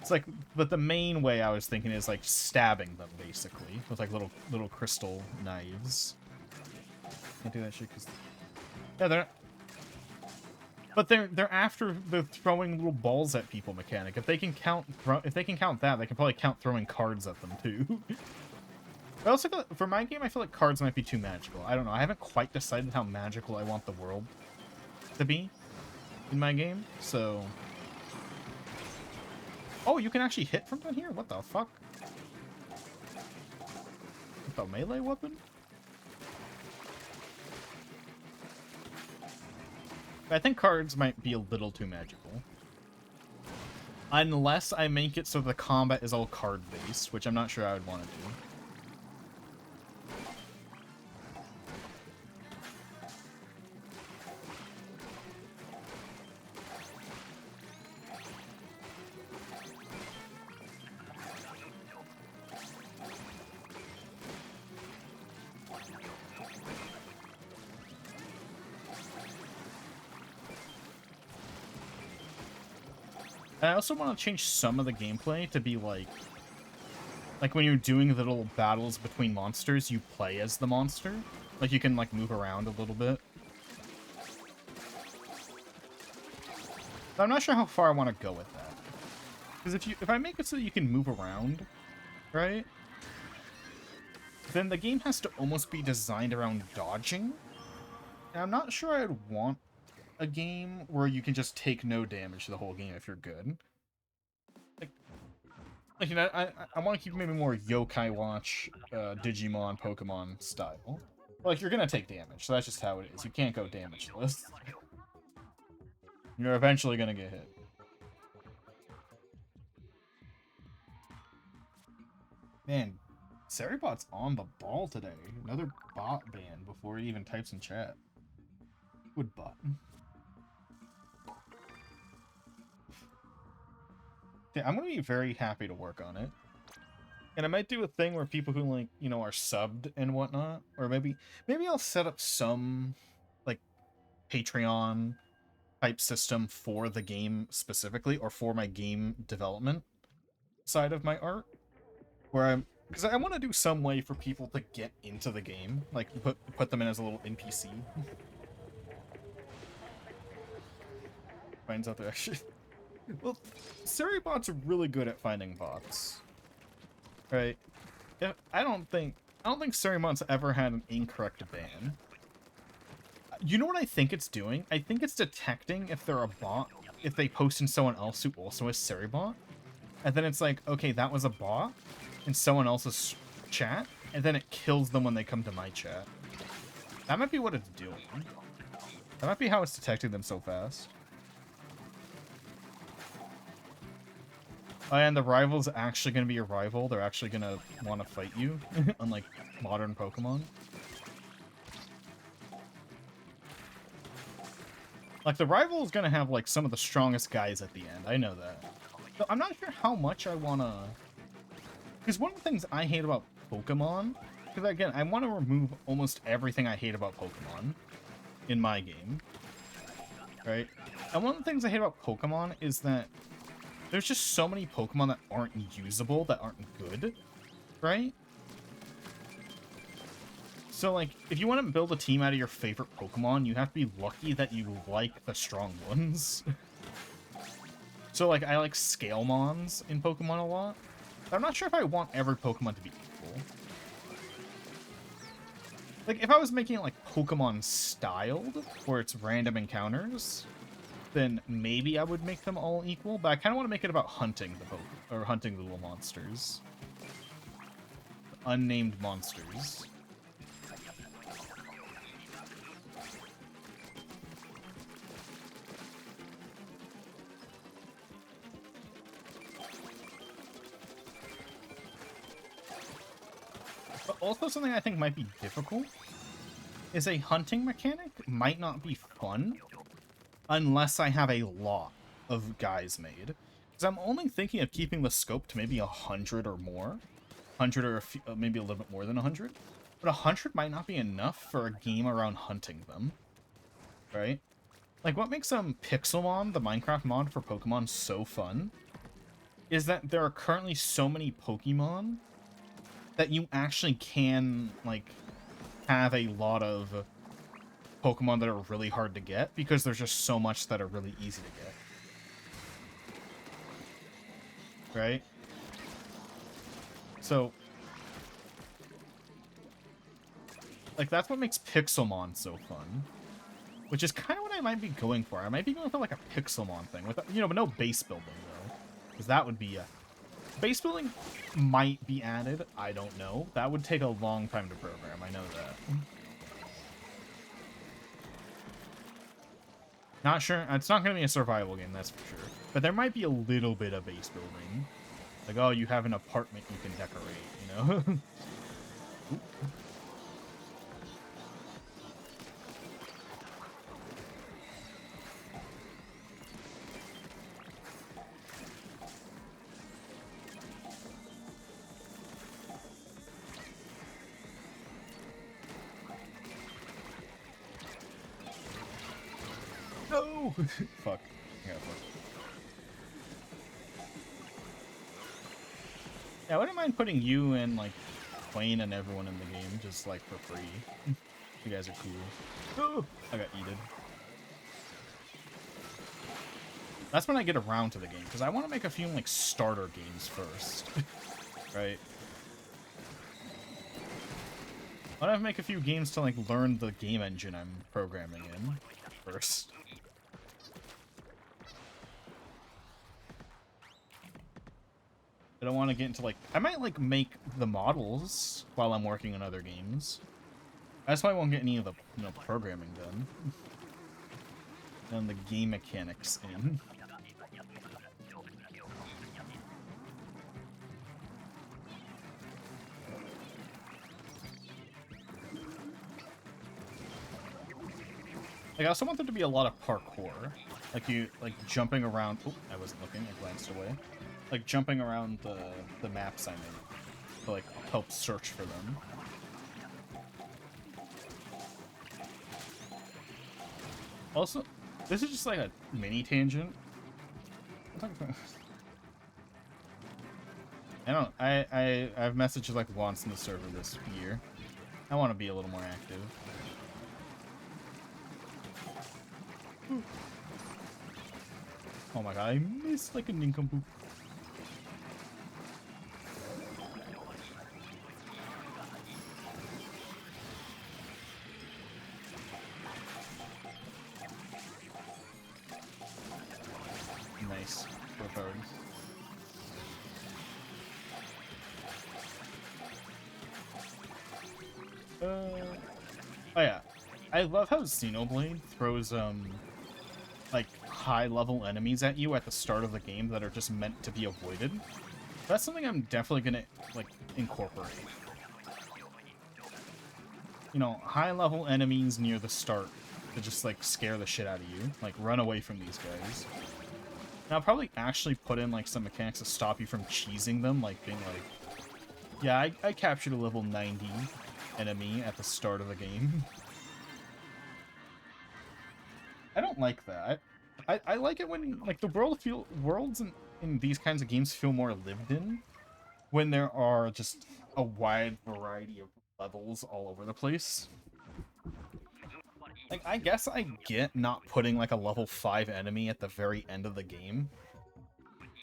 It's like, but the main way I was thinking is like stabbing them, basically, with like little crystal knives. Can't do that shit because, yeah, they're after the throwing little balls at people mechanic. If they can count that, they can probably count throwing cards at them too. But also, for my game, I feel like cards might be too magical. I don't know. I haven't quite decided how magical I want the world to be in my game, so. Oh, you can actually hit from down here? What the fuck? With a melee weapon? I think cards might be a little too magical. Unless I make it so the combat is all card-based, which I'm not sure I would want to do. And I also want to change some of the gameplay to be like when you're doing the little battles between monsters, you play as the monster. Like, you can, like, move around a little bit. But I'm not sure how far I want to go with that. Because if I make it so you can move around, right? Then the game has to almost be designed around dodging. And I'm not sure I'd want a game where you can just take no damage the whole game if you're good. Like, you know, I want to keep maybe more Yokai Watch, Digimon, Pokemon style. Like, you're gonna take damage, so that's just how it is. You can't go damageless. You're eventually gonna get hit. Man, Seribot's on the ball today. Another bot ban before he even types in chat. Good bot. Yeah, I'm gonna be very happy to work on it. And I might do a thing where people who, like, you know, are subbed and whatnot, or maybe I'll set up some, like, Patreon type system for the game specifically, or for my game development side of my art, where because I want to do some way for people to get into the game, like put them in as a little NPC. Finds out they're actually well, Seribots are really good at finding bots, right? Yeah, I don't think Seribots ever had an incorrect ban. You know what I think it's doing? I think it's detecting if they're a bot, if they post in someone else who also is Seribot, and then it's like, okay, that was a bot in someone else's chat, and then it kills them when they come to my chat. That might be what it's doing. That might be how it's detecting them so fast. Oh, and the rival's actually going to be your rival. They're actually going to want to fight you, unlike modern Pokemon. Like, the rival is going to have, like, some of the strongest guys at the end. I know that. So I'm not sure how much I want to... Because one of the things I hate about Pokemon... Because, again, I want to remove almost everything I hate about Pokemon in my game. Right? And one of the things I hate about Pokemon is that there's just so many Pokemon that aren't usable, that aren't good. Right? So, like, if you want to build a team out of your favorite Pokemon, you have to be lucky that you like the strong ones. So, like, I like Scalemons in Pokemon a lot. But I'm not sure if I want every Pokemon to be equal. Like, if I was making it, like, Pokemon styled, where it's random encounters, then maybe I would make them all equal. But I kind of want to make it about hunting the Pokemon, or hunting the little monsters. Unnamed monsters. But also something I think might be difficult is a hunting mechanic might not be fun unless I have a lot of guys made. Because I'm only thinking of keeping the scope to maybe 100 or more. 100 or maybe a little bit more than 100. But 100 might not be enough for a game around hunting them. Right? Like, what makes Pixelmon, the Minecraft mod for Pokemon, so fun is that there are currently so many Pokemon that you actually can, like, have a lot of Pokemon that are really hard to get because there's just so much that are really easy to get. Right? So, like, that's what makes Pixelmon so fun. Which is kind of what I might be going for. I might be going for, like, a Pixelmon thing. With, you know, but no base building, though. Because that would be... base building might be added. I don't know. That would take a long time to program. I know that. Not sure. It's not going to be a survival game, that's for sure. But there might be a little bit of base building. Like, oh, you have an apartment you can decorate, you know? No! Fuck. Yeah, fuck. Yeah, I wouldn't mind putting you and, like, Wayne and everyone in the game, just, like, for free. You guys are cool. Oh, I got yeeted. That's when I get around to the game, because I want to make a few, like, starter games first. Right? I want to make a few games to, like, learn the game engine I'm programming in first. I don't want to get into, like... I might, like, make the models while I'm working on other games. That's why I won't get any of the, you know, programming done. And the game mechanics in. Like, I also want there to be a lot of parkour. Like, jumping around... Oh, I wasn't looking. I glanced away. Like, jumping around the maps I'm in. To, like, help search for them. Also, this is just, like, a mini tangent. I've messaged, like, once in the server this year. I want to be a little more active. Oh my god, I missed like a nincompoop. Nice. Go forward. Oh yeah. I love how Xenoblade throws, like, high-level enemies at you at the start of the game that are just meant to be avoided. That's something I'm definitely gonna, like, incorporate. You know, high-level enemies near the start to just, like, scare the shit out of you. Like, run away from these guys. And I'll probably actually put in, like, some mechanics to stop you from cheesing them, like, being like, yeah, I captured a level 90 enemy at the start of the game. I don't like that. I like it when, like, the worlds in these kinds of games feel more lived in, when there are just a wide variety of levels all over the place. Like, I guess I get not putting, like, a level 5 enemy at the very end of the game.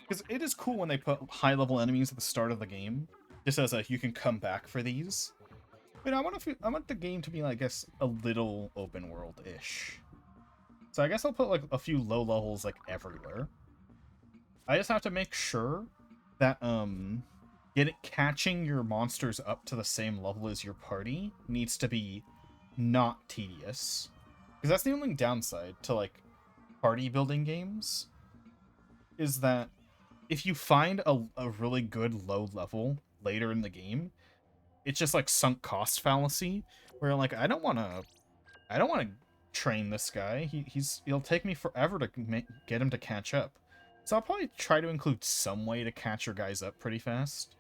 Because it is cool when they put high-level enemies at the start of the game, just as a, you can come back for these. But I want the game to be, I guess, a little open world-ish. So I guess I'll put, like, a few low levels, like, everywhere. I just have to make sure that, catching your monsters up to the same level as your party needs to be not tedious. Because that's the only downside to, like, party building games, is that if you find a really good low level later in the game, it's just, like, sunk cost fallacy, where, like, I don't want to train this guy. He'll take me forever to get him to catch up. So I'll probably try to include some way to catch your guys up pretty fast.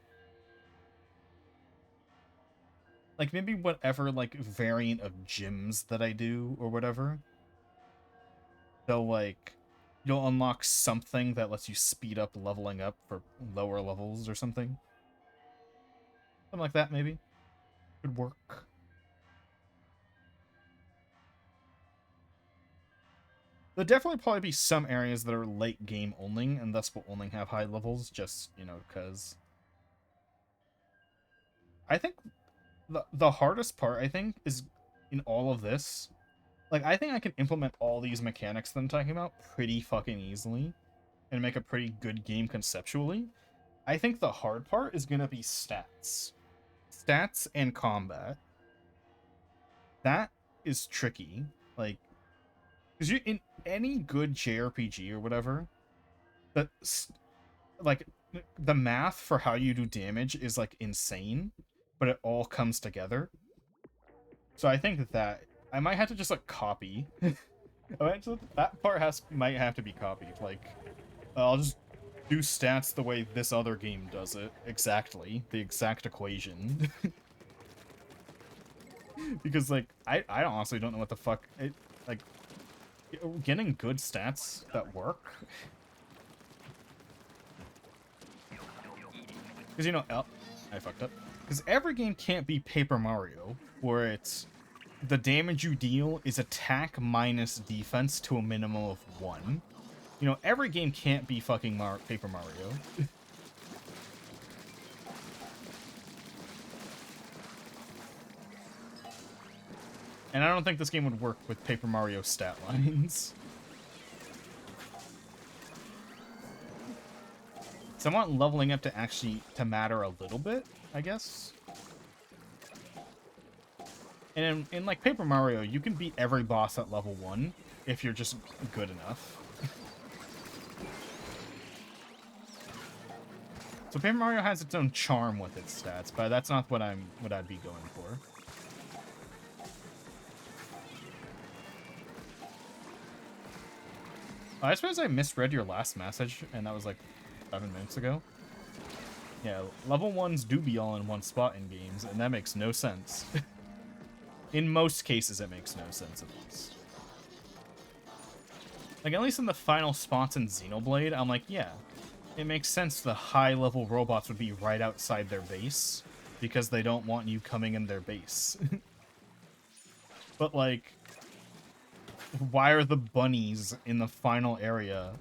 Like, maybe whatever, like, variant of gyms that I do, or whatever. They'll, like, you'll unlock something that lets you speed up leveling up for lower levels or something. Something like that, maybe. Could work. There'll definitely probably be some areas that are late game only, and thus will only have high levels, just, you know, because... I think the hardest part, I think, is in all of this. Like, I think I can implement all these mechanics that I'm talking about pretty fucking easily, and make a pretty good game conceptually. I think the hard part is gonna be stats. Stats and combat. That is tricky. Like, because you in any good JRPG or whatever, that's like the math for how you do damage is like insane, but it all comes together. So I think that I might have to just like copy. That part might have to be copied. Like, I'll just do stats the way this other game does it. Exactly. The exact equation. Because, like, I honestly don't know what the fuck... like, getting good stats that work Because, you know, I fucked up. Because every game can't be Paper Mario, where it's the damage you deal is attack minus defense to a minimum of 1. You know, every game can't be fucking Paper Mario. And I don't think this game would work with Paper Mario stat lines. So I want leveling up to matter a little bit, I guess. And in like Paper Mario, you can beat every boss at level 1 if you're just good enough. So Paper Mario has its own charm with its stats, but that's not what I'd be going for. I suppose I misread your last message, and that was like 7 minutes ago. Yeah, level 1s do be all in one spot in games, and that makes no sense. In most cases, it makes no sense, at least. Like, at least in the final spots in Xenoblade, I'm like, yeah, it makes sense the high-level robots would be right outside their base, because they don't want you coming in their base. But, like, why are the bunnies in the final area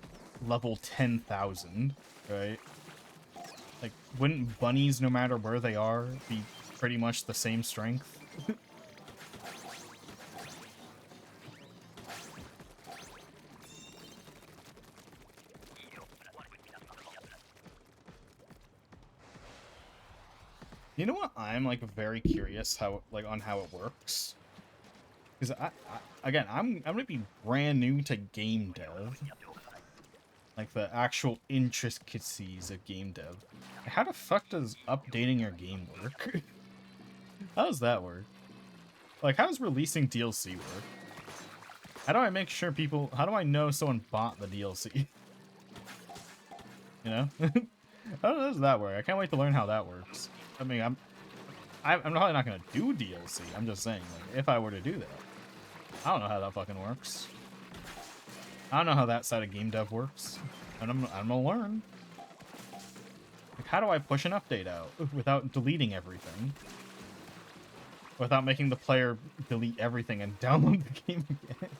level 10,000, right? Like, wouldn't bunnies, no matter where they are, be pretty much the same strength? You know what? I'm like very curious on how it works, because again I'm gonna be brand new to game dev, like the actual intricacies of game dev. How the fuck does updating your game work? How does that work? Like, how does releasing DLC work? How do I make sure how do I know someone bought the DLC? You know? How does that work? I can't wait to learn how that works. I mean, I'm probably not gonna do DLC. I'm just saying, like, if I were to do that, I don't know how that fucking works. I don't know how that side of game dev works, and I'm gonna learn. Like, how do I push an update out without deleting everything? Without making the player delete everything and download the game again?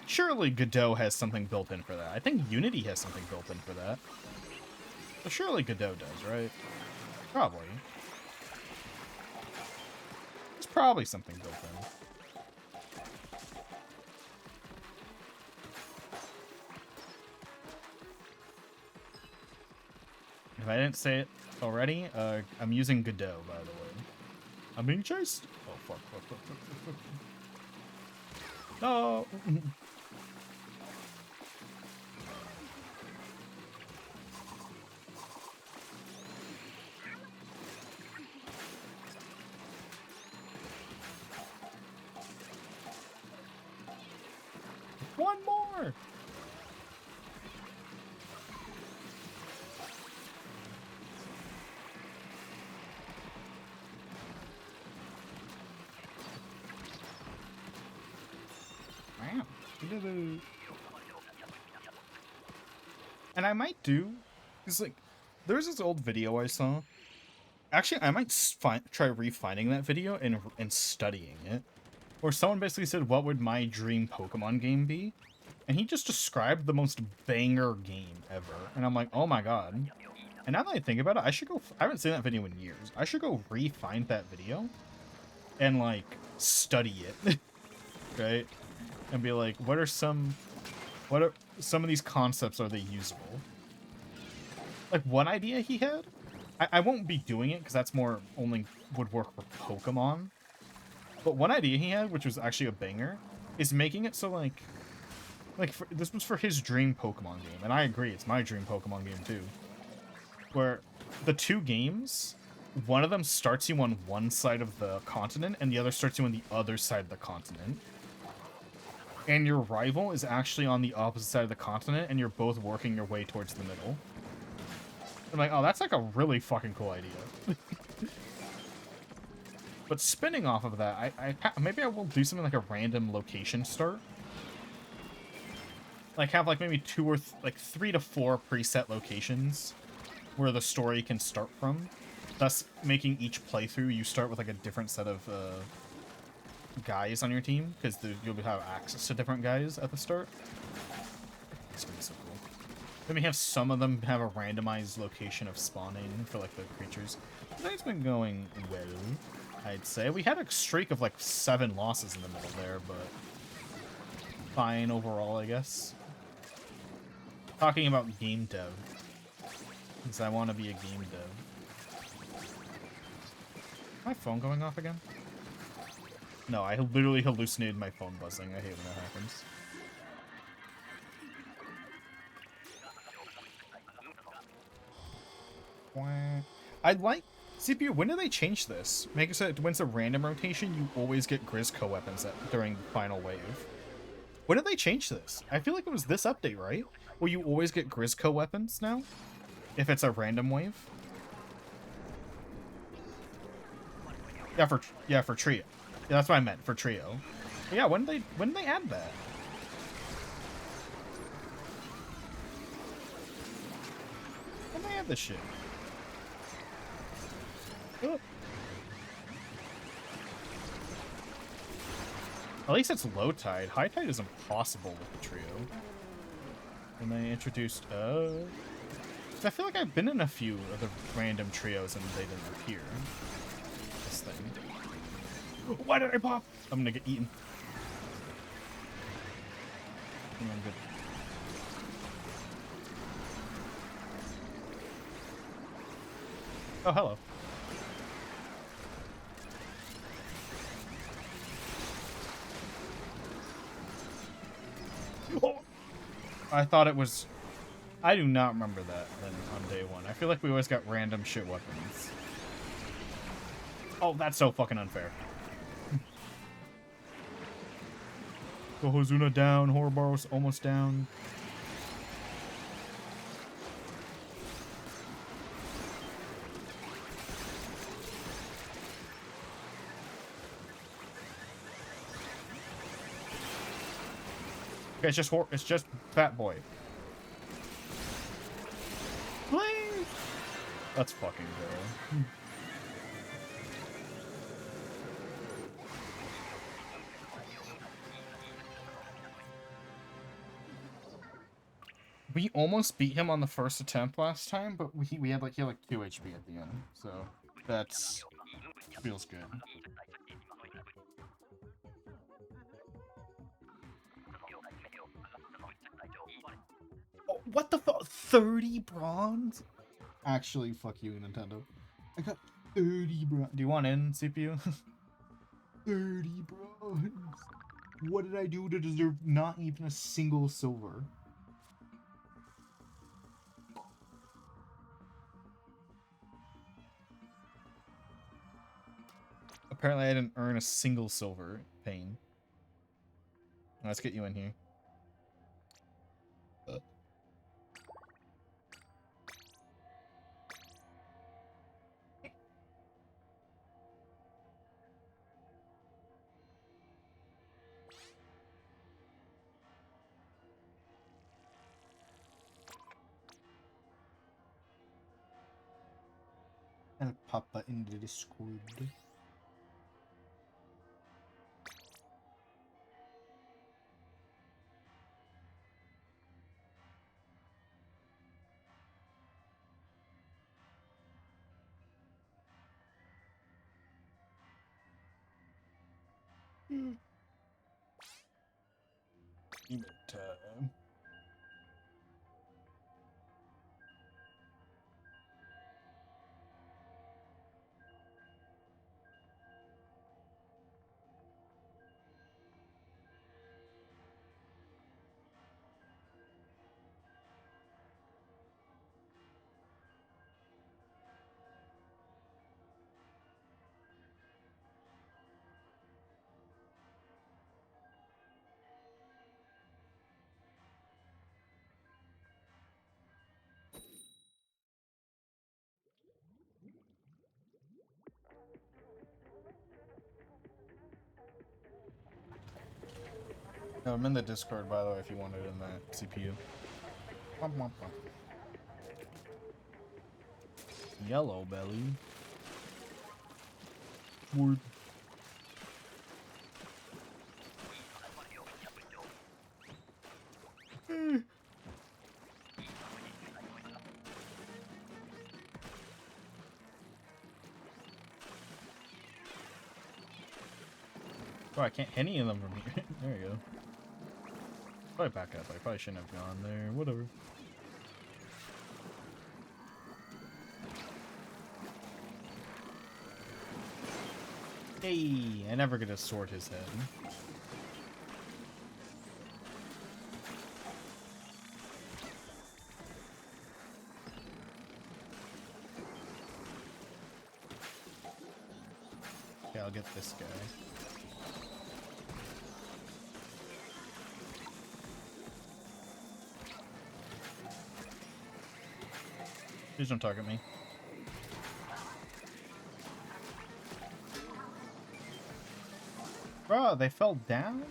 Surely Godot has something built in for that. I think Unity has something built in for that. So surely Godot does, right? Probably. There's probably something built in. If I didn't say it already, I'm using Godot, by the way. I'm being chased! Oh, fuck. No! One more! Wow. And I might do, because, like, there's this old video I saw. Actually, I might try refinding that video and studying it. Where someone basically said, what would my dream Pokemon game be? And he just described the most banger game ever. And I'm like, oh my god. And now that I think about it, I haven't seen that video in years. I should go re-find that video and, like, study it. Right? And be like, what are some of these concepts, are they usable? Like, one idea he had, I won't be doing it because that's more only would work for Pokemon. But one idea he had, which was actually a banger, is making it so this was for his dream Pokemon game, and I agree, it's my dream Pokemon game too. Where the two games, one of them starts you on one side of the continent, and the other starts you on the other side of the continent. And your rival is actually on the opposite side of the continent, and you're both working your way towards the middle. I'm like, oh, that's like a really fucking cool idea. But spinning off of that, maybe I will do something like a random location start. like have like maybe two or like 3 to 4 preset locations where the story can start from, thus making each playthrough you start with like a different set of guys on your team, because you'll have access to different guys at the start. It's gonna be so cool. Then we have some of them have a randomized location of spawning for like the creatures. Today's been going well, I'd say. We had a streak of like 7 losses in the middle there, but fine overall, I guess. Talking about game dev, because I want to be a game dev. My phone going off again? No, I literally hallucinated my phone buzzing. I hate when that happens. I like CPU. When do they change this? Make it so that when it's a random rotation, you always get Grizz co-weapons during the final wave. When did they change this? I feel like it was this update, right? Where you always get Grizz co-weapons now, if it's a random wave. Yeah, for trio. Yeah, that's what I meant for trio. But yeah, when did they add that? When did they add this shit? Oh. At least it's low tide. High tide is impossible with the trio. And they introduced I feel like I've been in a few of the random trios and they didn't appear. This thing. Why did I pop? I'm gonna get eaten. I'm good. Oh, hello. Oh! I thought it was... I do not remember that then on day one. I feel like we always got random shit weapons. Oh, that's so fucking unfair. Kohozuna down, Horrorboros almost down. Okay, it's just Fat Boy. Please! Let's fucking go. We almost beat him on the first attempt last time, but he had like 2 HP at the end, so that's feels good. Oh, what the fuck? 30 bronze? Actually, fuck you, Nintendo. I got 30 bronze. Do you want in, CPU? 30 bronze. What did I do to deserve not even a single silver? Apparently I didn't earn a single silver. Pain. Let's get you in here. I'll pop that into the Discord. Time. No, I'm in the Discord, by the way, if you want it in that CPU. Womp, womp, womp. Yellow belly. Wood. Oh, I can't hit any of them from here. There you go. Probably back up. I probably shouldn't have gone there. Whatever. Hey, I never get to sort his head. Okay, I'll get this guy. Please don't target me. Bro, they fell down?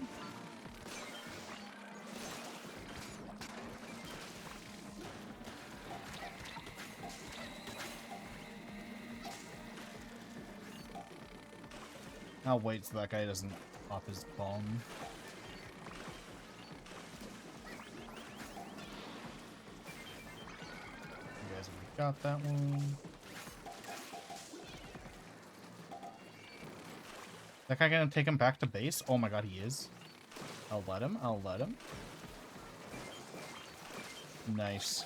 I'll wait so that guy doesn't pop his bomb. You guys already got that one. That guy gonna take him back to base? Oh my god, he is. I'll let him. I'll let him. Nice.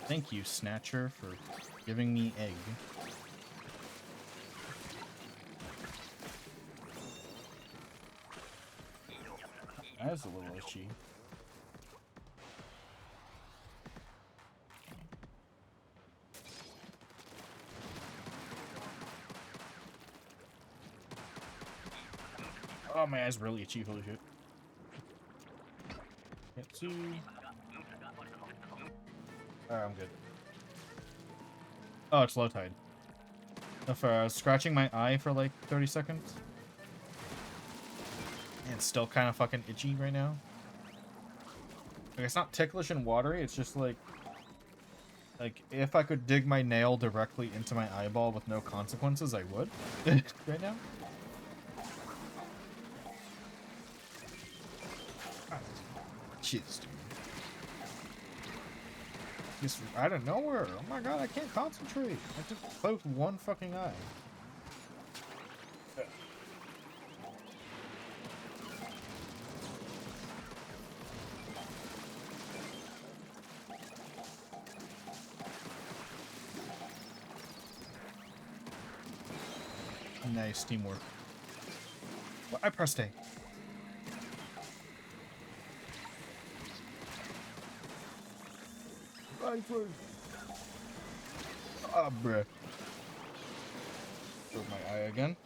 Thank you, Snatcher, for giving me egg. That's a little itchy. Oh, my eye's really itchy, holy shit. Can't see. Alright, I'm good. Oh, it's low tide. If I was scratching my eye for like 30 seconds. And it's still kind of fucking itchy right now. Like, it's not ticklish and watery, it's just like if I could dig my nail directly into my eyeball with no consequences, I would. Right now. Jesus, dude. Just out of nowhere. Oh my god, I can't concentrate. I just closed one fucking eye. Nice teamwork. Well, I pressed A. Ah, bruh. Broke my eye again.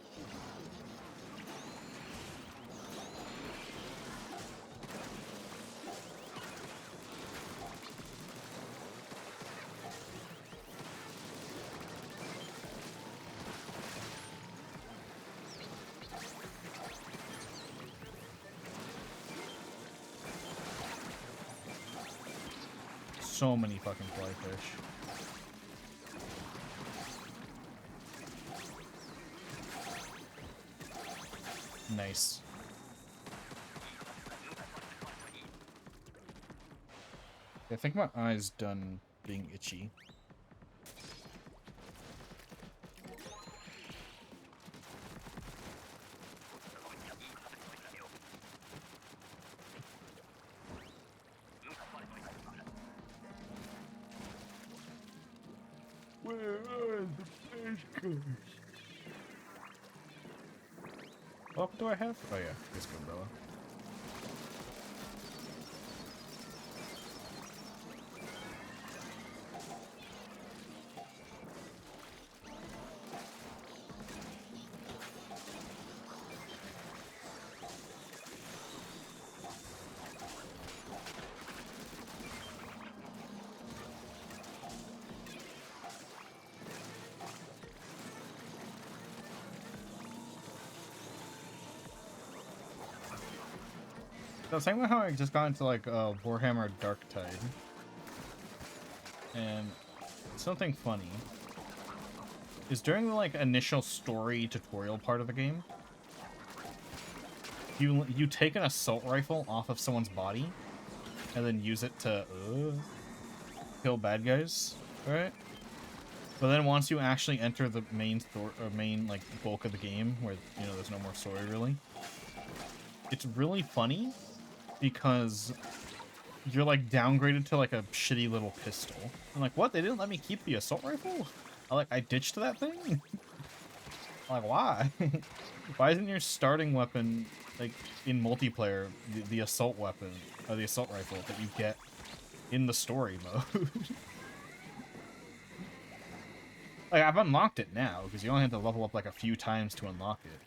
So many fucking flyfish. Nice. I think my eye's done being itchy. Where are the fish cars? What do I have? Oh yeah, this umbrella. So same with how I just got into like Warhammer Darktide, and something funny is during the like initial story tutorial part of the game, you take an assault rifle off of someone's body and then use it to kill bad guys, right? But then once you actually enter the main like bulk of the game, where you know there's no more story really, it's really funny because you're like downgraded to like a shitty little pistol. I'm like, what? They didn't let me keep the assault rifle? I ditched that thing? Like, why? Why isn't your starting weapon, like, in multiplayer, the assault weapon, or the assault rifle that you get in the story mode? Like, I've unlocked it now, because you only have to level up, like, a few times to unlock it.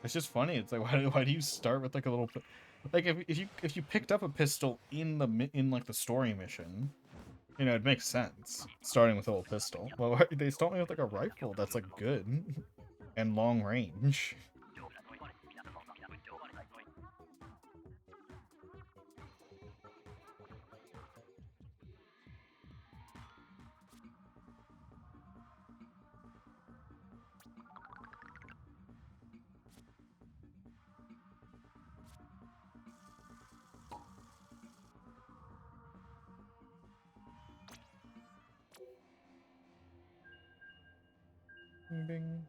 It's just funny. It's like, why do you start with, like, a little... Like, if you picked up a pistol in like, the story mission, you know, it makes sense, starting with a little pistol. Well, they start me with, like, a rifle that's, like, good and long range. Bing.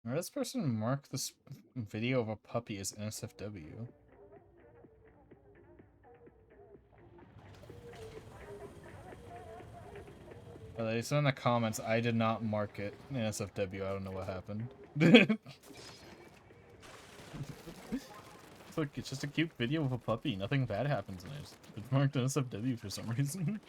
Or this person marked this video of a puppy as NSFW. But they said in the comments, I did not mark it NSFW. I don't know what happened. Look, it's just a cute video of a puppy. Nothing bad happens in it. It's marked NSFW for some reason.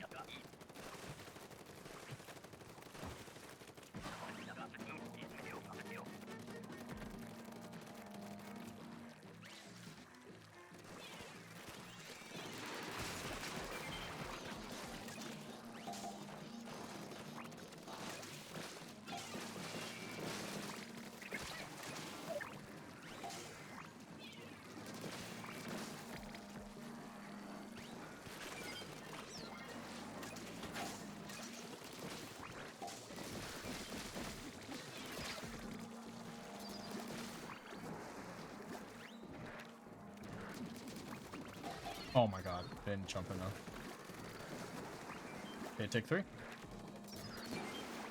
Oh my god, I didn't jump enough. Okay, take 3.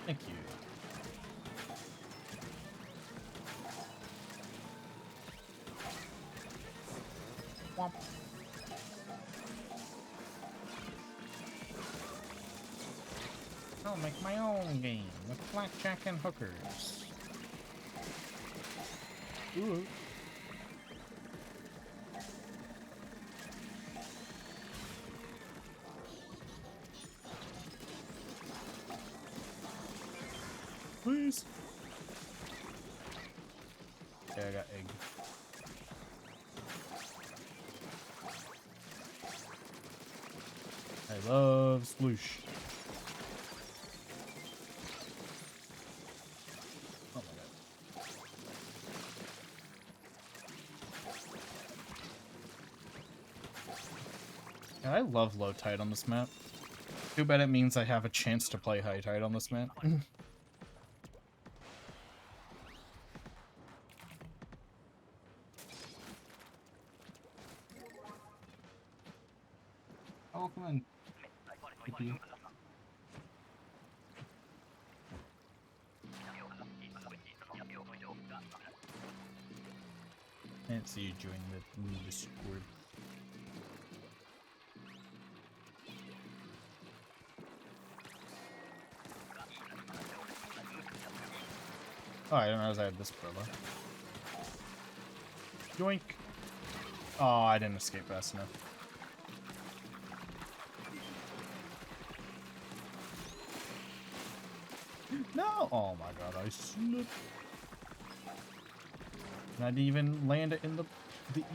Thank you. Womp. I'll make my own game with blackjack and hookers. Ooh. Please. Okay, I got egg. I love sploosh. Oh my god. Yeah, I love low tide on this map. Too bad it means I have a chance to play high tide on this map. Oh, come on. Can't see you join the Discord. Oh, I didn't realize I had this gorilla. Yoink. Oh, I didn't escape fast enough. No! Oh my god, I slipped. And I didn't even land it in the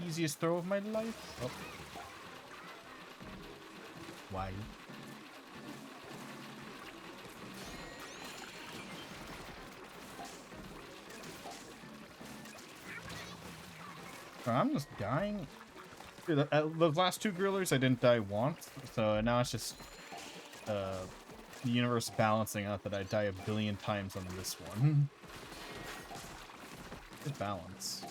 easiest throw of my life. Oh. Why? I'm just dying. Dude, the last two grillers I didn't die once, so now it's just the universe balancing out that I die a billion times on this one. Good balance.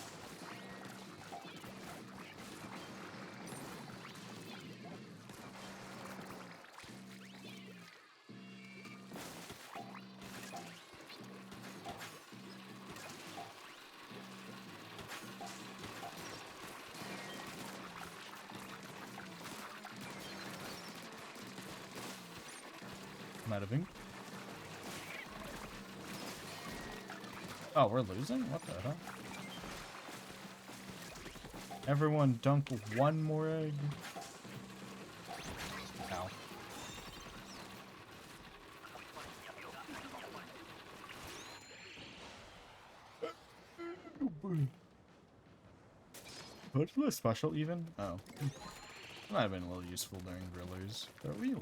Might have been. Oh, we're losing? What the hell? Everyone dunk one more egg. Ow. What's the special even? Oh. Might have been a little useful during grillers. Where we live.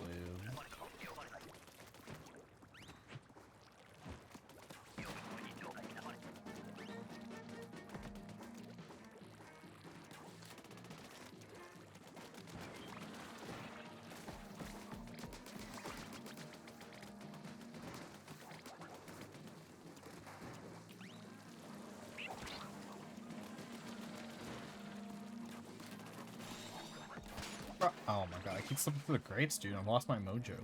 Oh my god, I keep slipping through the grates, dude. I've lost my mojo.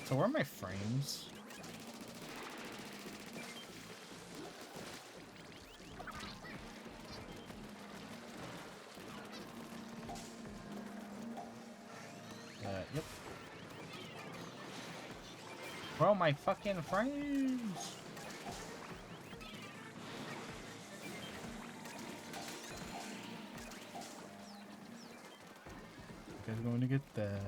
So where are my frames? Yep. Where are my fucking frames? You guys are going to get that.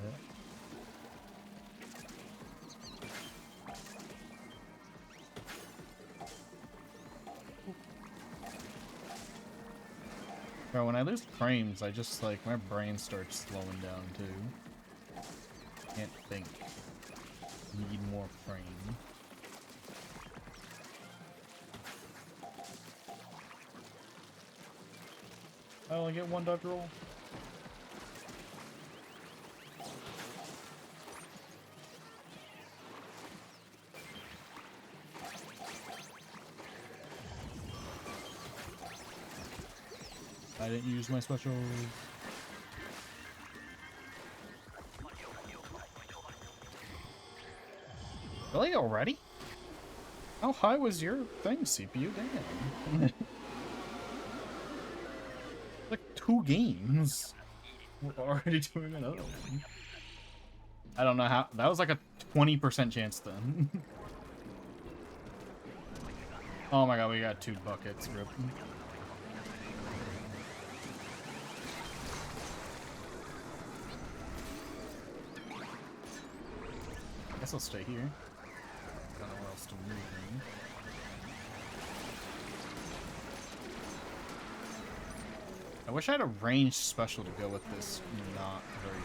Bro, when I lose frames, I just like my brain starts slowing down too. Can't think. Need more frame. I only get one dodge roll. I didn't use my special. Really already? How high was your thing, CPU? Damn. Like 2 games. We're already doing another one. I don't know how. That was like a 20% chance then. Oh my god, we got 2 buckets. Rip. I guess I'll stay here. Don't know where else to move. I wish I had a ranged special to go with this not very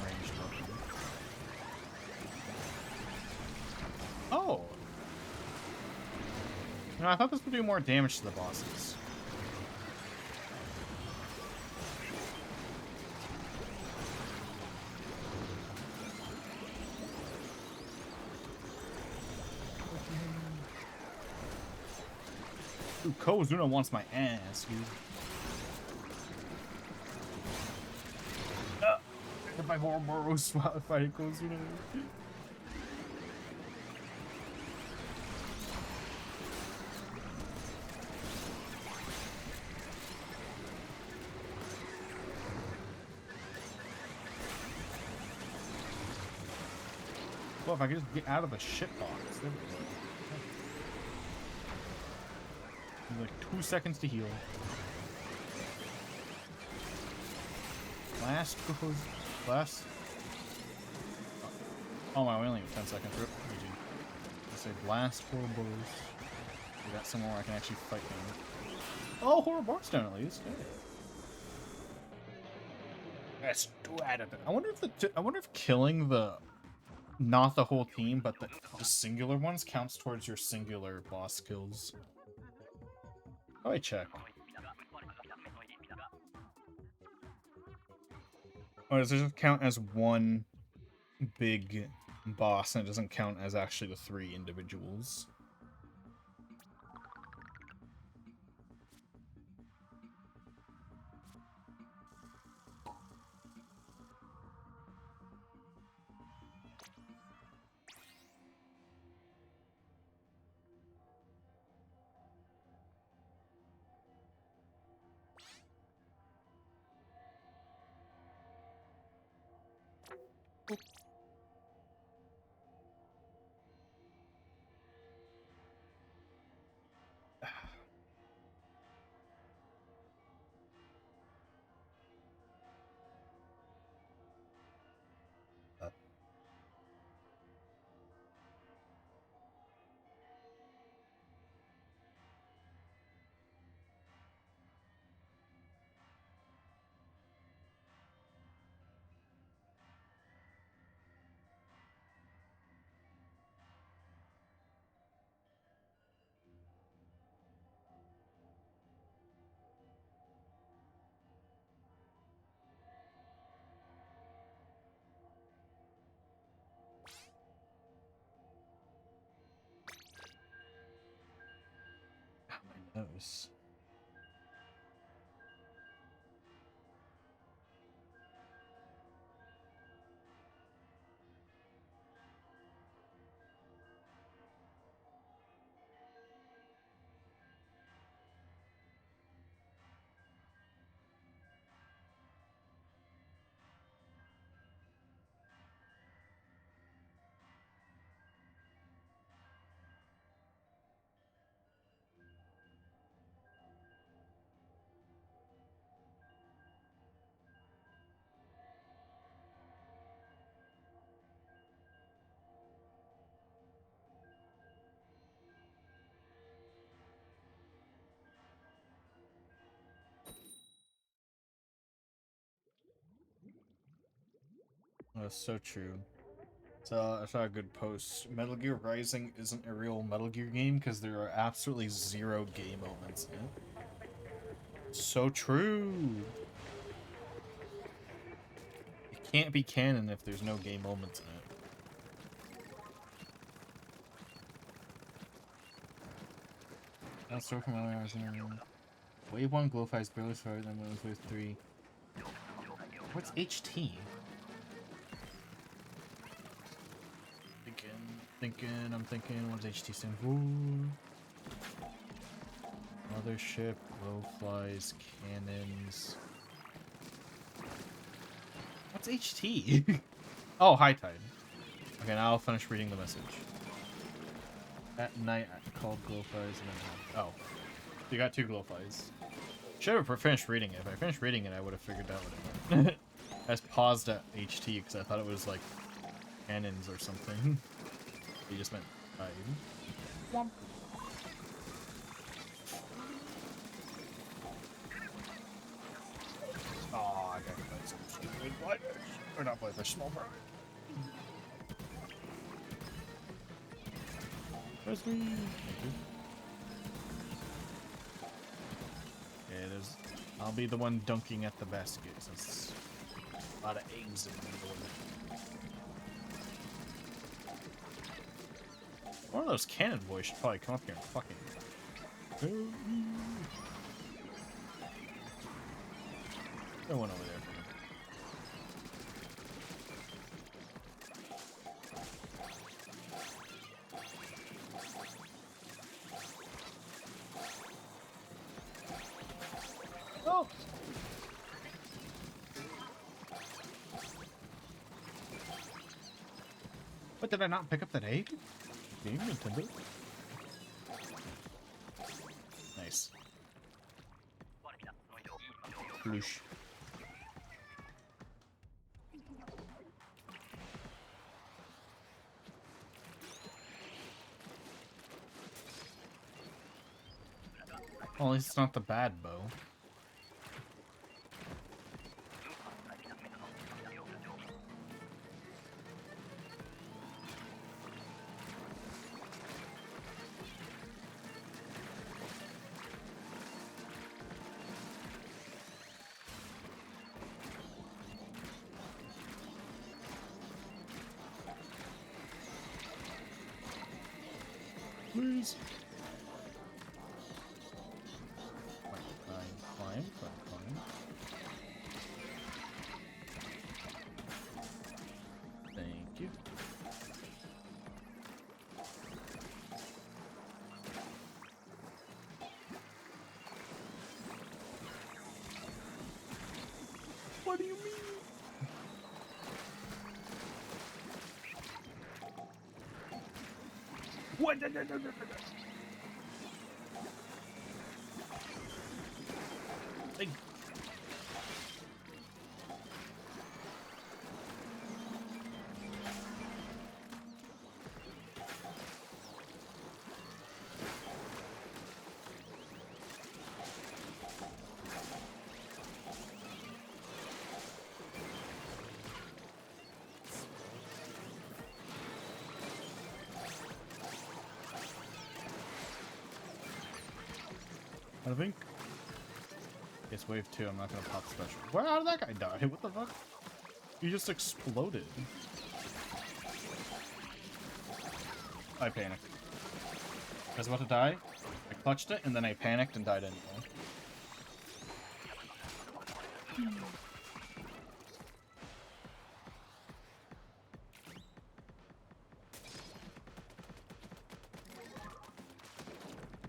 ranged weapon. Oh! You know, I thought this would do more damage to the bosses. Dude, Kozuna wants my ass, dude. Hit my Ouroboros while fighting Kozuna. Well, if I could just get out of the shit box. There we go. Like 2 seconds to heal. Blast goes. Blast. Oh my, we only have 10 seconds. Rip. GG. I say blast horribles. We got somewhere I can actually fight him. Oh, horrible stone at least. Hey. Let's do it. I wonder if killing the not the whole team, but the singular ones counts towards your singular boss kills. Oh, I check. Oh, does it just count as one big boss, and it doesn't count as actually the 3 individuals? My nose. That's so true. So I saw a good post. Metal Gear Rising isn't a real Metal Gear game because there are absolutely 0 gay moments in it. So true. It can't be canon if there's no gay moments in it. That's so familiar. Wave 1 Glowfly is barely slower than Wave 3. What's HT? I'm thinking, what's HT stand for? Mothership, Glowflies, cannons. What's HT? Oh, High Tide. Okay, now I'll finish reading the message. At night, I called Glowflies and then... Oh. You got 2 Glowflies. Should have finished reading it. If I finished reading it, I would have figured out what it meant. I just paused at HT because I thought it was like cannons or something. You just meant tide. Womp. Oh, I got to play some stupid Blightfish. Or not Blightfish, small private. Where's me? Yeah, there's... I'll be the one dunking at the basket since a lot of eggs in the one. One of those cannon boys should probably come up here and fucking... There one over there for me. Oh! What, did I not pick up that egg? Game Nintendo? Nice. Ploosh. Well, at least it's not the bad bow. Please. Climb. Thank you. What do you mean? What? Like, I think. It's wave 2, I'm not gonna pop special. Where how did that guy die? What the fuck? He just exploded. I panicked. I was about to die. I clutched it and then I panicked and died anyway.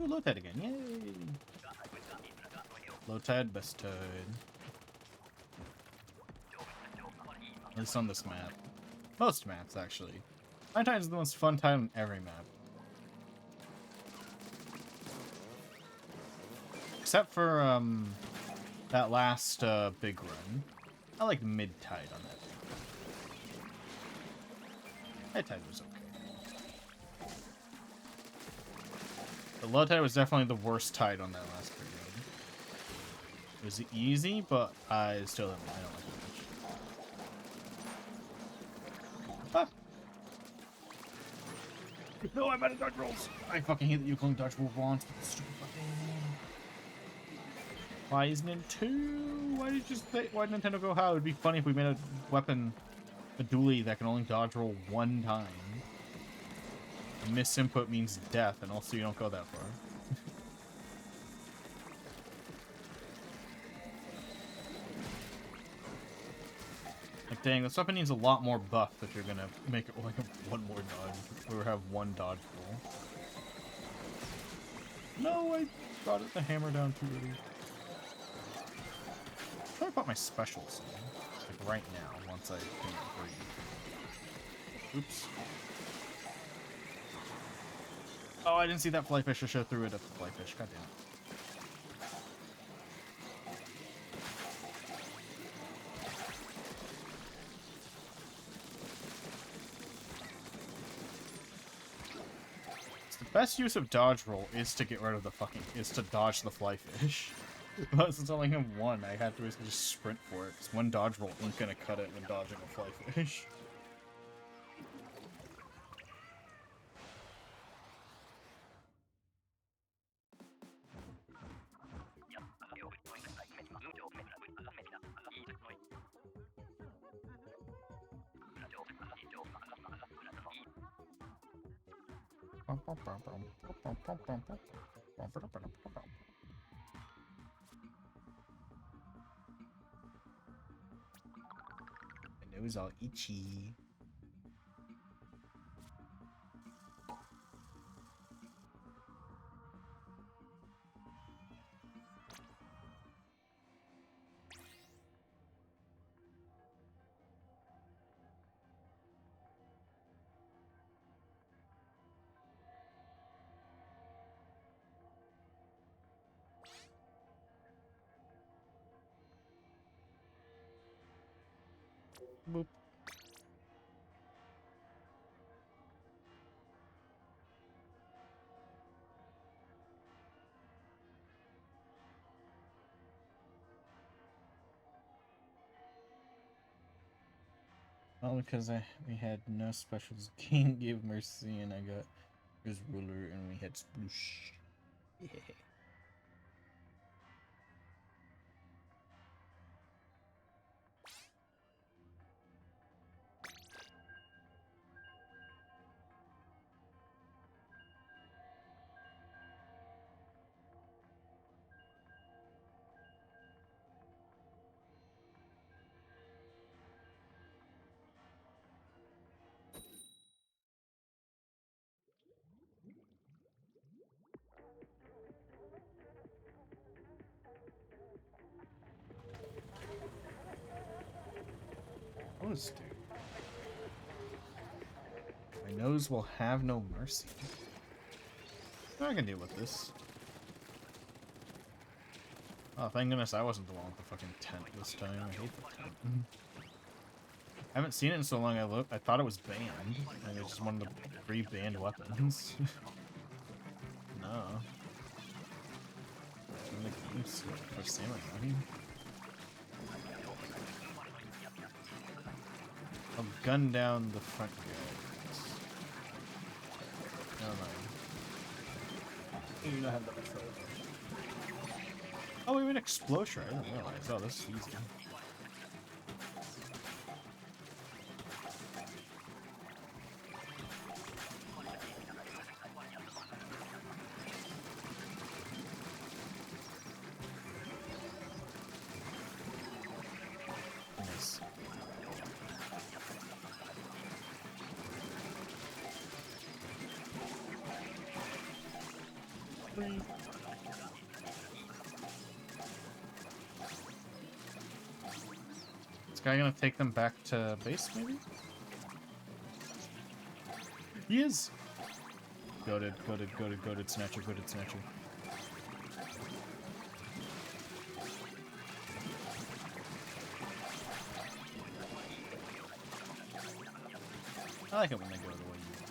Ooh, low tide again. Yay! Low tide, best tide. At least on this map. Most maps, actually. High tide is the most fun tide on every map. Except for, that last, big run. I like mid-tide on that. High tide was okay. The low tide was definitely the worst tide on that last period. It was easy, but I still don't like it much. Ah! No, I'm out of dodge rolls! I fucking hate that you can dodge roll once. Stupid fucking... Why isn't it 2? Why did you just say, why did Nintendo go how? It would be funny if we made a weapon, a dually that can only dodge roll 1 time. A misinput means death, and also you don't go that far. Like, dang, this weapon needs a lot more buff if you're gonna make it like one more dodge, or have 1 dodge roll. No, I brought the hammer down too early. I'm trying to put my specials in, like right now, once I can breathe. Oops. Oh, I didn't see that flyfish. I should have threw it at the flyfish. God damn it. Best use of dodge roll is to get rid of the fucking... is to dodge the flyfish. But since I only have 1, I had to basically just sprint for it, because 1 dodge roll ain't gonna cut it when dodging a flyfish. My nose all itchy. Boop. All because we had no specials. King gave Mercy and I got his ruler and we had sploosh. Yeah. Those dude. My nose will have no mercy. I can deal with this. Oh, thank goodness I wasn't the one with the fucking tent this time. I hate the tent. I haven't seen it in so long. I thought it was banned. Like it's just one of the free banned weapons. No. I'm gonna use for samurai. I'll gun down the front guys. Never mind. You don't have that much trouble. Oh, we have an explosion. I didn't realize. Oh, this is easy. Nice. This guy gonna take them back to base, maybe? He is! Goated, snatcher, snatcher. I like it when they go the way you do.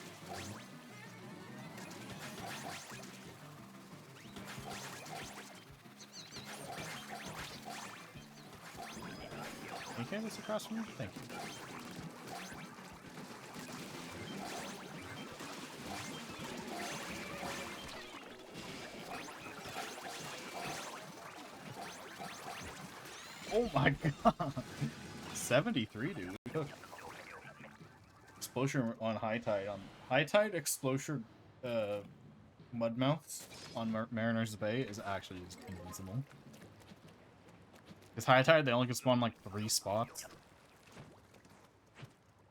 Can you carry this across from me? Thank you. Oh my god! 73, dude. Explosion on high tide. On high tide, explosion mudmouths on Mariner's Bay is actually just invincible. Because high tide, they only can spawn like 3 spots.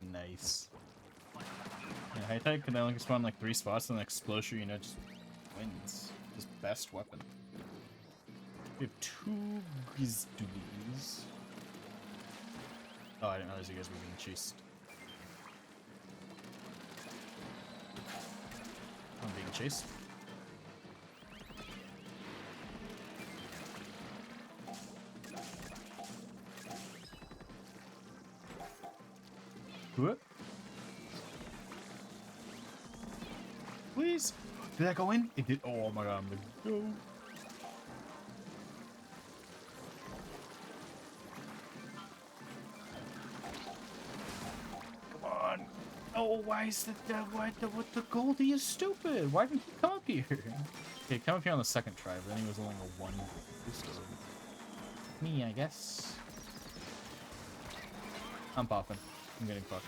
Nice. Yeah, high tide can only spawn like 3 spots, and the explosion, you know, just wins. Just best weapon. We have 2 Grizz. Oh, I didn't realize you guys were being chased. I'm being chased. What? Please? Did that go in? It did. Oh my god, I'm gonna go. Come on. Oh, why is what the Goldie is stupid? Why didn't he come up here? Okay, come up here on the second try, but then he was only a 1. Me, I guess. I'm popping. I'm getting fucked.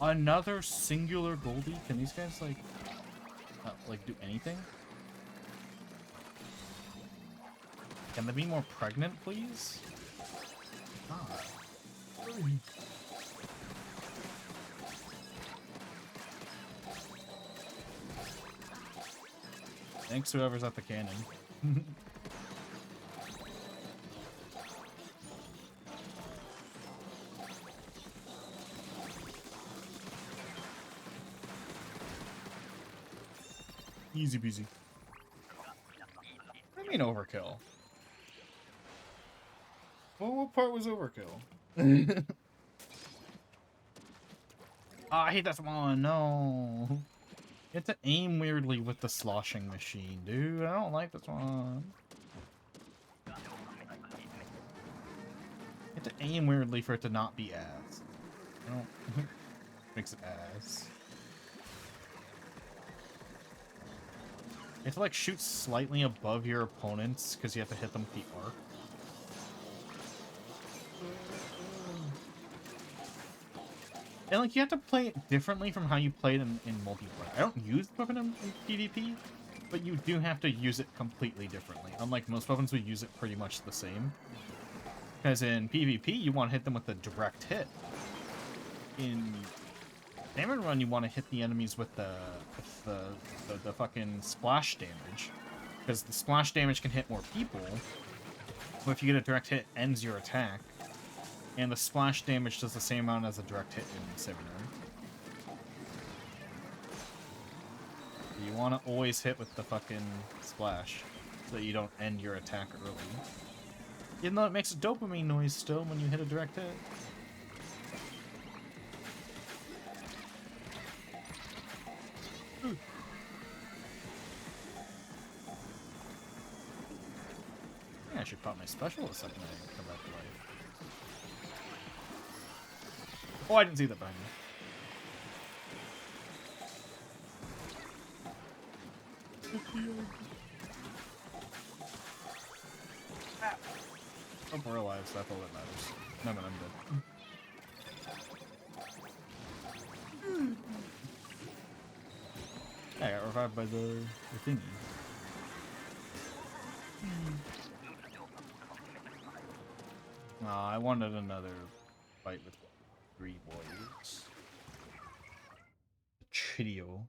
Another singular Goldie? Can these guys, like, not, like, do anything? Can they be more pregnant, please? Ah. Thanks, whoever's at the cannon. Easy peasy. mean overkill? Well, what part was overkill? Oh, I hate that one. No. You have to aim weirdly with the sloshing machine, dude. I don't like this one. You have to aim weirdly for it to not be ass. I don't... Makes it ass. You have to, like, shoot slightly above your opponents, because you have to hit them with the arc. And, like, you have to play it differently from how you play it in multiplayer. I don't use the weapon in PvP, but you do have to use it completely differently. Unlike most weapons, we use it pretty much the same. Because in PvP, you want to hit them with a direct hit. In Damage Run, you want to hit the enemies with the fucking splash damage. Because the splash damage can hit more people, but if you get a direct hit, it ends your attack. And the splash damage does the same amount as a direct hit in Saving Run. You want to always hit with the fucking splash, so that you don't end your attack early. Even though it makes a dopamine noise still when you hit a direct hit. Yeah, I should pop my special a second and come back to life. Oh, I didn't see that behind me. Oh, we're alive, so that's all that matters. No, man, I'm dead. Yeah, I got revived by the thingy. Aw, I wanted another fight with 3 boys. Trio.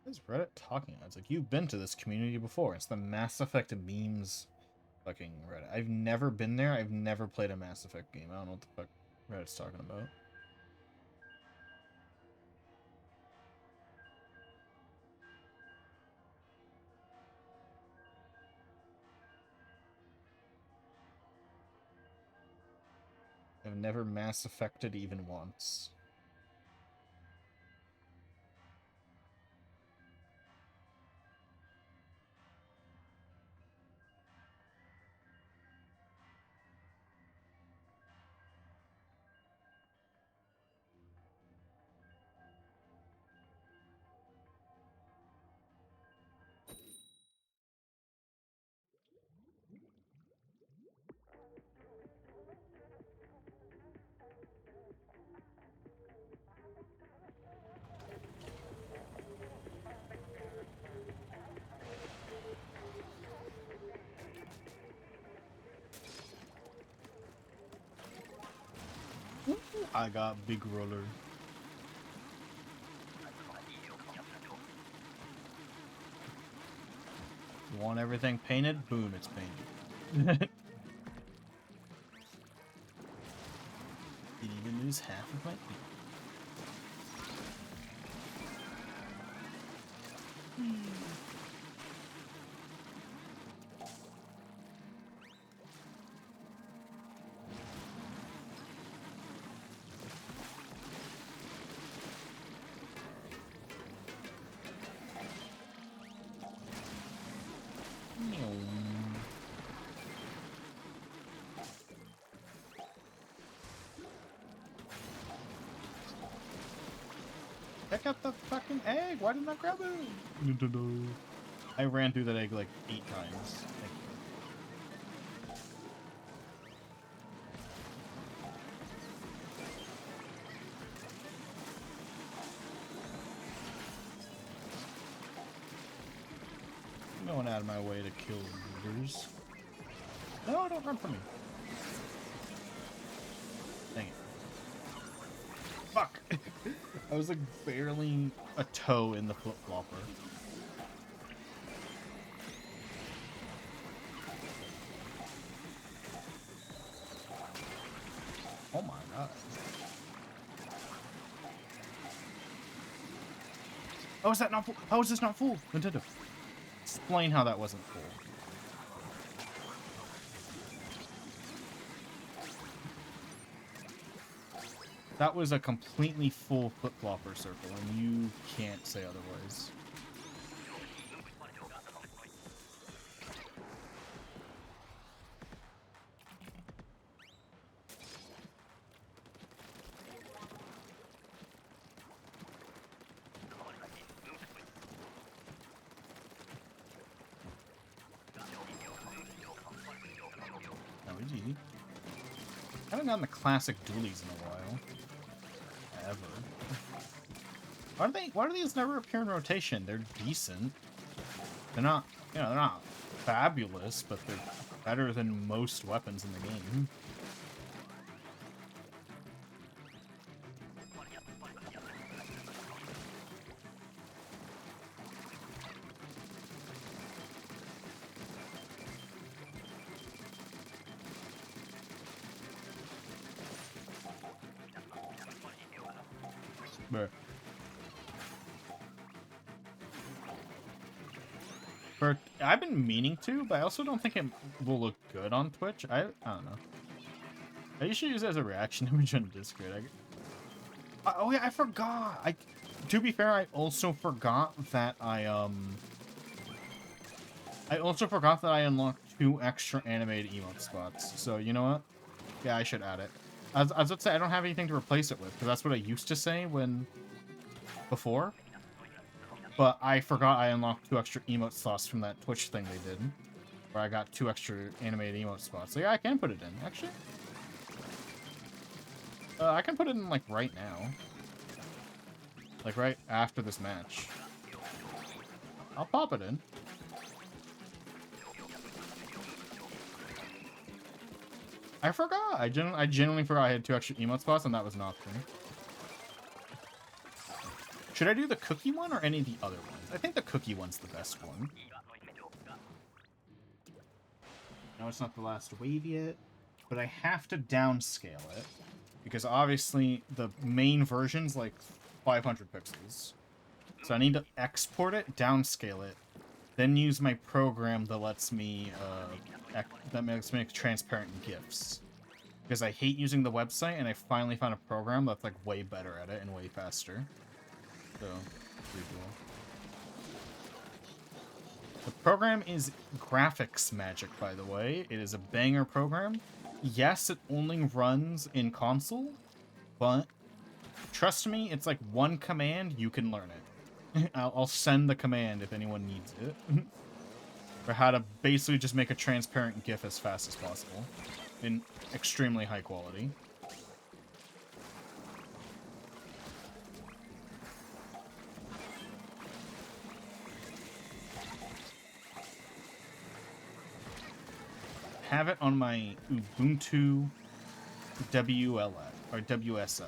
What is Reddit talking about? It's like, you've been to this community before. It's the Mass Effect memes fucking Reddit. I've never been there. I've never played a Mass Effect game. I don't know what the fuck Reddit's talking about. I've never Mass Effected even once. I got big roller. You want everything painted? Boom, it's painted. Didn't even lose half of my feet. Check out the fucking egg! Why didn't I grab it? I ran through that egg like 8 times. going out of my way to kill leaders. No, don't run from me. Dang it. Fuck! I was like barely a toe in the flip-flopper. Oh my god. Oh, is that not full? How is this not full? Nintendo, explain how that wasn't full. That was a completely full flip-flopper circle, and you can't say otherwise. OG. Haven't done the classic dualies in a while. Ever. Why do these never appear in rotation? They're decent. They're not, you know, they're not fabulous, but they're better than most weapons in the game. I've been meaning to, but I also don't think it will look good on Twitch. I don't know. I usually use it as a reaction image on Discord. Oh yeah, I forgot. To be fair, I also forgot that I unlocked 2 extra animated emote spots. So you know what? Yeah, I should add it. I was about to say I don't have anything to replace it with, because that's what I used to say before. But I forgot I unlocked 2 extra emote slots from that Twitch thing they did. Where I got 2 extra animated emote spots. So yeah, I can put it in, actually. I can put it in, like, right now. Like, right after this match. I'll pop it in. I forgot! I genuinely forgot I had 2 extra emote spots, and that was an option. Should I do the cookie one or any of the other ones? I think the cookie one's the best one. No, it's not the last wave yet, but I have to downscale it because obviously the main version's like 500 pixels. So I need to export it, downscale it, then use my program that lets me make transparent GIFs. Because I hate using the website, and I finally found a program that's like way better at it and way faster. So, pretty cool. The program is Graphics Magic, by the way. It is a banger program. Yes, it only runs in console, but trust me, it's like one command, you can learn it. I'll send the command if anyone needs it. For how to basically just make a transparent GIF as fast as possible. In extremely high quality. Have it on my Ubuntu WLF or WSL.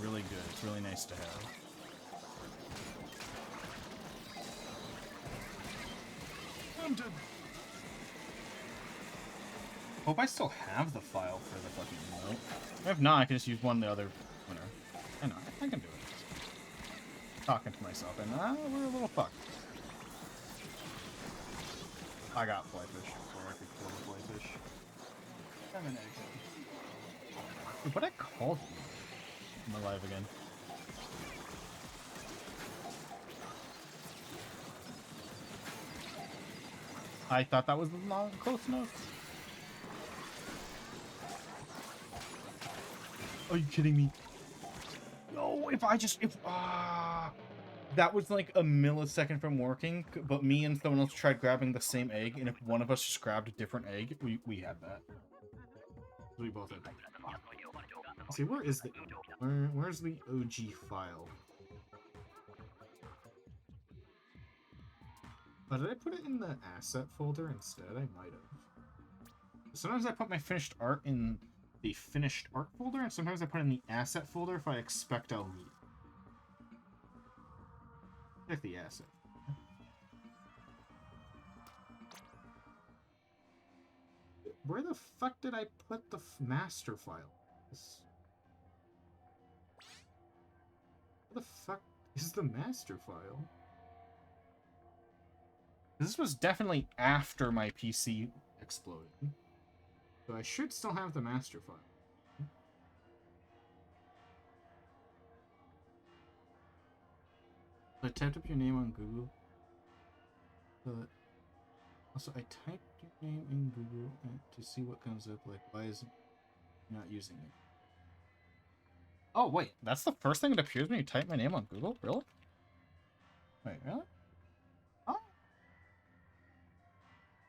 Really good. It's really nice to have. I'm dead. Hope I still have the file for the fucking remote. If not, I can just use one of the other winner. I know, I can do it. Talking to myself, and we're a little fucked. I got flyfish before I could kill the flyfish. I'm an egg. What I called you? I'm alive again. I thought that was not close enough. Are you kidding me? No, that was like a millisecond from working, but me and someone else tried grabbing the same egg, and if one of us just grabbed a different egg, we had that. We both had that. Let's see, where's the OG file? Oh, did I put it in the asset folder instead? I might have. Sometimes I put my finished art in the finished art folder, and sometimes I put it in the asset folder if I expect I'll need it. Check the asset. Where the fuck did I put the master file? Where the fuck is the master file? This was definitely after my PC exploded. So I should still have the master file. I typed up your name on Google. But also, I typed your name in Google to see what comes up. Like, why is it not using it? Oh, wait. That's the first thing that appears when you type my name on Google? Really? Wait, really? Oh.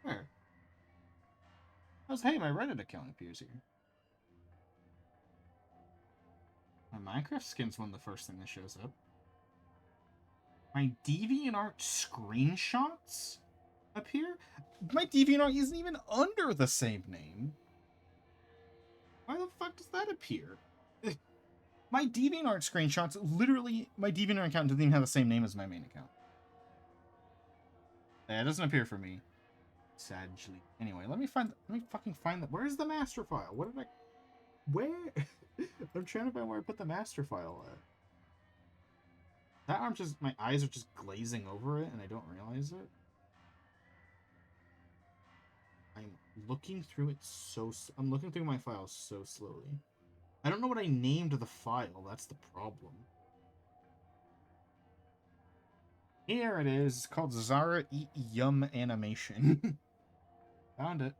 Where? Hey, my Reddit account appears here. My Minecraft skin's one of the first thing that shows up. My DeviantArt screenshots appear? My DeviantArt isn't even under the same name. Why the fuck does that appear? My DeviantArt screenshots, literally, my DeviantArt account doesn't even have the same name as my main account. Yeah, it doesn't appear for me. Sadly. Anyway, let me fucking find where's the master file? What did I... Where? I'm trying to find where I put the master file at. That arm just... My eyes are just glazing over it and I don't realize it. I'm looking through it I'm looking through my files so slowly. I don't know what I named the file. That's the problem. Here it is. It's called Zara Eat Yum Animation. Found it.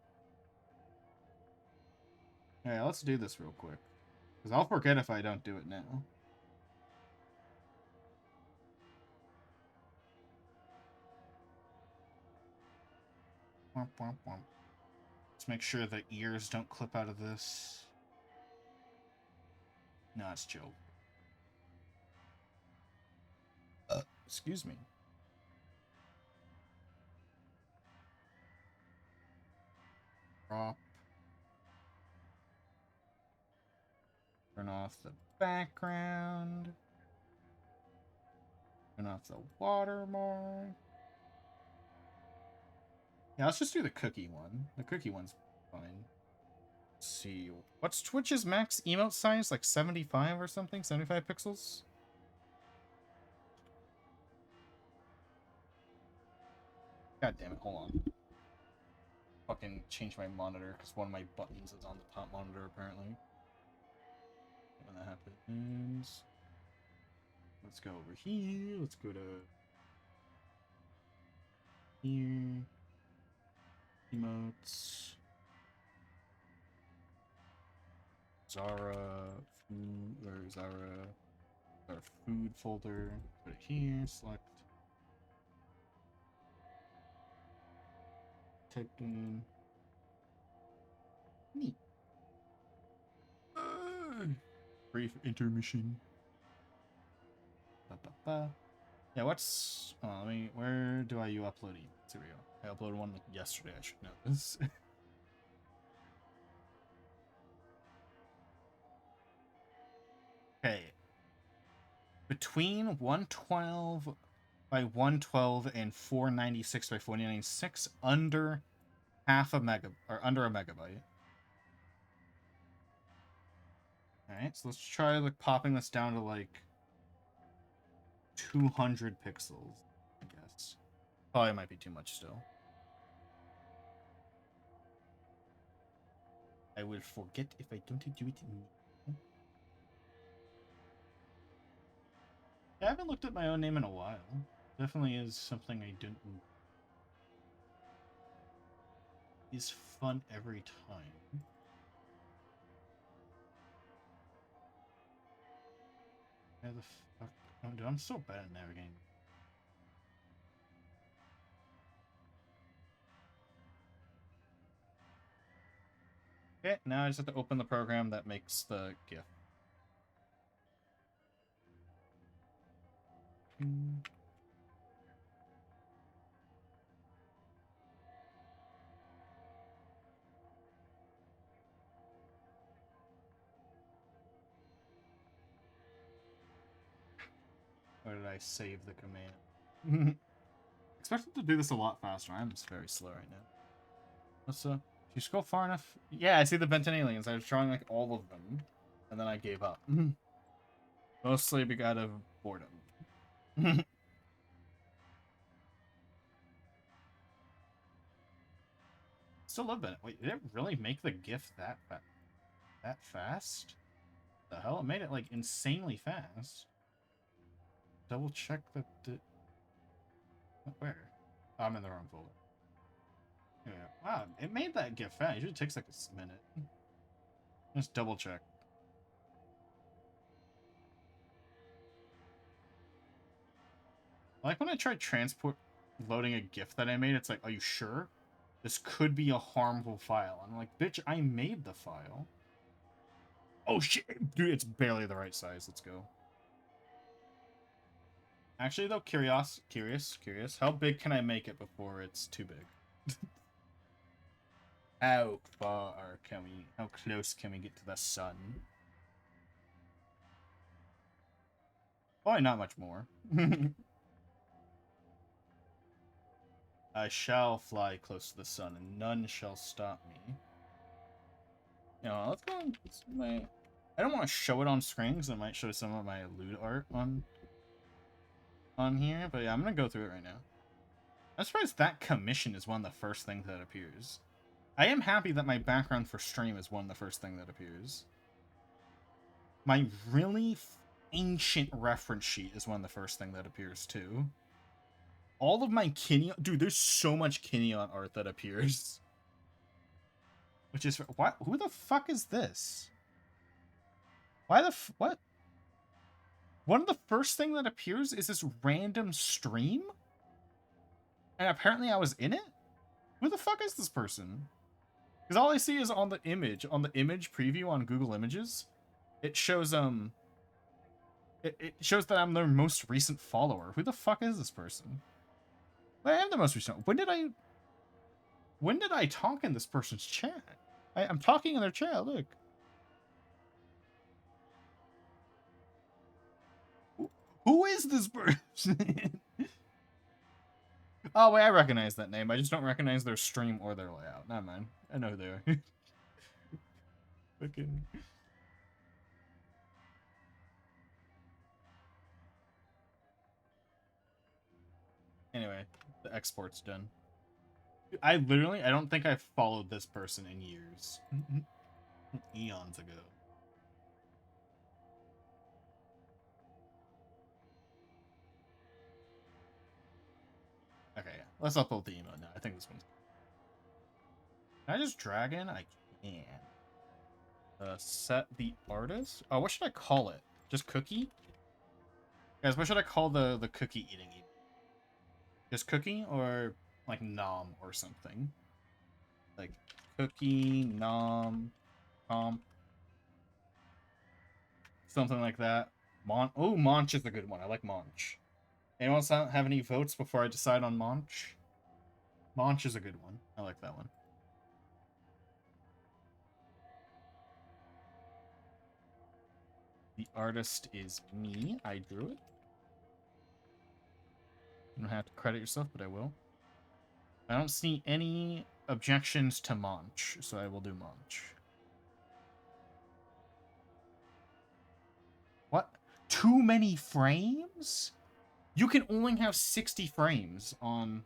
Alright, let's do this real quick. Because I'll forget if I don't do it now. Womp, womp, womp. Let's make sure the ears don't clip out of this. No, it's Joe. Excuse me. Crop. Turn off the background. Turn off the watermark. Yeah, let's just do the cookie one. The cookie one's fine. Let's see. What's Twitch's max emote size? Like 75 or something? 75 pixels? God damn it, hold on. Fucking change my monitor because one of my buttons is on the top monitor apparently. When that happens. Let's go over here. Let's go to here. Emotes. Zara food or Zara our food folder. Put it here. Select. Type in. Neat. Brief intermission. Ba, ba, ba. Yeah, what's... Oh, let me... Where do you upload it? Here we go. I uploaded one yesterday, I should know this. Okay. Between 112 by 112 and 496 by 496, under half a mega... Or under a megabyte. Alright, so let's try, like, popping this down to, like... 200 pixels, I guess. Probably might be too much still. I will forget if I don't do it in... I haven't looked at my own name in a while. Definitely is something I don't... is fun every time. Where the fuck... Oh, dude, I'm so bad at navigating. Okay, now I just have to open the program that makes the GIF. Or did I save the command? Expected to do this a lot faster. I'm just very slow right now. Let's if you scroll far enough. Yeah, I see the Benton aliens. I was drawing like all of them, and then I gave up. Mostly because of boredom. Still love Bennett. Wait, did it really make the GIF that fast? The hell? It made it like insanely fast. Double check that. Where? Oh, I'm in the wrong folder. Yeah. Wow, it made that GIF fast. It usually takes like a minute. Just double check. I like when I try transport loading a GIF that I made, it's like, are you sure? This could be a harmful file. I'm like, bitch, I made the file. Oh shit, dude, it's barely the right size. Let's go. Actually, though, curious. How big can I make it before it's too big? How far can we? How close can we get to the sun? Probably not much more. I shall fly close to the sun, and none shall stop me. You know, let's go. I don't want to show it on screen because I might show some of my loot art on here, but yeah, I'm gonna go through it right now. I'm surprised that commission is one of the first things that appears. I am happy that my background for stream is one of the first thing that appears. My really ancient reference sheet is one of the first thing that appears too. All of my Kinneon... Dude, there's so much Kinneon art that appears. Which is... What? Who the fuck is this? Why the what? One of the first thing that appears is this random stream? And apparently I was in it? Who the fuck is this person? Because all I see is on the image preview on Google Images, it shows, it shows that I'm their most recent follower. Who the fuck is this person? I am the most recent. When did I talk in this person's chat? I'm talking in their chat, look. Who is this person? Oh, wait, I recognize that name. I just don't recognize their stream or their layout. Never mind. I know who they are. Fucking... Anyway, the export's done. I don't think I've followed this person in years. Eons ago. Okay, yeah. Let's upload the email now. I think this one's... Can I just drag in? I can. Set the artist? Oh, what should I call it? Just cookie? Guys, what should I call the cookie eating? Just cookie or like nom or something? Like cookie, nom, comp. Something like that. Oh, Monch is a good one. I like Monch. Anyone else have any votes before I decide on Monch? Monch is a good one. I like that one. The artist is me. I drew it. You don't have to credit yourself, but I will. I don't see any objections to Monch, so I will do Monch. What? Too many frames? You can only have 60 frames on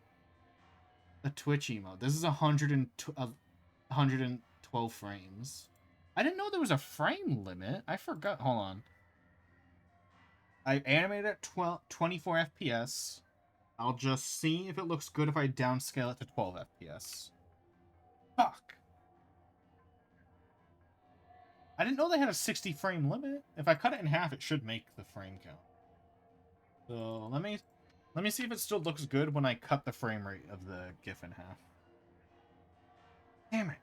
the Twitch emote. This is 112 frames. I didn't know there was a frame limit. I forgot. Hold on. I animated at 24 FPS. I'll just see if it looks good if I downscale it to 12 FPS. Fuck. I didn't know they had a 60 frame limit. If I cut it in half, it should make the frame count. So let me see if it still looks good when I cut the frame rate of the GIF in half. Damn it.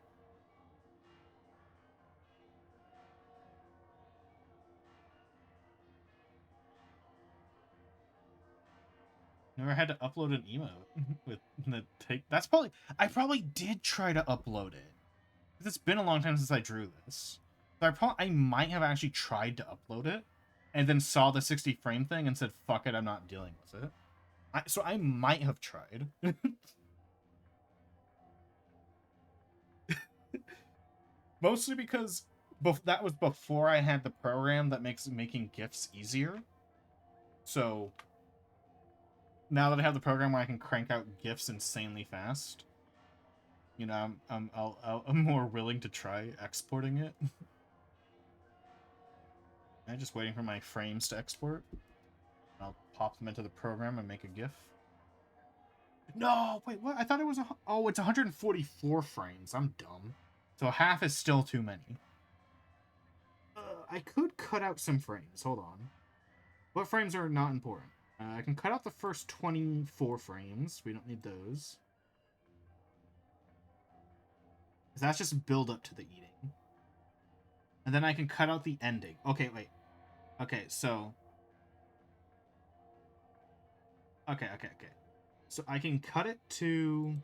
Never had to upload an emote with the take. That's probably... I probably did try to upload it. It's been a long time since I drew this. So I might have actually tried to upload it. and then saw the 60 frame thing and said, fuck it, I'm not dealing with it. So I might have tried. Mostly because that was before I had the program that makes making GIFs easier. So now that I have the program where I can crank out GIFs insanely fast, you know, I'm more willing to try exporting it. I'm just waiting for my frames to export. I'll pop them into the program and make a GIF. No, wait, what? I thought it was oh, it's 144 frames. I'm dumb. So half is still too many. I could cut out some frames. Hold on. What frames are not important? I can cut out the first 24 frames. We don't need those. That's just build up to the eating. And then I can cut out the ending. Okay, wait. Okay, so... Okay. So I can cut it to...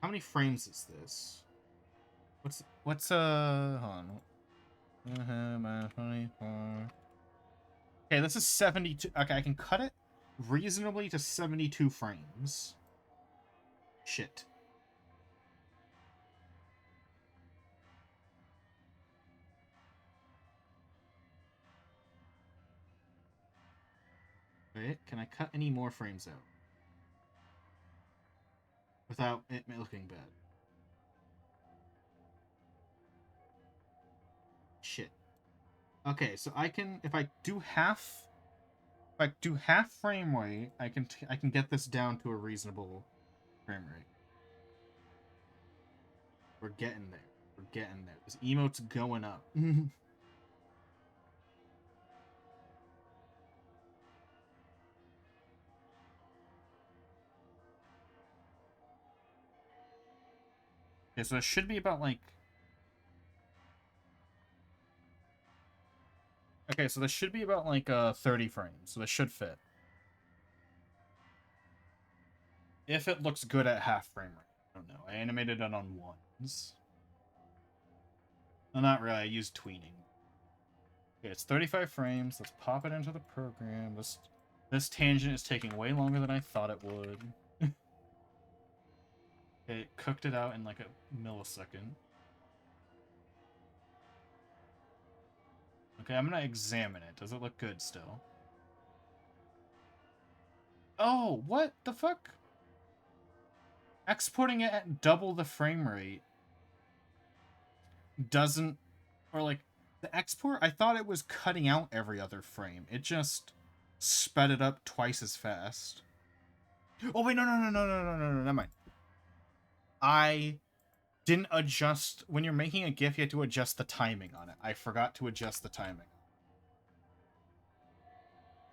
How many frames is this? Hold on. 24. Okay, this is 72. Okay, I can cut it reasonably to 72 frames. Shit. Wait, can I cut any more frames out? Without it looking bad. Shit. Okay, so I can, if I do half frame rate, I can get this down to a reasonable frame rate. We're getting there. We're getting there. This emote's going up. Okay, so it should be about like... Okay, so this should be about like 30 frames, so this should fit. If it looks good at half frame rate. I don't know. I animated it on ones. Well, not really. I used tweening. Okay, it's 35 frames. Let's pop it into the program. This tangent is taking way longer than I thought it would. It cooked it out in like a millisecond. Okay, I'm gonna examine it. Does it look good still? Oh, what the fuck? Exporting it at double the frame rate doesn't... Or like, the export, I thought it was cutting out every other frame. It just sped it up twice as fast. Oh wait, no, never mind. I didn't adjust... When you're making a GIF, you have to adjust the timing on it. I forgot to adjust the timing.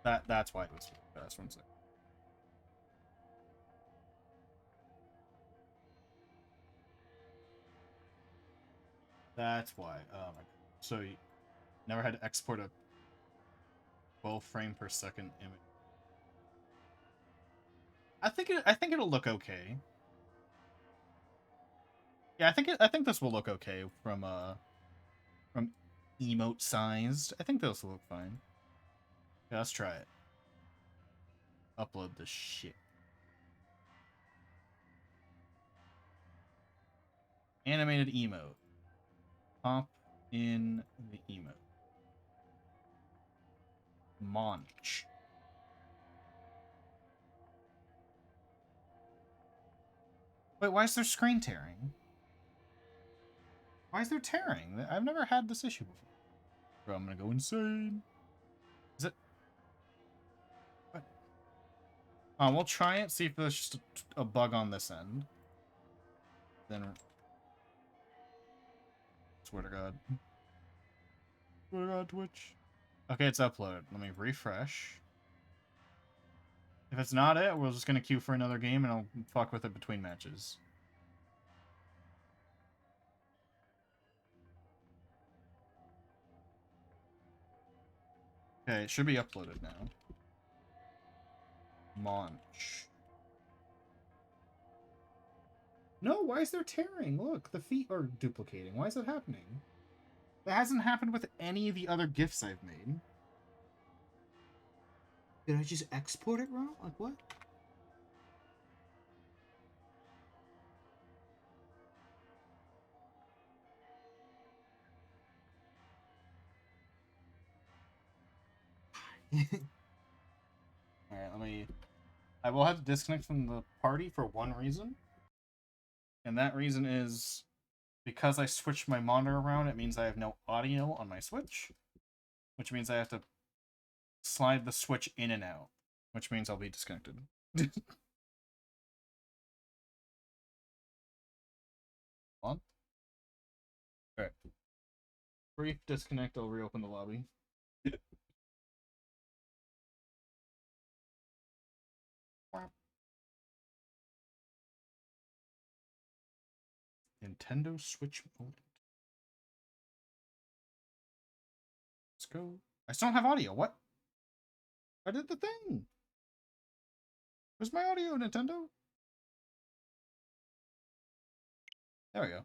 That's why it was fast. One second. That's why. Oh my god. So you never had to export a 12 frame per second image. I think it'll look okay. Yeah, I think this will look okay from emote sized. I think this will look fine. Yeah, let's try it. Upload this shit. Animated emote. Pop in the emote. Munch. Wait, why is there screen tearing? Why is there tearing? I've never had this issue before. Bro, I'm gonna go insane. Is it? What? We'll try it, see if there's just a bug on this end. Then... Swear to God. Swear to God, Twitch. Okay, it's uploaded. Let me refresh. If it's not it, we're just gonna queue for another game and I'll fuck with it between matches. Okay, it should be uploaded now. Launch. No, why is there tearing? Look, the feet are duplicating. Why is that happening? That hasn't happened with any of the other GIFs I've made. Did I just export it wrong? Like what? Alright, let me... I will have to disconnect from the party for one reason. And that reason is because I switched my monitor around, it means I have no audio on my Switch. Which means I have to slide the Switch in and out. Which means I'll be disconnected. On? Alright. Brief disconnect, I'll reopen the lobby. Nintendo Switch mode. Let's go. I still don't have audio. What? I did the thing. Where's my audio, Nintendo? There we go.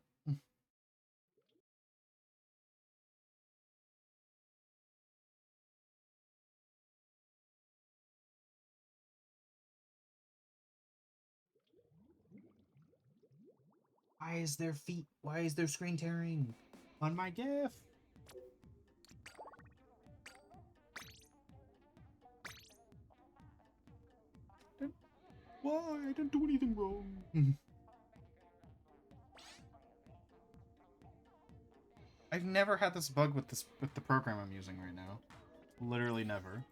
Why is there feet? Why is there screen tearing on my GIF? Why? I didn't do anything wrong. I've never had this bug with the program I'm using right now. Literally never.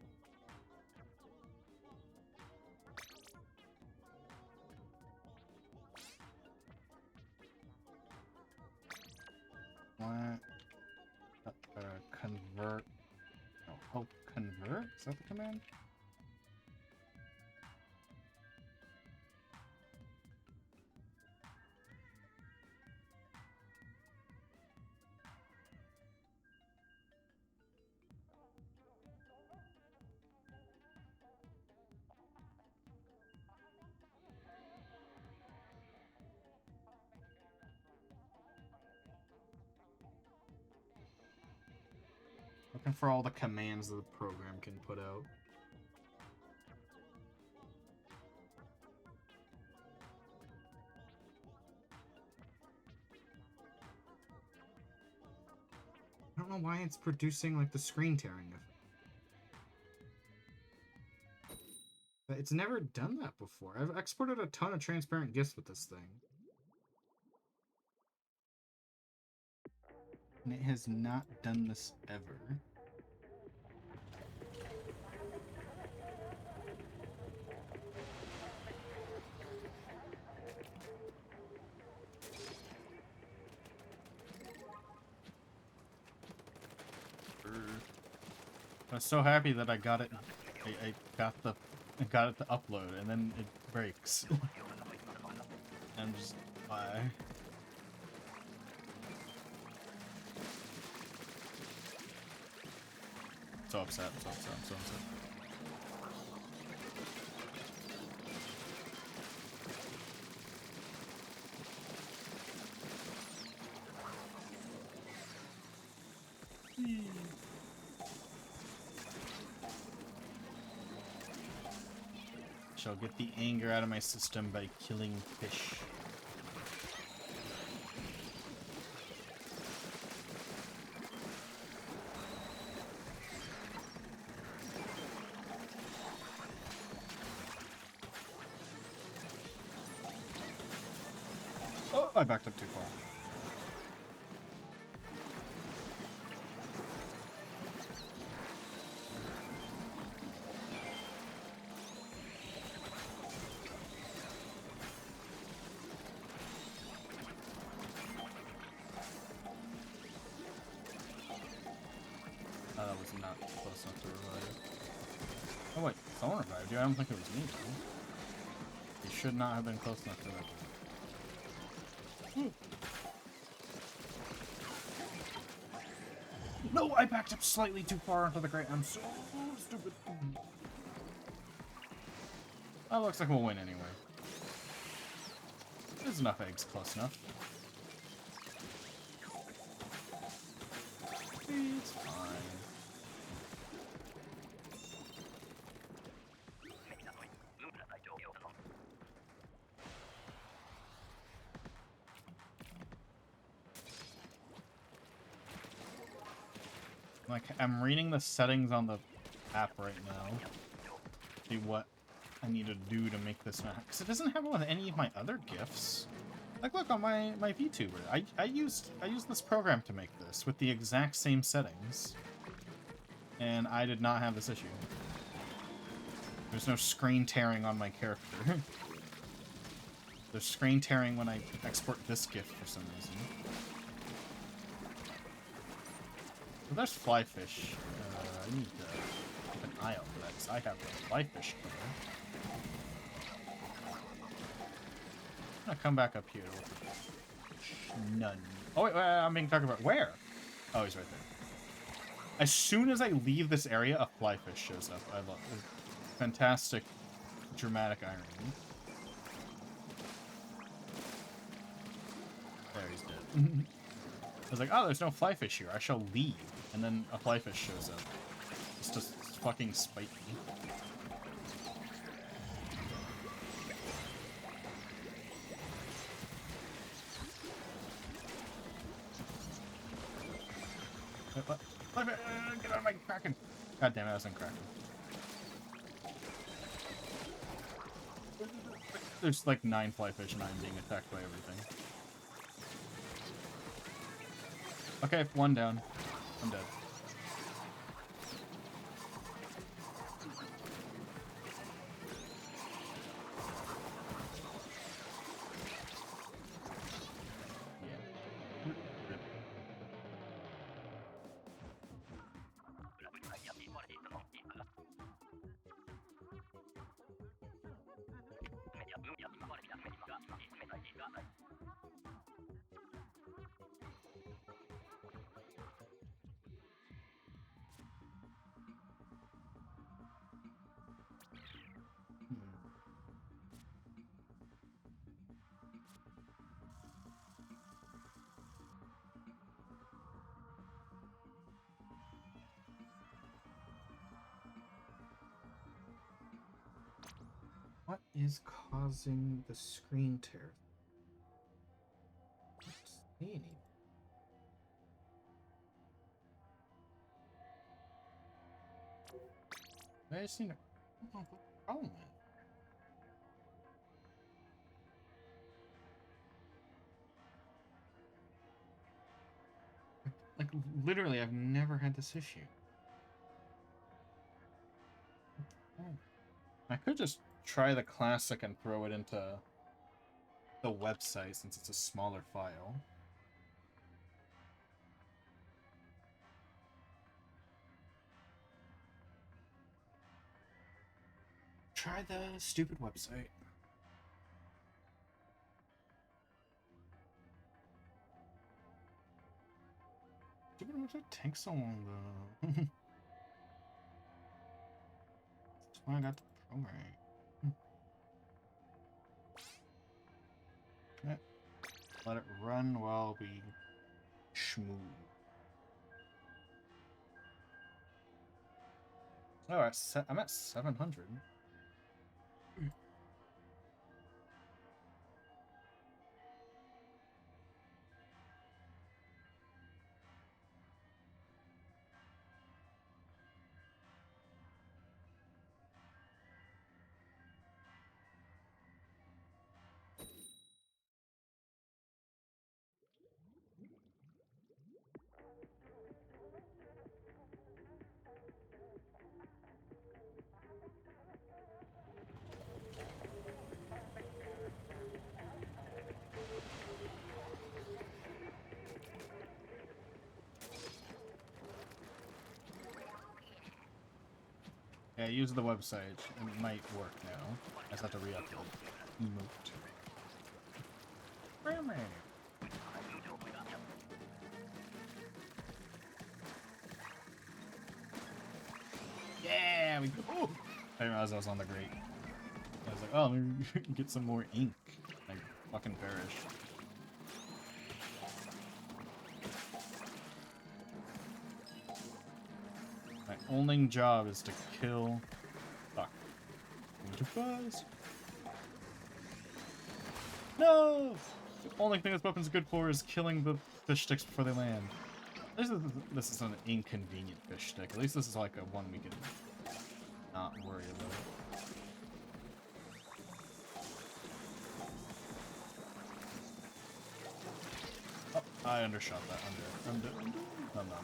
What? Convert. No, hope convert? Is that the command? Looking for all the commands that the program can put out. I don't know why it's producing like the screen tearing effect. It's never done that before. I've exported a ton of transparent GIFs with this thing. And it has not done this ever. I was so happy that I got it. I got it to upload, and then it breaks. I'm just why. So upset. I'm so upset. Shall get the anger out of my system by killing fish. Oh, I backed up too far. That was not close enough to revive. Oh wait, someone revived you? I don't think it was me though. You should not have been close enough to that. No, I backed up slightly too far into the grate. I'm so stupid. That looks like we'll win anyway. There's enough eggs close enough. It's fine. Like, I'm reading the settings on the app right now. See what I need to do to make this map. Because it doesn't have it with any of my other GIFs. Like, look, on my VTuber, I used this program to make this with the exact same settings. And I did not have this issue. There's no screen tearing on my character. There's screen tearing when I export this GIF for some reason. Well, there's flyfish. I need to keep an eye out for that, because I have a flyfish killer. I'm gonna come back up here. None. Oh, wait, I'm being talked about. Where? Oh, he's right there. As soon as I leave this area, a flyfish shows up. I love it. Fantastic, dramatic irony. There, he's dead. I was like, oh, there's no flyfish here. I shall leave. And then a flyfish shows up. It's just fucking spite me. What? Get out of my Kraken! God damn it, I was in Kraken. There's like 9 flyfish and I'm being attacked by everything. Okay, 1 down. I'm dead. What is causing the screen tear? I don't see any. I just need to. Oh, what the problem is? Like, literally, I've never had this issue. Oh. I could just try the classic and throw it into the website since it's a smaller file. Try the stupid website. Stupid website takes so long though. That's why I got the program. Okay. Let it run while we schmoo. Oh, I'm at 700. Yeah, use the website. It might work now. I just have to re-upload. Emote. Yeah, we go. I didn't realize I was on the grate. I was like, oh, let me get some more ink. I fucking perish. My only job is to kill. Fuck. Too fast. No! The only thing this weapon's good for is killing the fish sticks before they land. This is an inconvenient fish stick. At least this is like a one we can not worry about. Oh, I undershot that. I'm good. No, I'm good.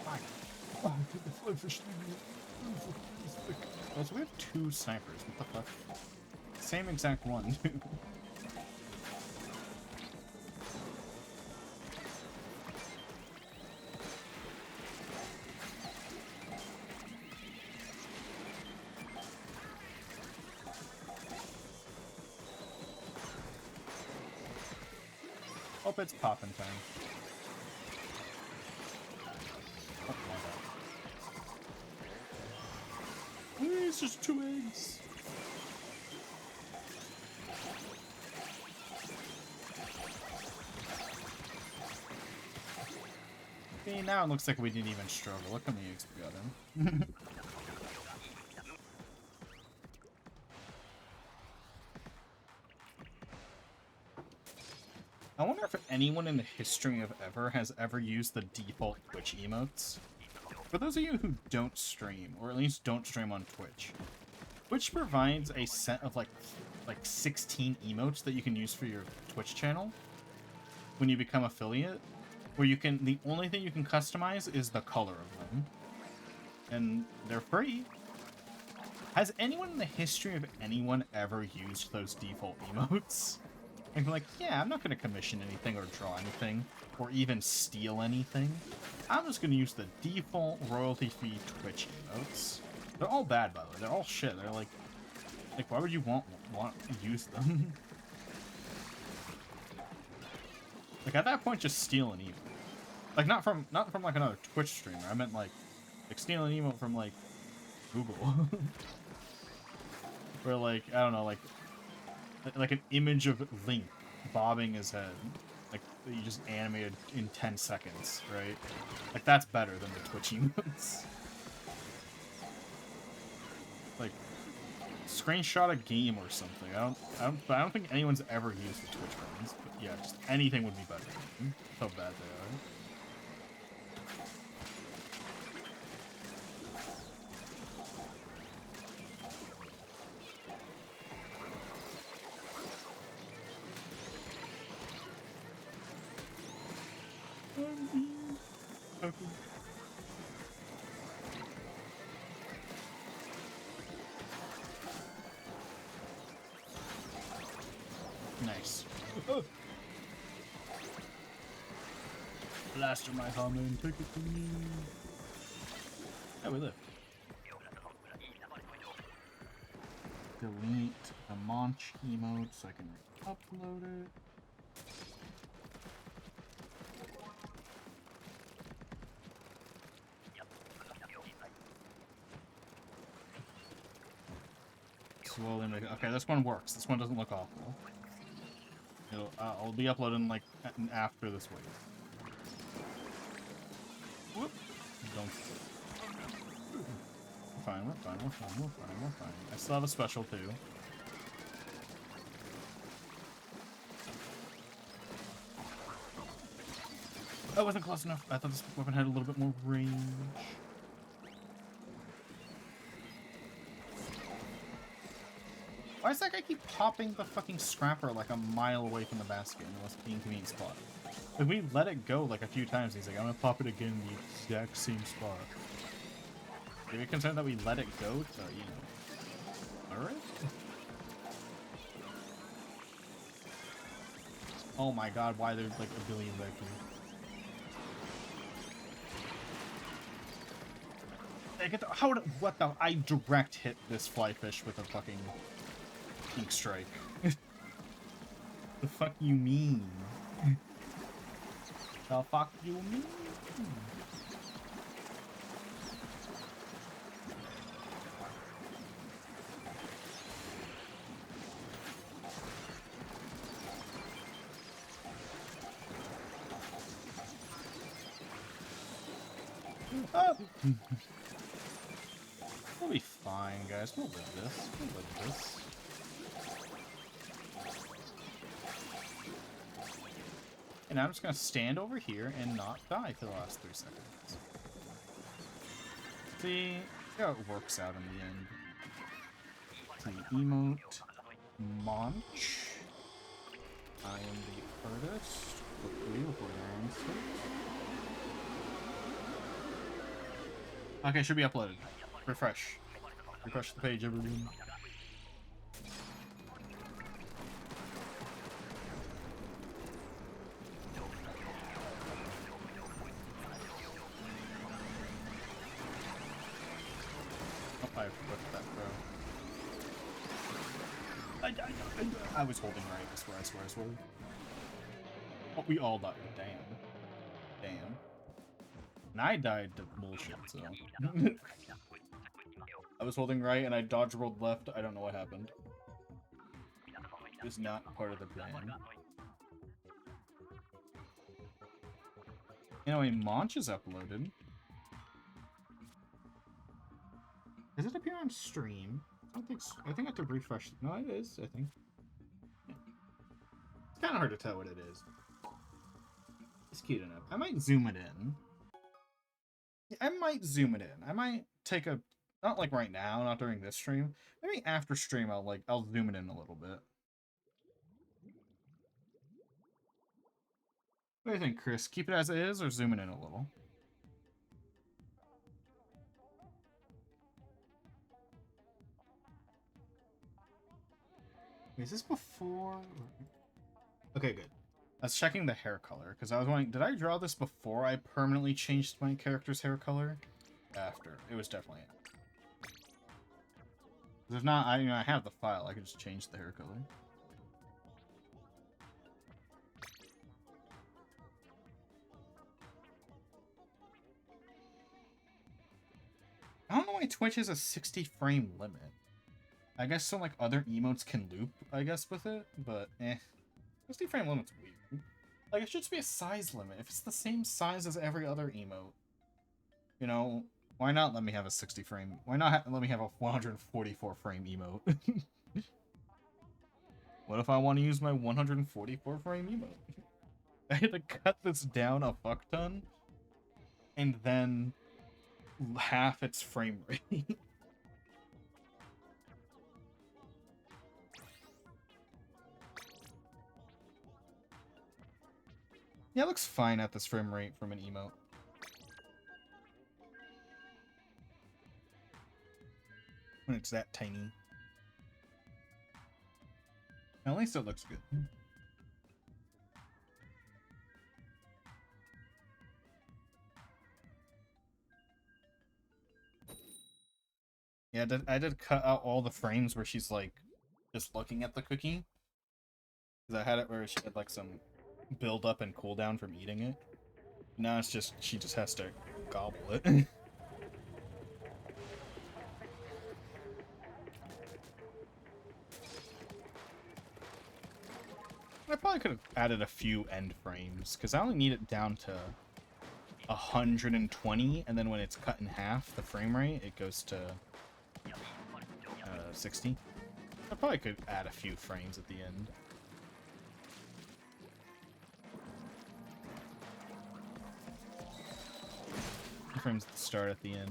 Fine. Oh, get the fly fish thing. Also, we have two snipers. What the fuck? Same exact one, too. Oh, it's popping time. Oh, my bad. It's just 2 eggs. Okay, now it looks like we didn't even struggle. Look how many eggs we got in. I wonder if anyone in the history of ever has ever used the default Twitch emotes. For those of you who don't stream, or at least don't stream on Twitch, Twitch provides a set of like 16 emotes that you can use for your Twitch channel when you become affiliate, where you can, the only thing you can customize is the color of them. And they're free. Has anyone in the history of anyone ever used those default emotes? And be like, yeah, I'm not going to commission anything or draw anything or even steal anything. I'm just going to use the default royalty-free Twitch emotes. They're all bad, by the way. They're all shit. They're like why would you want to use them? Like at that point, just steal an emote. Like not from like another Twitch streamer. I meant like steal an emote from like Google. Where like I don't know, like an image of Link bobbing his head, like you just animated in 10 seconds, right? Like that's better than the Twitch emotes. Like screenshot a game or something. I don't think anyone's ever used the Twitch ones, but yeah, just anything would be better. So bad they are. Nice. Blaster my humming, take it from me. Yeah, we live. Delete the Monch emote so I can upload it. Slowly make it. Okay, this one works. This one doesn't look awful. I'll be uploading like after this wave. Whoop! Don't. We're fine. We're fine. We're fine. We're fine. We're fine. I still have a special too. That wasn't close enough. I thought this weapon had a little bit more range. Why does that guy keep popping the fucking scrapper like a mile away from the basket in the most inconvenient spot? Like, we let it go like a few times. He's like, I'm gonna pop it again in the exact same spot. Are you concerned that we let it go to, you know... Alright? Oh my god, why there's like a billion back here? I get the, how did, what the, I direct hit this fly fish with a fucking pink strike. The fuck you mean? The fuck you mean? Oh. We'll be fine, guys. We'll live this. We'll live this. And I'm just gonna stand over here and not die for the last 3 seconds. See how it works out in the end. The emote Monch. I am the artist. Hopefully with the okay, should be uploaded. Refresh. Refresh the page, everyone. Oh, I flipped that throw. I was holding right, I swear. Oh, we all died. Damn. And I died to bullshit, so. I was holding right and I dodge rolled left. I don't know what happened. It was not part of the plan. Anyway, Monch is uploaded. Does it appear on stream? I don't think so. I think I have to refresh. No, it is, I think. Yeah. It's kind of hard to tell what it is. It's cute enough. I might zoom it in. I might zoom it in. I might take a... Not like right now, not during this stream. Maybe after stream I'll zoom it in a little bit. What do you think, Chris? Keep it as it is or zoom it in a little? Is this before? Okay, good. I was checking the hair color, because I was wondering, did I draw this before I permanently changed my character's hair color? After. It was definitely it. If not, I have the file, I can just change the hair color. I don't know why Twitch has a 60 frame limit. I guess so like other emotes can loop, I guess, with it, but 60 frame limit's weird. Like, it should just be a size limit. If it's the same size as every other emote, you know, why not let me have a 60 frame? Why not let me have a 144 frame emote? What if I want to use my 144 frame emote? I had to cut this down a fuck ton, and then half its frame rate. Yeah, it looks fine at this frame rate from an emote. When it's that tiny. At least it looks good. Yeah, I did cut out all the frames where she's like just looking at the cookie. Because I had it where she had like some build up and cooldown from eating it. Now it's just, she just has to gobble it. I probably could have added a few end frames, because I only need it down to 120, and then when it's cut in half, the frame rate, it goes to 60. I probably could add a few frames at the end. Frames at the start, at the end.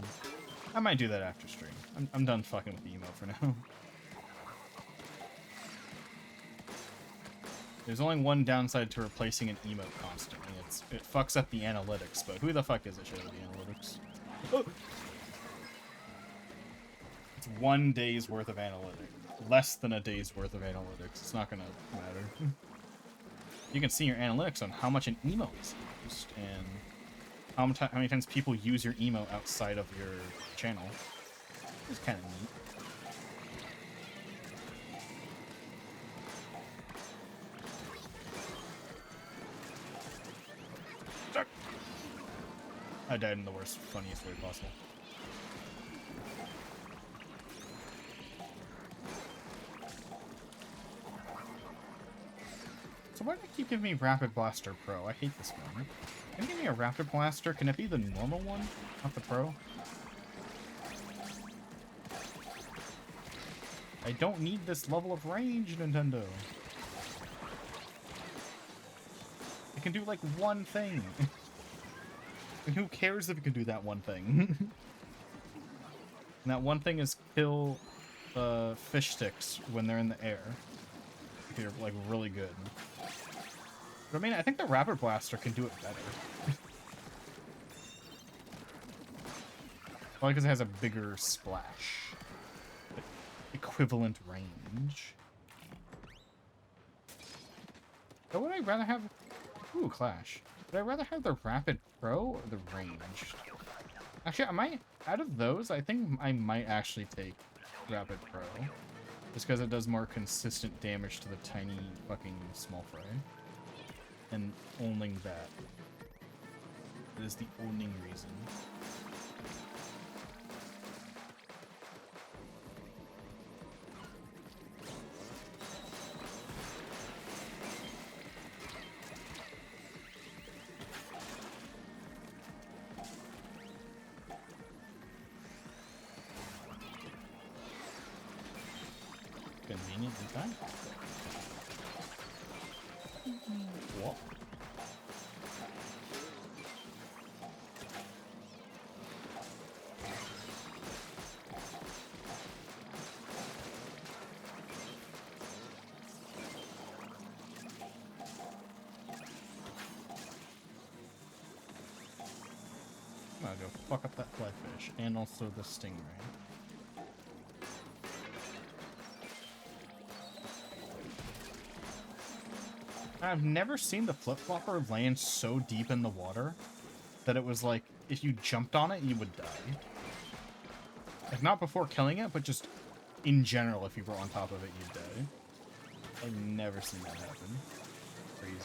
I might do that after stream. I'm done fucking with the emote for now. There's only one downside to replacing an emote constantly. It fucks up the analytics, but who the fuck is it showing the analytics? Oh! It's 1 day's worth of analytics. Less than a day's worth of analytics. It's not gonna matter. You can see your analytics on how much an emote is used, and how many times people use your emote outside of your channel. It's kind of neat. I died in the worst, funniest way possible. So why do they keep giving me Rapid Blaster Pro? I hate this one. Can you give me a Rapid Blaster? Can it be the normal one, not the Pro? I don't need this level of range, Nintendo. can do like one thing. And who cares if it can do that one thing? And that one thing is kill fish sticks when they're in the air. If you're like really good. But I mean, I think the Rapid Blaster can do it better. Probably because it has a bigger splash. Equivalent range. Or would I rather have... Ooh, Clash. Would I rather have the Rapid Pro or the ranged? Actually, I might... Out of those, I think I might actually take Rapid Pro. Just because it does more consistent damage to the tiny fucking small fry. And owning that. That is the owning reason. Convenient in time. What? I'm gonna go fuck up that flyfish and also the stingray. I've never seen the flip-flopper land so deep in the water that it was like, if you jumped on it, you would die. Like, not before killing it, but just in general, if you were on top of it, you'd die. I've never seen that happen. Crazy.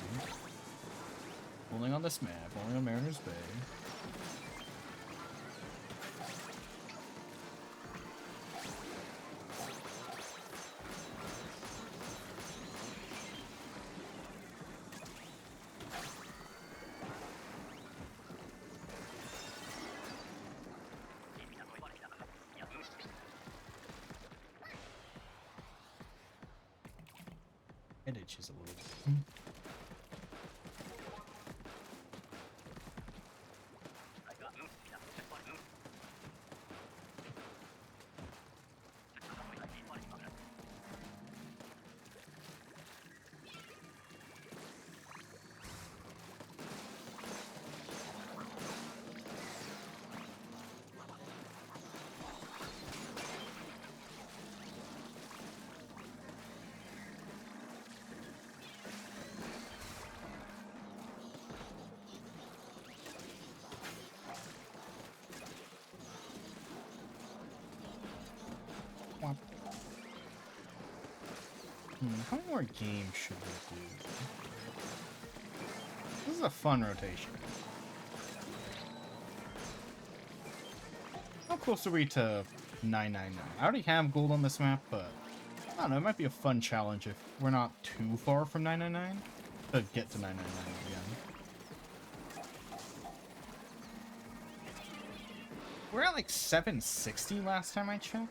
Only on this map, only on Mariner's Bay. It itches a little bit. How many more games should we do? This is a fun rotation. How close are we to 999? I already have gold on this map, but I don't know, it might be a fun challenge if we're not too far from 999 to get to 999 again. We're at like 760 last time I checked.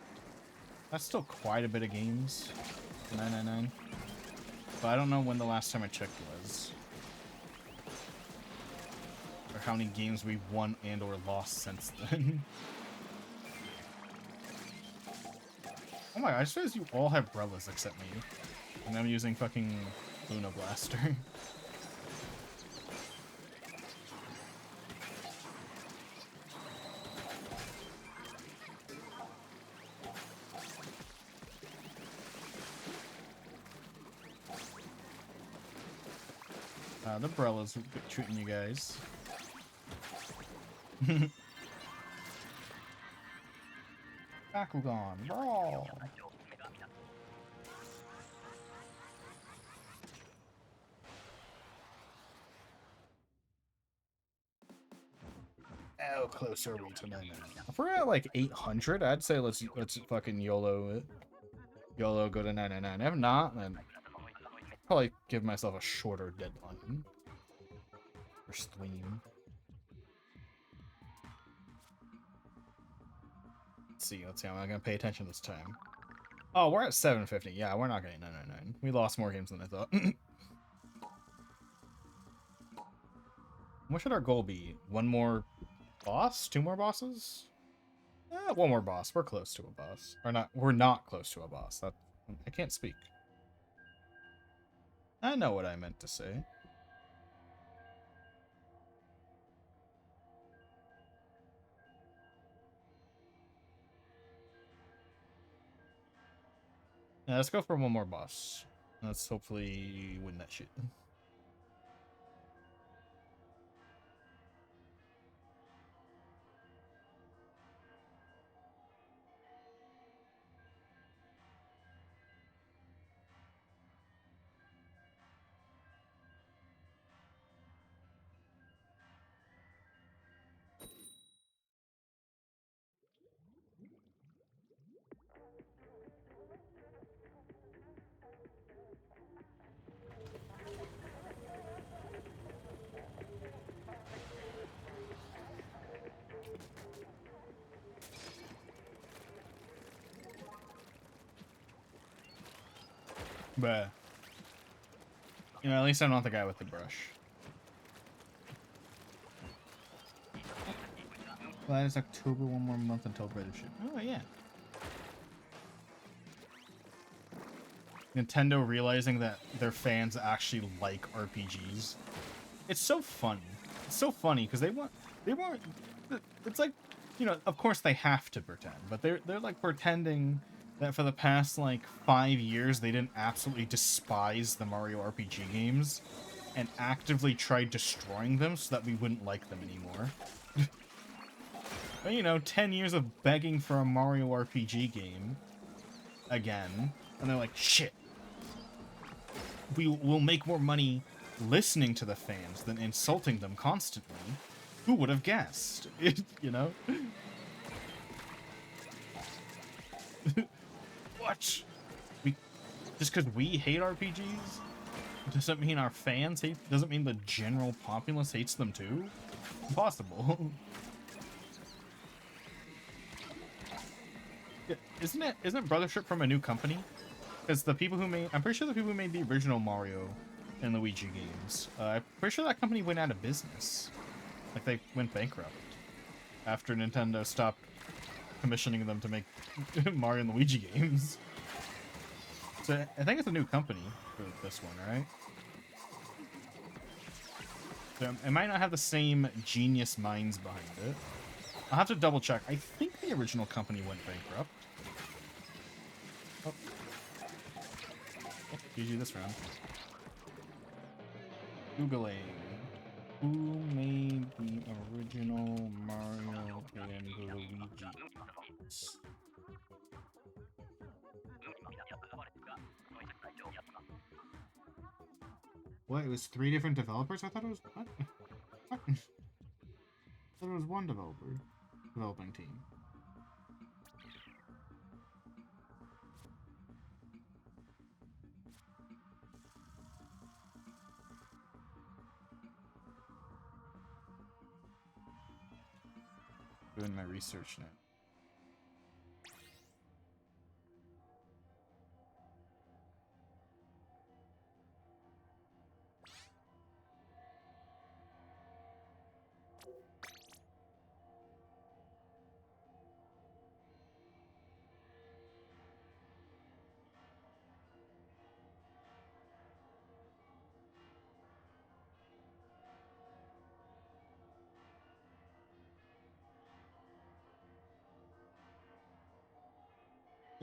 That's still quite a bit of games. 999. But I don't know when the last time I checked was. Or how many games we've won and or lost since then. Oh my god, I suppose you all have Brellas except me. And I'm using fucking Luna Blaster. The Brellas are treating you guys. Bakugan, brawl! How close are we to 999? If we're at like 800, I'd say let's fucking YOLO it. YOLO go to 999. If not, then probably give myself a shorter deadline. Or stream. Let's see. I'm not gonna pay attention this time. Oh, we're at 750. Yeah, we're not getting 999. We lost more games than I thought. What should our goal be? One more boss? Two more bosses? One more boss. We're close to a boss. Or not, we're not close to a boss. That I can't speak. I know what I meant to say. Yeah, let's go for one more boss. Let's hopefully win that shit. But you know, at least I'm not the guy with the brush. Well, it's October, one more month until British. Oh yeah. Nintendo realizing that their fans actually like RPGs. It's so funny. It's so funny because they weren't. It's like, you know, of course they have to pretend, but they're like pretending that for the past like 5 years they didn't absolutely despise the Mario RPG games and actively tried destroying them so that we wouldn't like them anymore. But you know, 10 years of begging for a Mario RPG game again, and they're like, shit. We'll make more money listening to the fans than insulting them constantly. Who would have guessed? You know? What? Just because we hate RPGs doesn't mean our fans hate. Doesn't mean the general populace hates them too. Impossible. Isn't it Brothership from a new company? Because the people who made, I'm pretty sure the people who made the original Mario and Luigi games, I'm pretty sure that company went out of business. Like, they went bankrupt after Nintendo stopped commissioning them to make Mario and Luigi games. So I think it's a new company for this one, right? So it might not have the same genius minds behind it. I'll have to double check. I think the original company went bankrupt. Oh. GG this round. Googling. Who made the original Mario and Luigi games? What? It was 3 different developers? I thought it was... What? What? I thought it was one developing team. Doing my research now.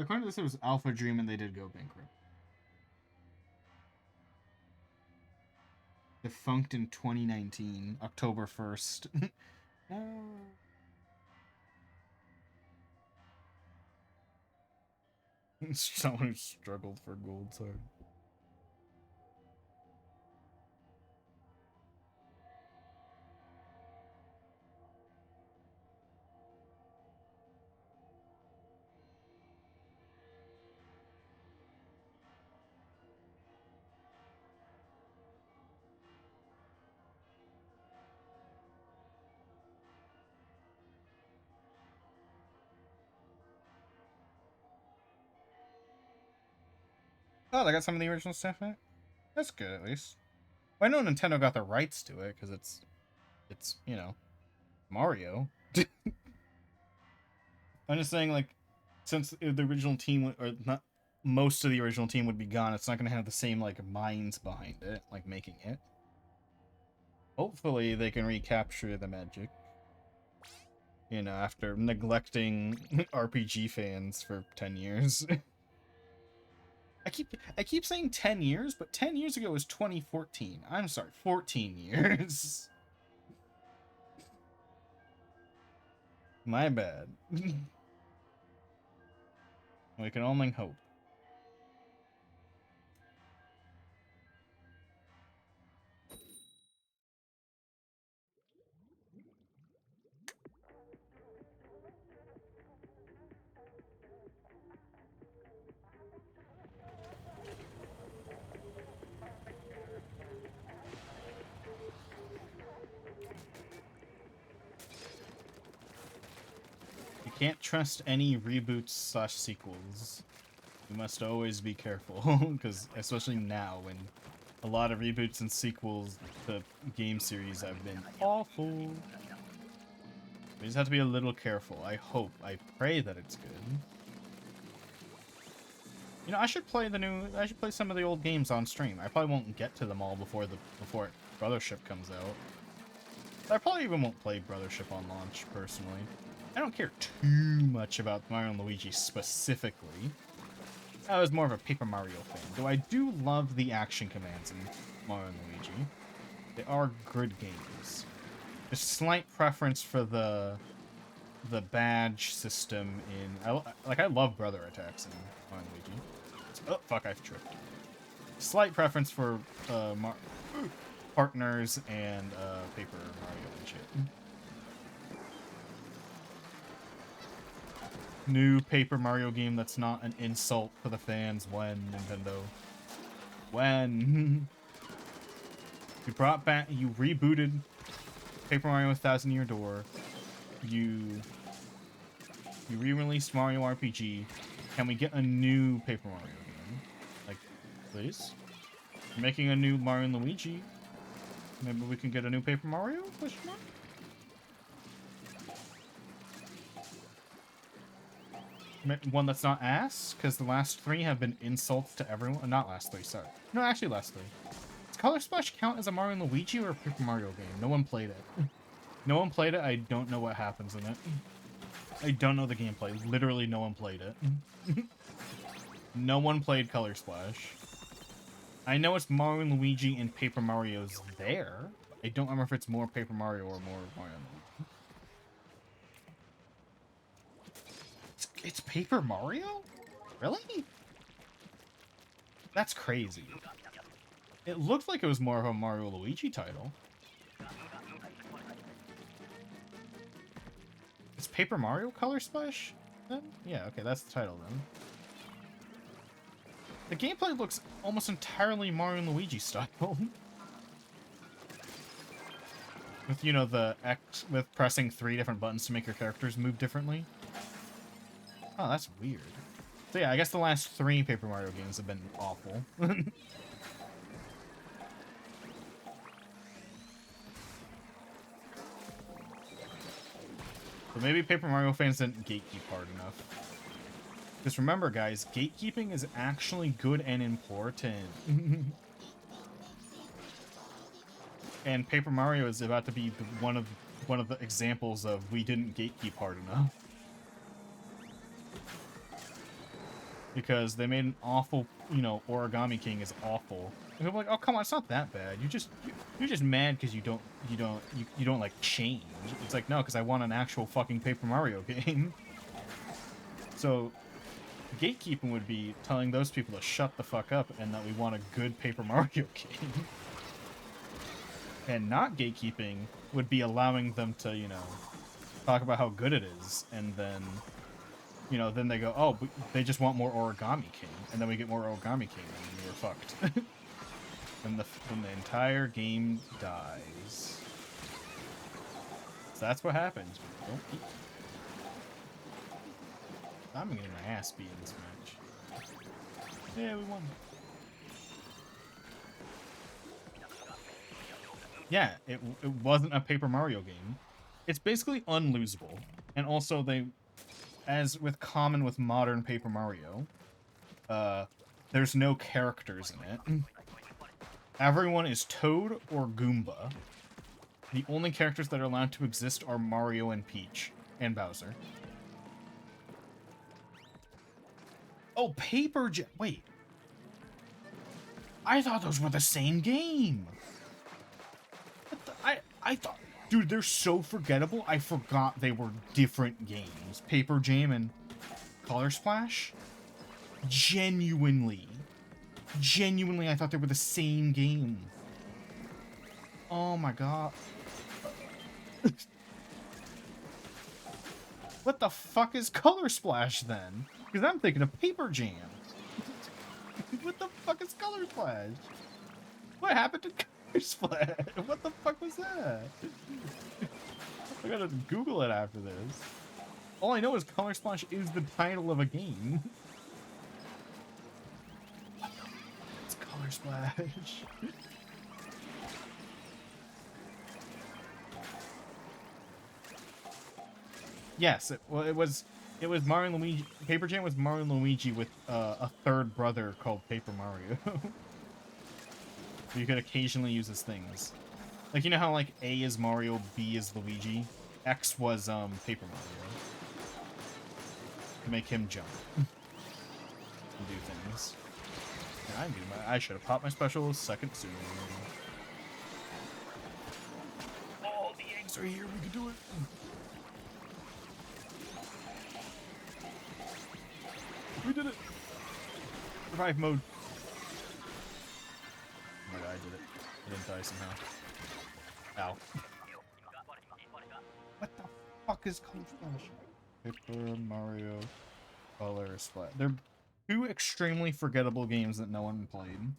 According to this, it was Alpha Dream and they did go bankrupt. Defunct in 2019, October 1st. No. Someone who struggled for gold sword. Oh, they got some of the original stuff in it? That's good, at least. Well, I know Nintendo got the rights to it, because it's It's, you know, Mario. I'm just saying, like, since the original team, or not, most of the original team would be gone, it's not going to have the same, like, minds behind it, like, making it. Hopefully they can recapture the magic. You know, after neglecting RPG fans for 10 years. I keep saying 10 years, but 10 years ago was 2014. I'm sorry, 14 years. My bad. We can only hope. You can't trust any reboots slash sequels. You must always be careful, because especially now when a lot of reboots and sequels to game series have been awful. We just have to be a little careful. I pray that it's good. You know, I should play some of the old games on stream. I probably won't get to them all before Brothership comes out. I probably even won't play Brothership on launch, personally. I don't care too much about Mario and Luigi specifically. I was more of a Paper Mario fan, though I do love the action commands in Mario and Luigi. They are good games. A slight preference for the badge system in... I love brother attacks in Mario and Luigi. Oh, fuck, I've tripped. Slight preference for partners and Paper Mario and shit. New Paper Mario game that's not an insult to the fans. When, Nintendo? When? You rebooted Paper Mario 1000 Year Door. You re-released Mario RPG. Can we get a new Paper Mario game? Like, please? You're making a new Mario and Luigi. Maybe we can get a new Paper Mario? Question mark? One that's not ass, because the last three have been insults to everyone. Not last three, sorry. No, actually last three. Does Color Splash count as a Mario and Luigi or a Paper Mario game? No one played it. No one played it, I don't know what happens in it. I don't know the gameplay. Literally no one played it. No one played Color Splash. I know it's Mario and Luigi and Paper Mario's there. I don't remember if it's more Paper Mario or more Mario and Luigi. It's Paper Mario? Really? That's crazy. It looked like it was more of a Mario Luigi title. It's Paper Mario Color Splash? Then? Yeah, okay, that's the title then. The gameplay looks almost entirely Mario and Luigi style. With, you know, with pressing 3 different buttons to make your characters move differently. Oh, that's weird. So yeah, I guess the last 3 Paper Mario games have been awful. But maybe Paper Mario fans didn't gatekeep hard enough. Just remember, guys, gatekeeping is actually good and important. And Paper Mario is about to be one of the examples of we didn't gatekeep hard enough. Because they made an awful, you know, Origami King is awful. And people are like, oh come on, it's not that bad. You're just mad because you don't like change. It's like, no, because I want an actual fucking Paper Mario game. So gatekeeping would be telling those people to shut the fuck up and that we want a good Paper Mario game. And not gatekeeping would be allowing them to, you know, talk about how good it is, and then, you know, then they go, oh, but they just want more Origami King, and then we get more Origami King, and we're fucked. Then the entire game dies. So that's what happens. I'm getting my ass beat in this match. Yeah, we won. Yeah, it wasn't a Paper Mario game. It's basically unlosable. And also they, as with common with modern Paper Mario, there's no characters in it. Everyone is Toad or Goomba. The only characters that are allowed to exist are Mario and Peach and Bowser. Oh, wait. I thought those were the same game. I thought, dude, they're so forgettable. I forgot they were different games. Paper Jam and Color Splash. Genuinely, I thought they were the same game. Oh my god. What the fuck is Color Splash then? Because I'm thinking of Paper Jam. What the fuck is Color Splash? What happened to Color Splash? What the fuck was that? I gotta Google it after this. All I know is Color Splash is the title of a game. It's Color Splash. Yes, it was Mario and Luigi. Paper Jam was Mario and Luigi with a third brother called Paper Mario. You could occasionally use as things. Like, you know how like A is Mario, B is Luigi? X was Paper Mario. To make him jump. And do things. Yeah, I should have popped my special second soon. All the eggs are here, we can do it. We did it! Revive mode. Oh my god, I did it. I didn't die somehow. Ow. What the fuck is Color Splash? Paper Mario Color Splash. They're two extremely forgettable games that no one played.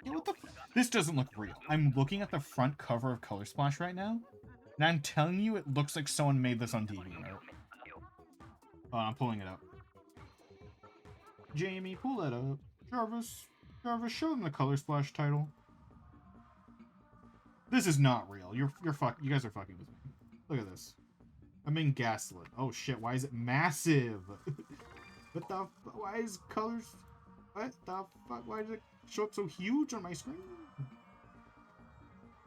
Yeah, what the this doesn't look real. I'm looking at the front cover of Color Splash right now, and I'm telling you it looks like someone made this on DeviantArt. Oh, I'm pulling it up. Jamie, pull that up. Jarvis, show them the Color Splash title. This is not real. You guys are fucking with me. Look at this. I'm being gaslit. Oh shit, why is it massive? What the why is colors what the fuck? Why does it show up so huge on my screen?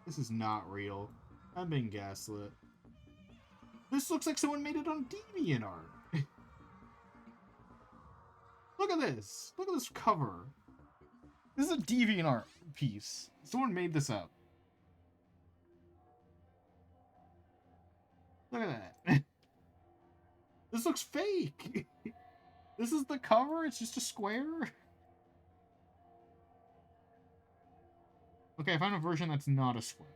This is not real. I'm being gaslit. This looks like someone made it on DeviantArt. Look at this. Look at this cover. This is a DeviantArt piece. Someone made this up. Look at that. This looks fake. This is the cover? It's just a square? Okay, I found a version that's not a square.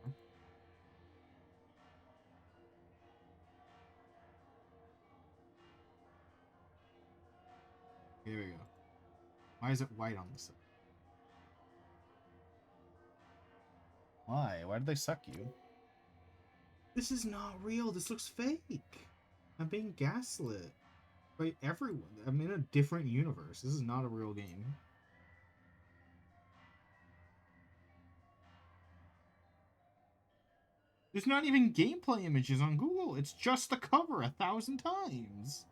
Here we go. Why is it white on the side? Why? Why did they suck you? This is not real. This looks fake. I'm being gaslit by everyone. I'm in a different universe. This is not a real game. There's not even gameplay images on Google. It's just the cover 1,000 times.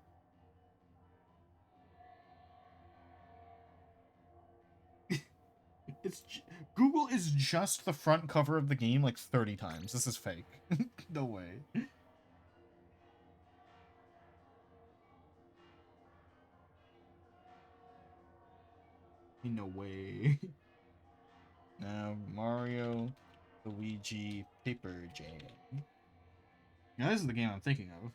Google is just the front cover of the game like 30 times. This is fake. No way. No way. Now Mario, Luigi, Paper Jam. Now this is the game I'm thinking of.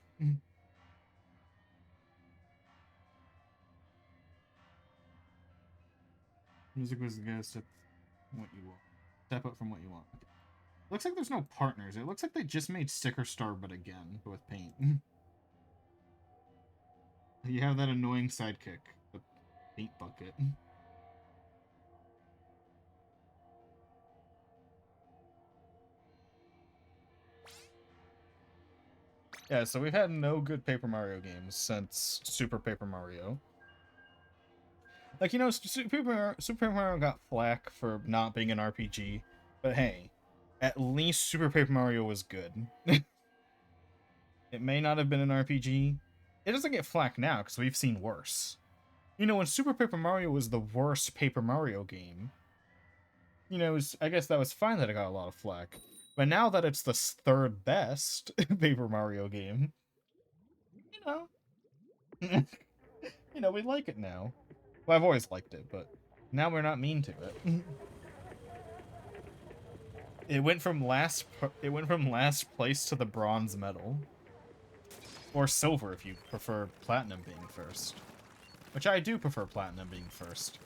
Music was the guy step what you want. Step up from what you want. Looks like there's no partners. It looks like they just made Sticker Star, but again, with paint. You have that annoying sidekick, the paint bucket. Yeah, so we've had no good Paper Mario games since Super Paper Mario. Like, you know, Super Paper Mario got flack for not being an RPG, but hey, At least Super Paper Mario was good. It may not have been an RPG. It doesn't get flack now because we've seen worse. You know, when Super Paper Mario was the worst Paper Mario game, you know, I guess that was fine that it got a lot of flack. But now that it's the third best Paper Mario game, you know, you know, we like it now. Well, I've always liked it, but now we're not mean to it. It went from last place to the bronze medal. Or silver if you prefer platinum being first. Which I do prefer platinum being first.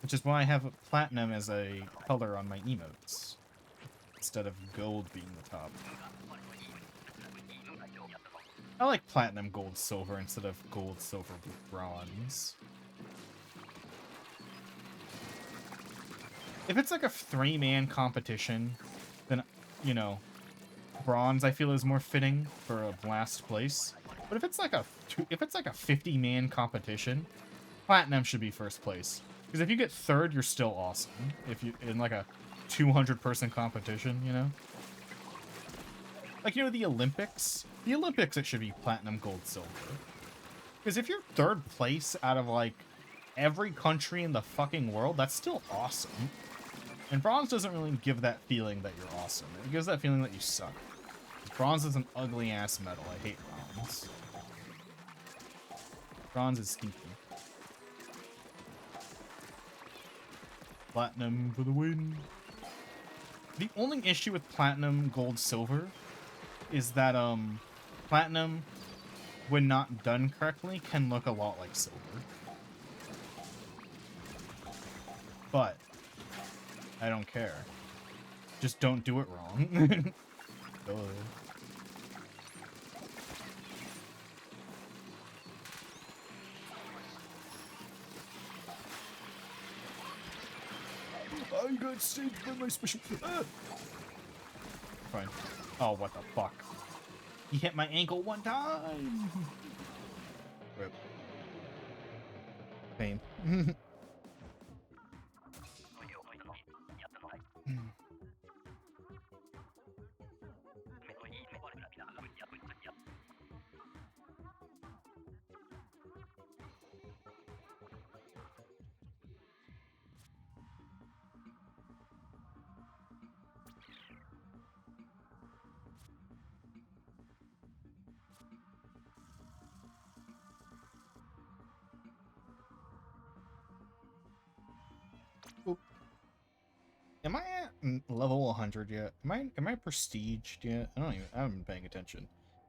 Which is why I have platinum as a color on my emotes. Instead of gold being the top. I like platinum, gold, silver instead of gold, silver, bronze. If it's like a 3-man competition, then, you know, bronze I feel is more fitting for a last place. But if it's like a 50-man competition, platinum should be first place. Because if you get third, you're still awesome. If you in like a 200-person competition, you know? Like, you know, the Olympics? The Olympics, it should be platinum, gold, silver. Because if you're third place out of, like, every country in the fucking world, that's still awesome. And bronze doesn't really give that feeling that you're awesome. It gives that feeling that you suck. Bronze is an ugly-ass medal. I hate bronze. Bronze is stinky. Platinum for the win. The only issue with platinum, gold, silver is that, platinum, when not done correctly, can look a lot like silver. But I don't care. Just don't do it wrong. I got saved by my special. Fine. Oh, what the fuck? He hit my ankle one time. Rip. Pain. Am I at level 100 yet? Am I prestiged yet? I haven't been paying attention.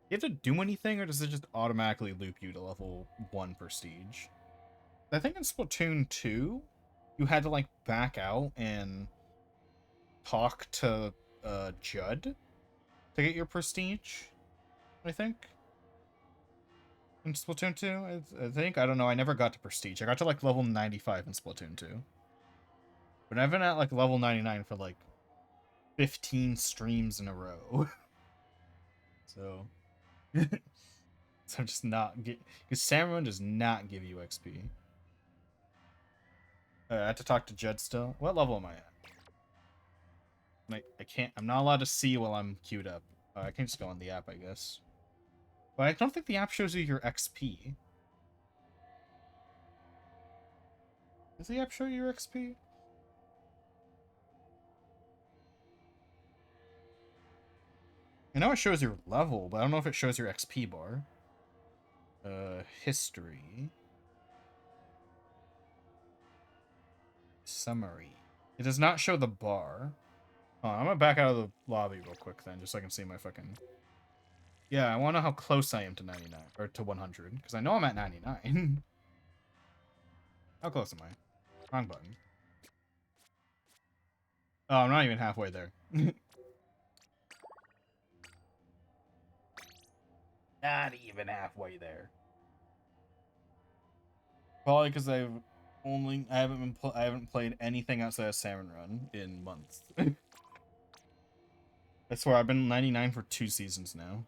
You have to do anything, or does it just automatically loop you to level 1 prestige? I think in Splatoon 2, you had to, like, back out and talk to Judd to get your prestige, I think. In Splatoon 2, I think. I don't know, I never got to prestige. I got to, like, level 95 in Splatoon 2. But I've been at, like, level 99 for, like, 15 streams in a row. So... so I'm just not... Because Salmon does not give you XP. I have to talk to Judd still. What level am I at? I can't... I'm not allowed to see while I'm queued up. I can just go on the app, I guess. But I don't think the app shows you your XP. Does the app show you your XP? I know it shows your level, but I don't know if it shows your XP bar. History. Summary. It does not show the bar. Oh, I'm gonna back out of the lobby real quick then, just so I can see my fucking... Yeah, I want to know how close I am to 99, or to 100, because I know I'm at 99. How close am I? Wrong button. Oh, I'm not even halfway there. Not even halfway there. Probably because I haven't played anything outside of Salmon Run in months. I swear I've been 99 for 2 seasons now.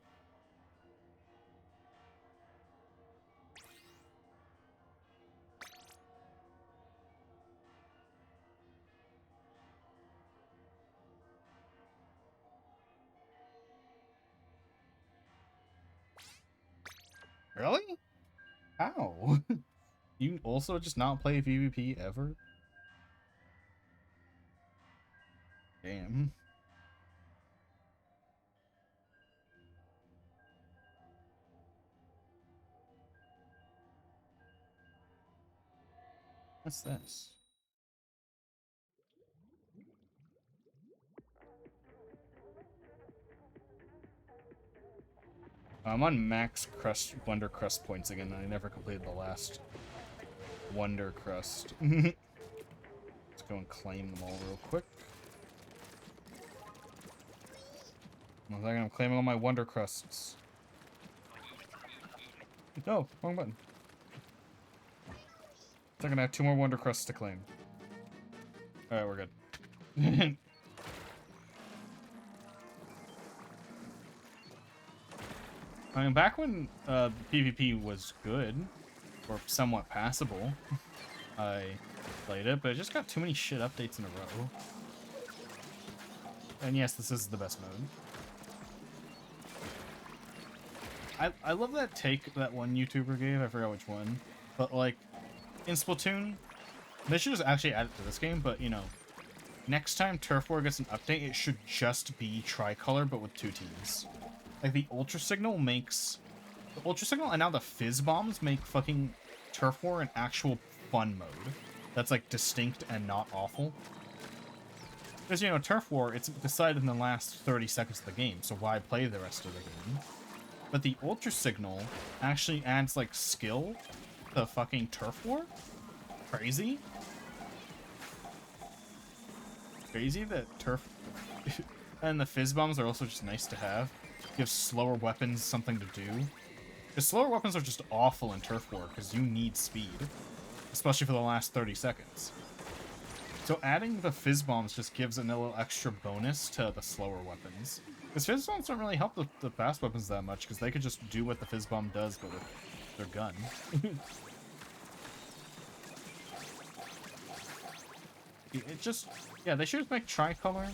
Really? How? You also just not play PvP ever? Damn. What's this? I'm on max crust Wonder Crust points again. I never completed the last Wonder Crust. Let's go and claim them all real quick. One second, I'm claiming all my Wonder Crusts. No, wrong button. Second, I have 2 more Wonder Crusts to claim. Alright, we're good. I mean, back when PvP was good, or somewhat passable, I played it, but it just got too many shit updates in a row. And yes, this is the best mode. I love that take that one YouTuber gave, I forgot which one, but like, in Splatoon, they should just actually add it to this game, but you know, next time Turf War gets an update, it should just be tricolor, but with 2 teams. Like, the Ultra Signal makes... The Ultra Signal and now the Fizz Bombs make fucking Turf War an actual fun mode. That's, like, distinct and not awful. Because, you know, Turf War, it's decided in the last 30 seconds of the game, so why play the rest of the game? But the Ultra Signal actually adds, like, skill to fucking Turf War? Crazy? Crazy that Turf... and the Fizz Bombs are also just nice to have. Gives slower weapons something to do. Because slower weapons are just awful in Turf War, because you need speed. Especially for the last 30 seconds. So adding the Fizz Bombs just gives a little extra bonus to the slower weapons. Because Fizz Bombs don't really help the fast weapons that much, because they could just do what the Fizz Bomb does, but with their gun. It just... Yeah, they should just make tricolor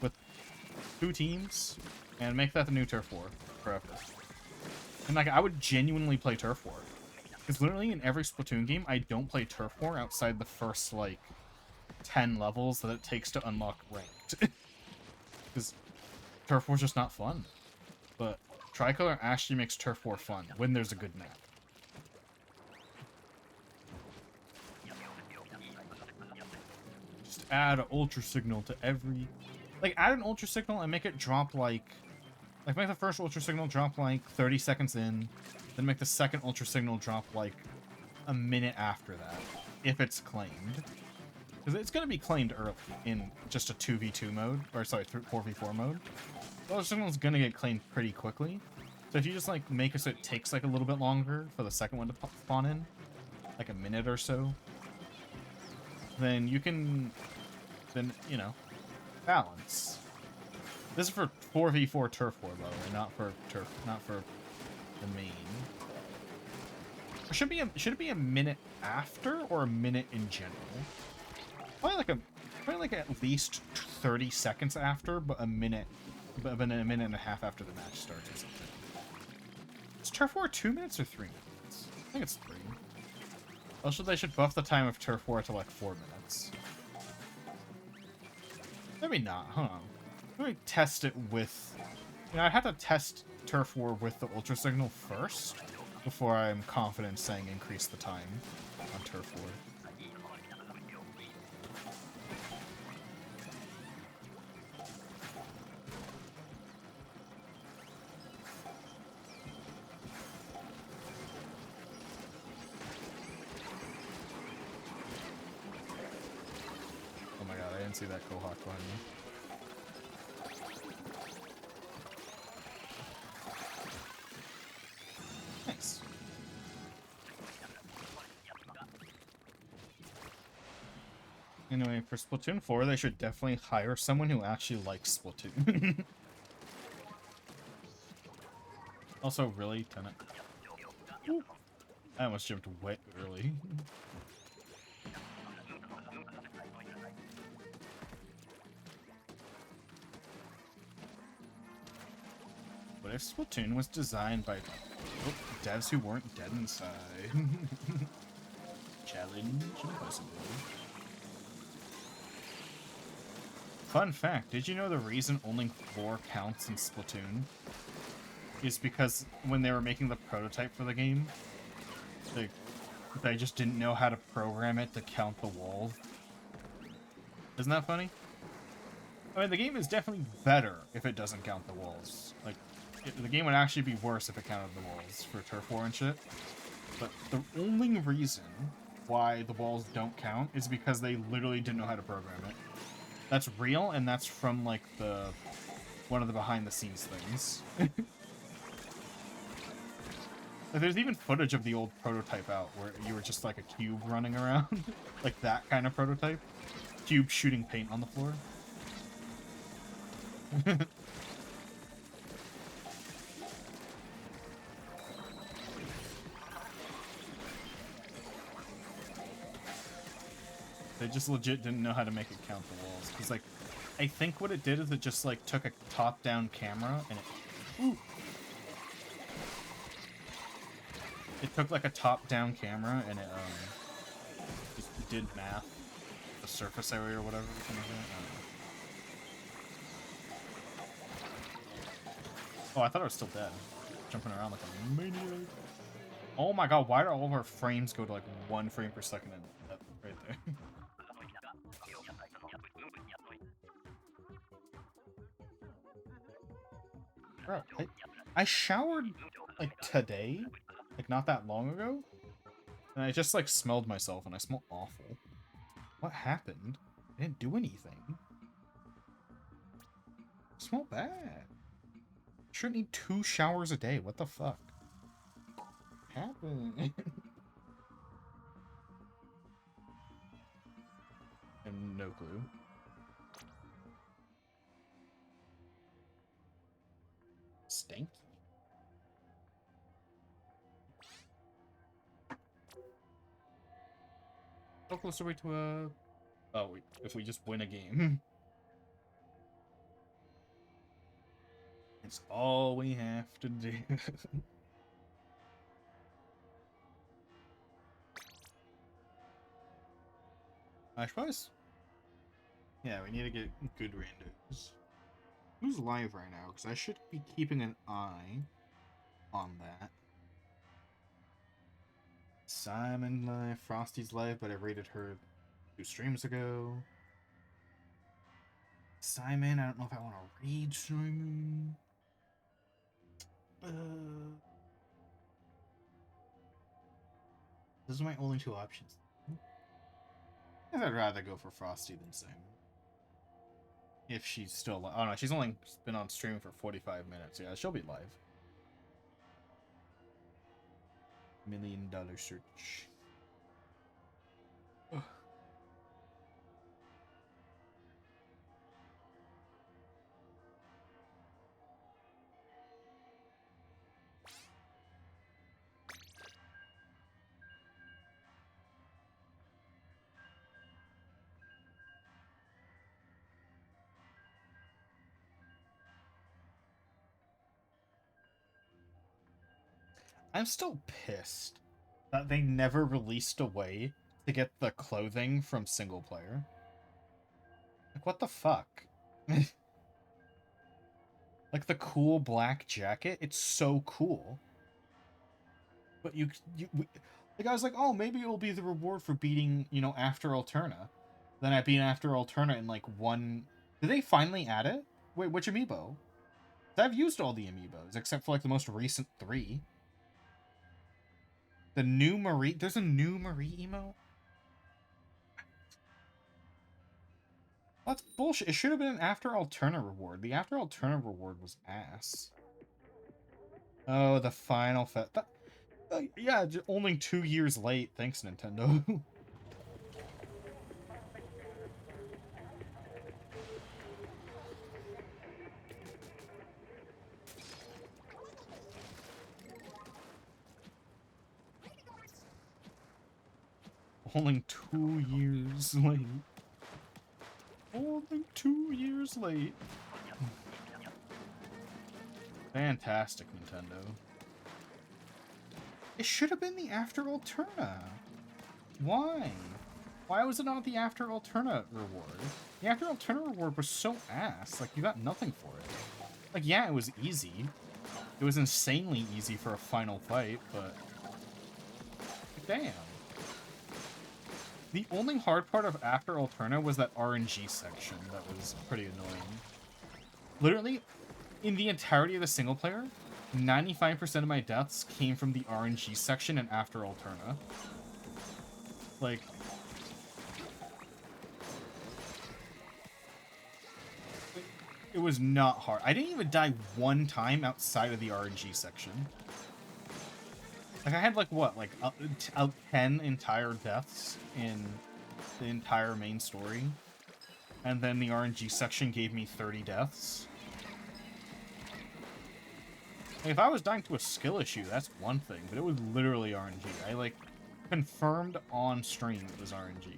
with 2 teams, and make that the new Turf War forever. And like, I would genuinely play Turf War. Because literally in every Splatoon game, I don't play Turf War outside the first, like, 10 levels that it takes to unlock ranked. Because Turf War's just not fun. But tricolor actually makes Turf War fun when there's a good map. Just add an Ultra Signal to every... Like, add an Ultra Signal and make it drop, like, make the first Ultra Signal drop, like, 30 seconds in. Then make the second Ultra Signal drop, like, a minute after that. If it's claimed. Because it's going to be claimed early in just a 2v2 mode. Or, sorry, 4v4 mode. The Ultra Signal is going to get claimed pretty quickly. So if you just, like, make it so it takes, like, a little bit longer for the second one to spawn in. Like, a minute or so. Then you can... Then, you know... balance. This is for 4v4 Turf War, by the way, not for the main. Or should it be a minute after or a minute in general? Probably like at least 30 seconds after, but a minute and a half after the match starts or something. Is Turf War 2 minutes or 3 minutes? I think it's 3. Also, they should buff the time of Turf War to like 4 minutes. Maybe not, hold on. Let me test it with... You know, I'd have to test Turf War with the Ultra Signal first, before I'm confident saying increase the time on Turf War. Oh my god, I didn't see that Kohawk behind me. Nice. Anyway, for Splatoon 4, they should definitely hire someone who actually likes Splatoon. Also, really, Tenet. I almost jumped way early. What if Splatoon was designed by Oh, devs who weren't dead inside. Challenge impossible. Fun fact, did you know the reason only 4 counts in Splatoon is because when they were making the prototype for the game, they just didn't know how to program it to count the walls. Isn't that funny? I mean, the game is definitely better if it doesn't count the walls. Like, the game would actually be worse if it counted the walls for turf war and shit. But the only reason why the walls don't count is because they literally didn't know how to program it. That's real, and that's from, like, one of the behind-the-scenes things. Like, there's even footage of the old prototype out where you were just, like, a cube running around. Like, that kind of prototype. Cube shooting paint on the floor. They just legit didn't know how to make it count the walls. Because, like, I think what it did is it just, like, took a top-down camera and it... Ooh. It took, like, a top-down camera and it, just did math. The surface area or whatever. Oh, I thought I was still dead. Jumping around like a maniac. Oh my god, why do all of our frames go to, like, 1 frame per second and that right there? Bro, I showered, like, today, like, not that long ago, and I just, like, smelled myself, and I smell awful. What happened? I didn't do anything. I smell bad. Shouldn't need 2 showers a day. What the fuck? What happened? I have no clue. Stanky. How close are we to a... Oh, wait, if we just win a game. It's all we have to do. I suppose. Yeah, we need to get good randos. Who's live right now? Because I should be keeping an eye on that. Simon live, Frosty's live, but I rated her 2 streams ago. Simon, I don't know if I want to read Simon. Those are my only 2 options. I think I'd rather go for Frosty than Simon. If she's still live. Oh no, she's only been on stream for 45 minutes. Yeah, she'll be live. $1 million search. Ugh. I'm still pissed that they never released a way to get the clothing from single player. Like, what the fuck? Like, the cool black jacket, it's so cool. But like, I was like, oh, maybe it will be the reward for beating, you know, After Alterna. Then I beat After Alterna in, like, 1... Did they finally add it? Wait, which amiibo? I've used all the amiibos, except for, like, the most recent 3. The new Marie... There's a new Marie emo? That's bullshit. It should have been an After Alterna reward. The After Alterna reward was ass. Oh, the final yeah, only 2 years late. Thanks, Nintendo. Only 2 years late. Only 2 years late. Fantastic, Nintendo. It should have been the After Alterna. Why? Why was it not the After Alterna reward? The After Alterna reward was so ass. Like, you got nothing for it. Like, yeah, it was easy. It was insanely easy for a final fight, but... damn. The only hard part of After Alterna was that RNG section that was pretty annoying. Literally, in the entirety of the single player, 95% of my deaths came from the RNG section and After Alterna. Like... it was not hard. I didn't even die one time outside of the RNG section. Like, I had, like, what? Like, 10 entire deaths in the entire main story. And then the RNG section gave me 30 deaths. Like, if I was dying to a skill issue, that's one thing. But it was literally RNG. I, like, confirmed on stream it was RNG.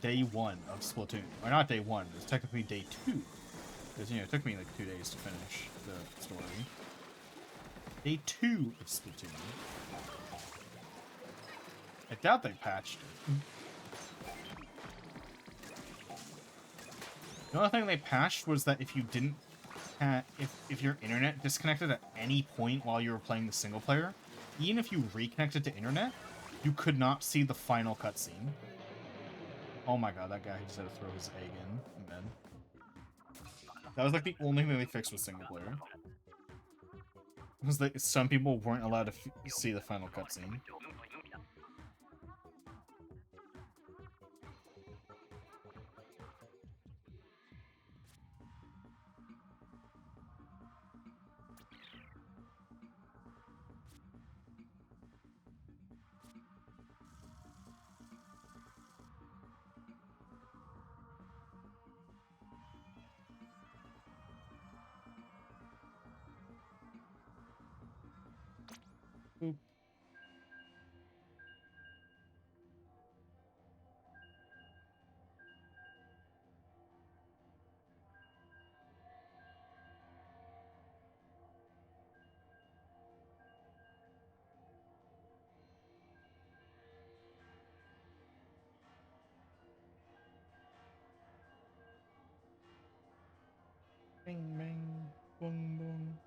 Day 1 of Splatoon. Or not day 1, it was technically day 2. Because, you know, it took me, like, 2 days to finish the story. Day 2 of Splatoon. I doubt they patched it. The only thing they patched was that if you didn't... if your internet disconnected at any point while you were playing the single player, even if you reconnected to internet, you could not see the final cutscene. Oh my god, that guy just had to throw his egg in bed. That was like the only thing they fixed with single player. Was that some people weren't allowed to see the final cutscene. Boop. Bing, bang, boom, boom.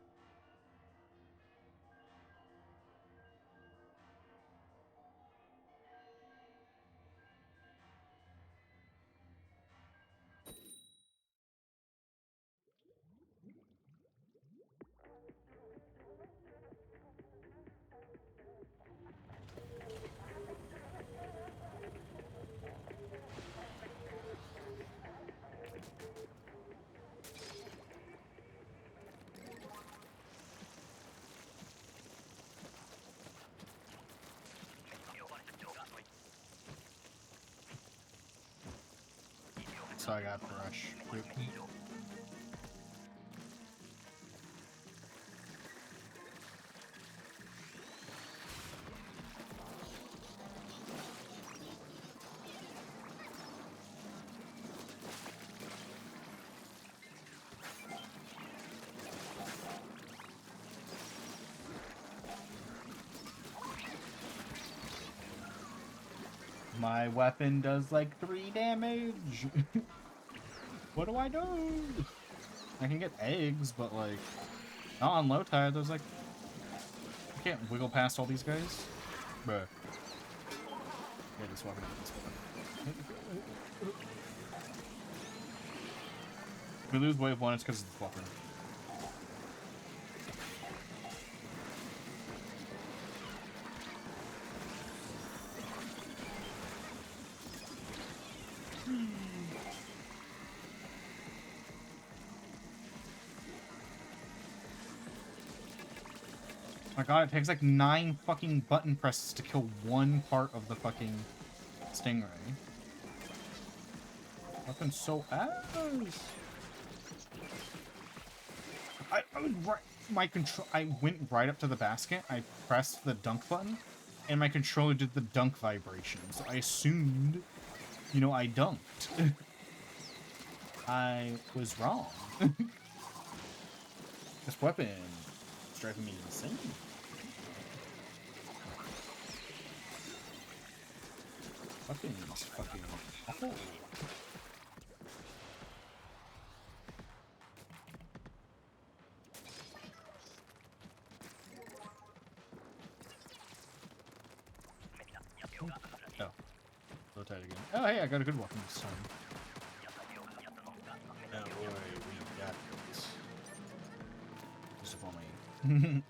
So I got brush. Boop. My weapon does like 3 damage. What do I do? I can get eggs, but like not on low tide. There's like I can't wiggle past all these guys. Bruh. Yeah, just walking out this way. If we lose wave 1, it's because of the fluffer. My god, it takes like 9 fucking button presses to kill one part of the fucking stingray. Weapon's so ass. I was right. My control. I went right up to the basket. I pressed the dunk button, and my controller did the dunk vibration. So I assumed, you know, I dunked. I was wrong. This weapon is driving me insane. Fucking awful. Oh. Low tide again. Oh, hey, I got a good weapon this time. Don't worry, we got this. Disappoint me.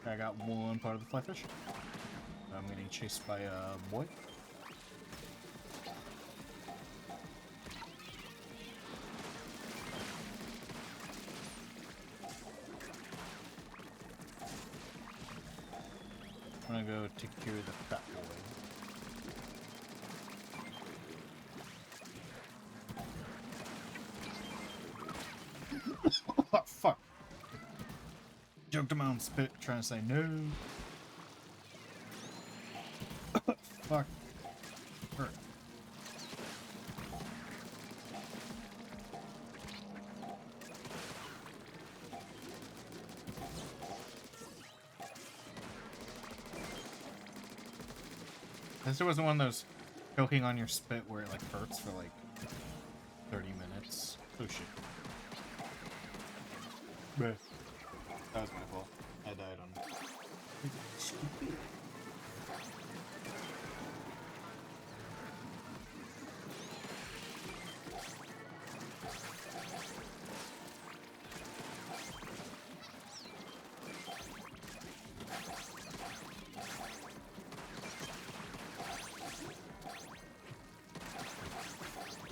I got one part of the flyfish. I'm getting chased by a boy. I'm gonna go take care of the fat boy. Oh, fuck. Joked him on spit, trying to say no. Fuck. Hurt. This wasn't one of those choking on your spit where it like hurts for like 30 minutes. Oh shit. Bruh. That was my fault. I died on stupid.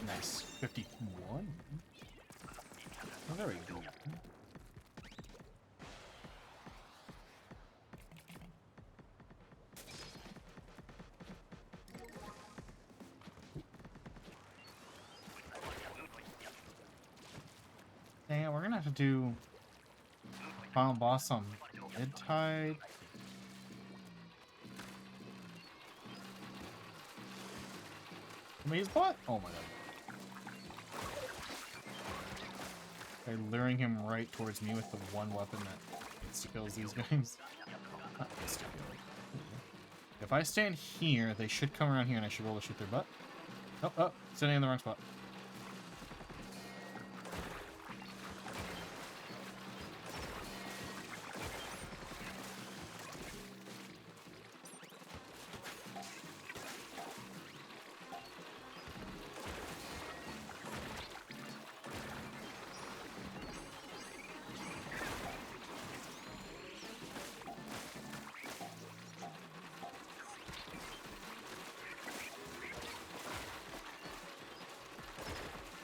Nice. 51? Oh, there we go. Dang it, we're gonna have to do final boss on mid-tide. Maze bot? Oh my god. They're luring him right towards me with the one weapon that kills these guys. Not insta-kill. If I stand here, they should come around here and I should be able to shoot their butt. Oh, oh, standing in the wrong spot.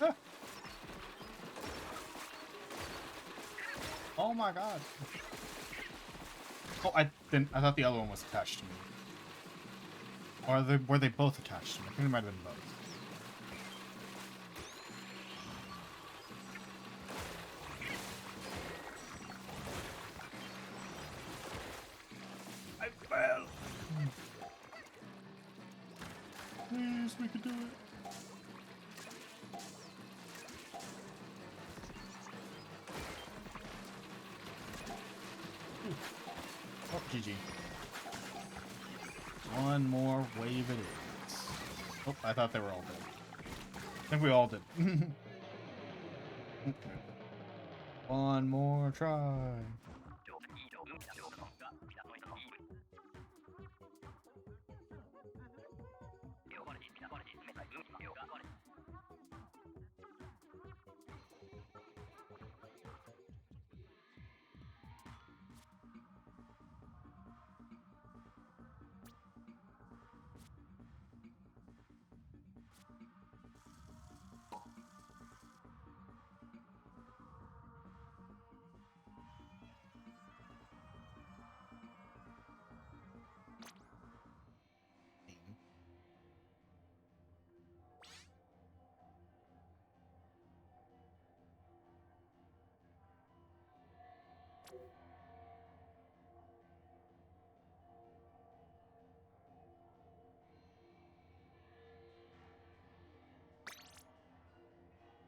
Ah. Oh my god. Oh, I thought the other one was attached to me. Or were they both attached to me? I think they might have been both. I fell. Please, we could do it. Oh, GG. One more wave it is. Oh, I thought they were all dead. I think we all did. One more try.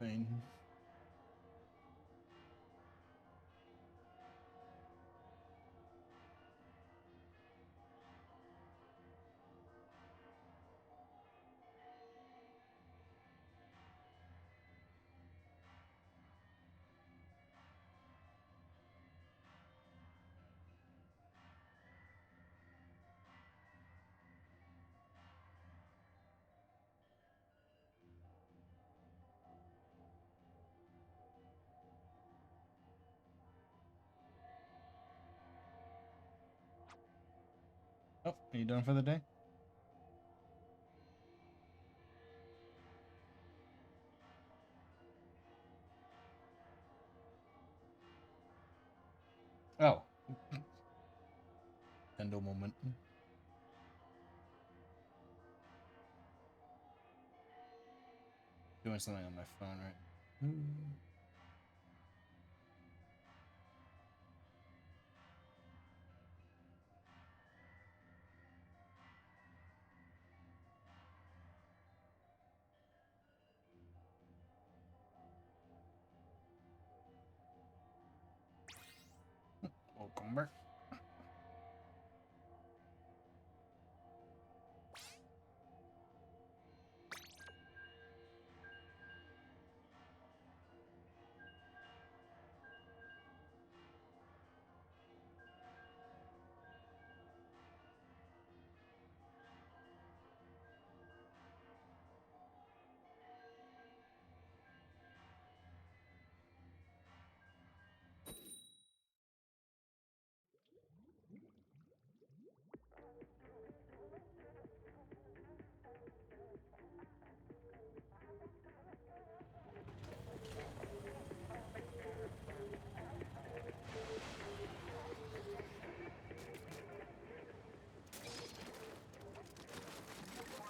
Thing. Oh, are you done for the day? Oh. Endo moment. Doing something on my phone, right? Welcome back.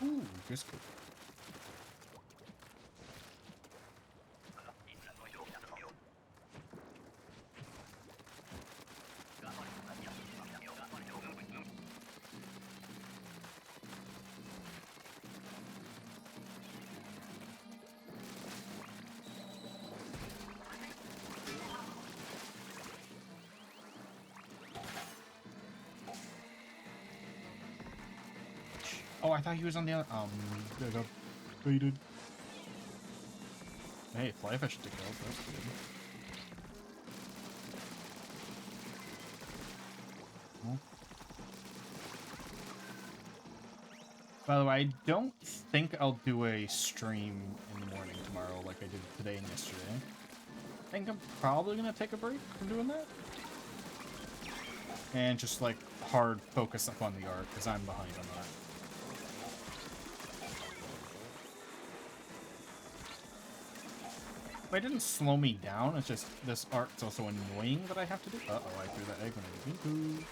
Ooh, Grizz. Oh, I thought he was on the other. They got baited. Hey, flyfish to kill. That's good. Well. By the way, I don't think I'll do a stream in the morning tomorrow like I did today and yesterday. I think I'm probably gonna take a break from doing that. And just like hard focus up on the art because I'm behind on that. It didn't slow me down, it's just this art's also annoying that I have to do. Uh-oh, I threw that egg when I didn't mean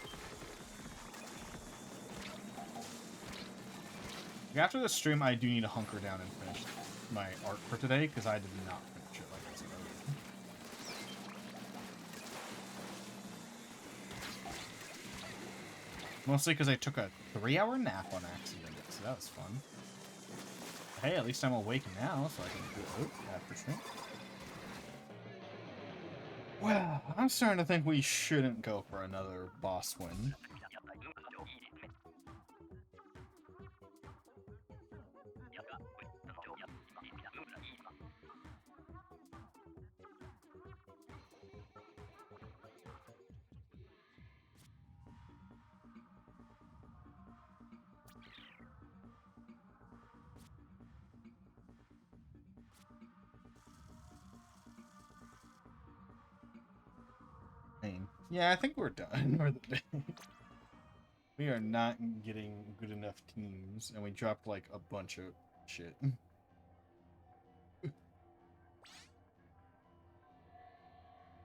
to. After the stream, I do need to hunker down and finish my art for today, because I did not finish it like I said earlier. Mostly because I took a 3-hour nap on accident, so that was fun. Hey, at least I'm awake now, so I can do it after stream. Well, I'm starting to think we shouldn't go for another boss win. Yeah, I think we're done for the day. We are not getting good enough teams, and we dropped like a bunch of shit.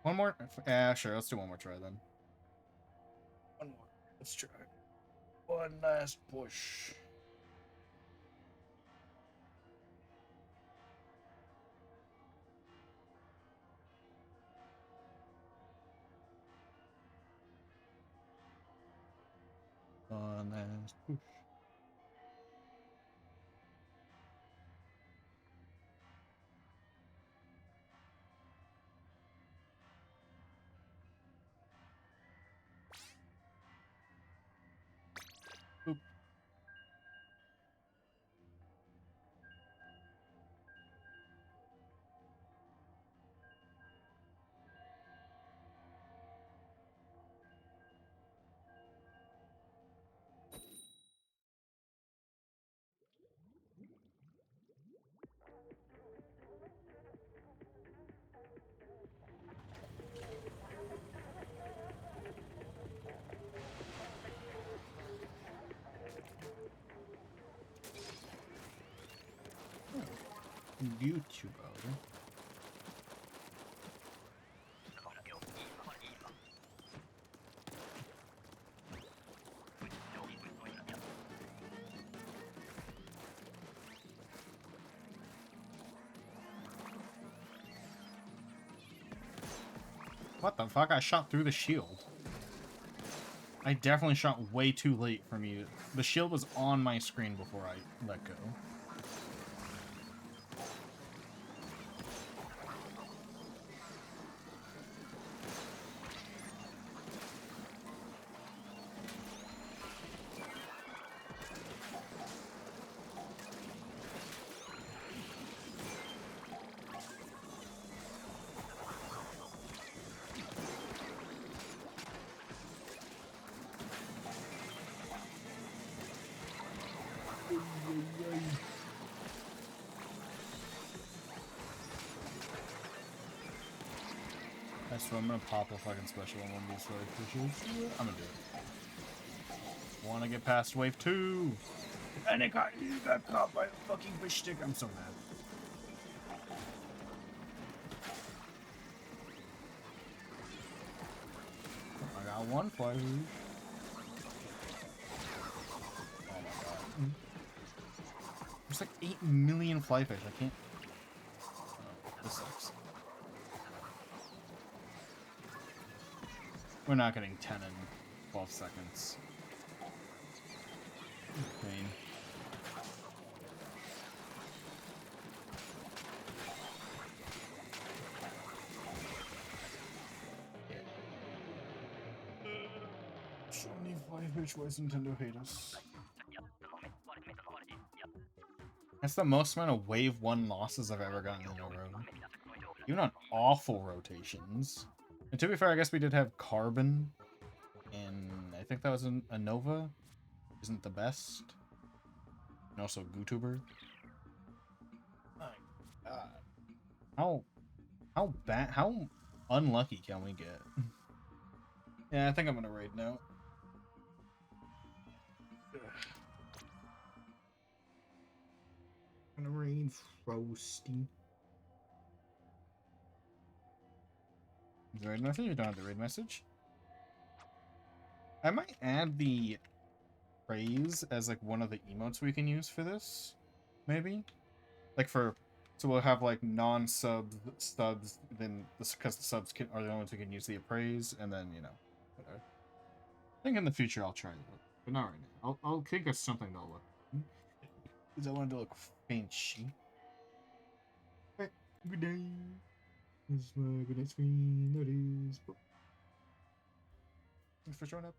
One more? Sure, let's do one more try then. One more. Let's try. One last push. One last push. YouTuber. What the fuck? I shot through the shield. I definitely shot way too late for me. The shield was on my screen before I let go. So I'm gonna pop a fucking special on one of these fishes. I'm gonna do it. Wanna get past wave 2! And it got caught by a fucking fish stick. I'm so mad. I got one fly. Oh my god. There's like 8 million flyfish. I can't. Oh, this sucks. We're not getting 10 in 12 seconds. Pain. So many flyfish. Why does Nintendo hate us? That's the most amount of wave 1 losses I've ever gotten in a row. Even on awful rotations. And to be fair, I guess we did have Carbon, and I think that was a Nova. Isn't the best. And also Gootuber. My god. How bad, how unlucky can we get? Yeah, I think I'm gonna raid now. I'm gonna raid Frosty. Is the raid message? You don't have the raid message? I might add the praise as like one of the emotes we can use for this. Maybe? Like for, so we'll have like non-subs, subs, then because the subs are the only ones who can use the appraise, and then, you know, whatever. I think in the future I'll try that, but not right now. I'll think of something to look. Because I wanted to look fancy. Right, good day. This is my good night screen. That is. Thanks for showing up.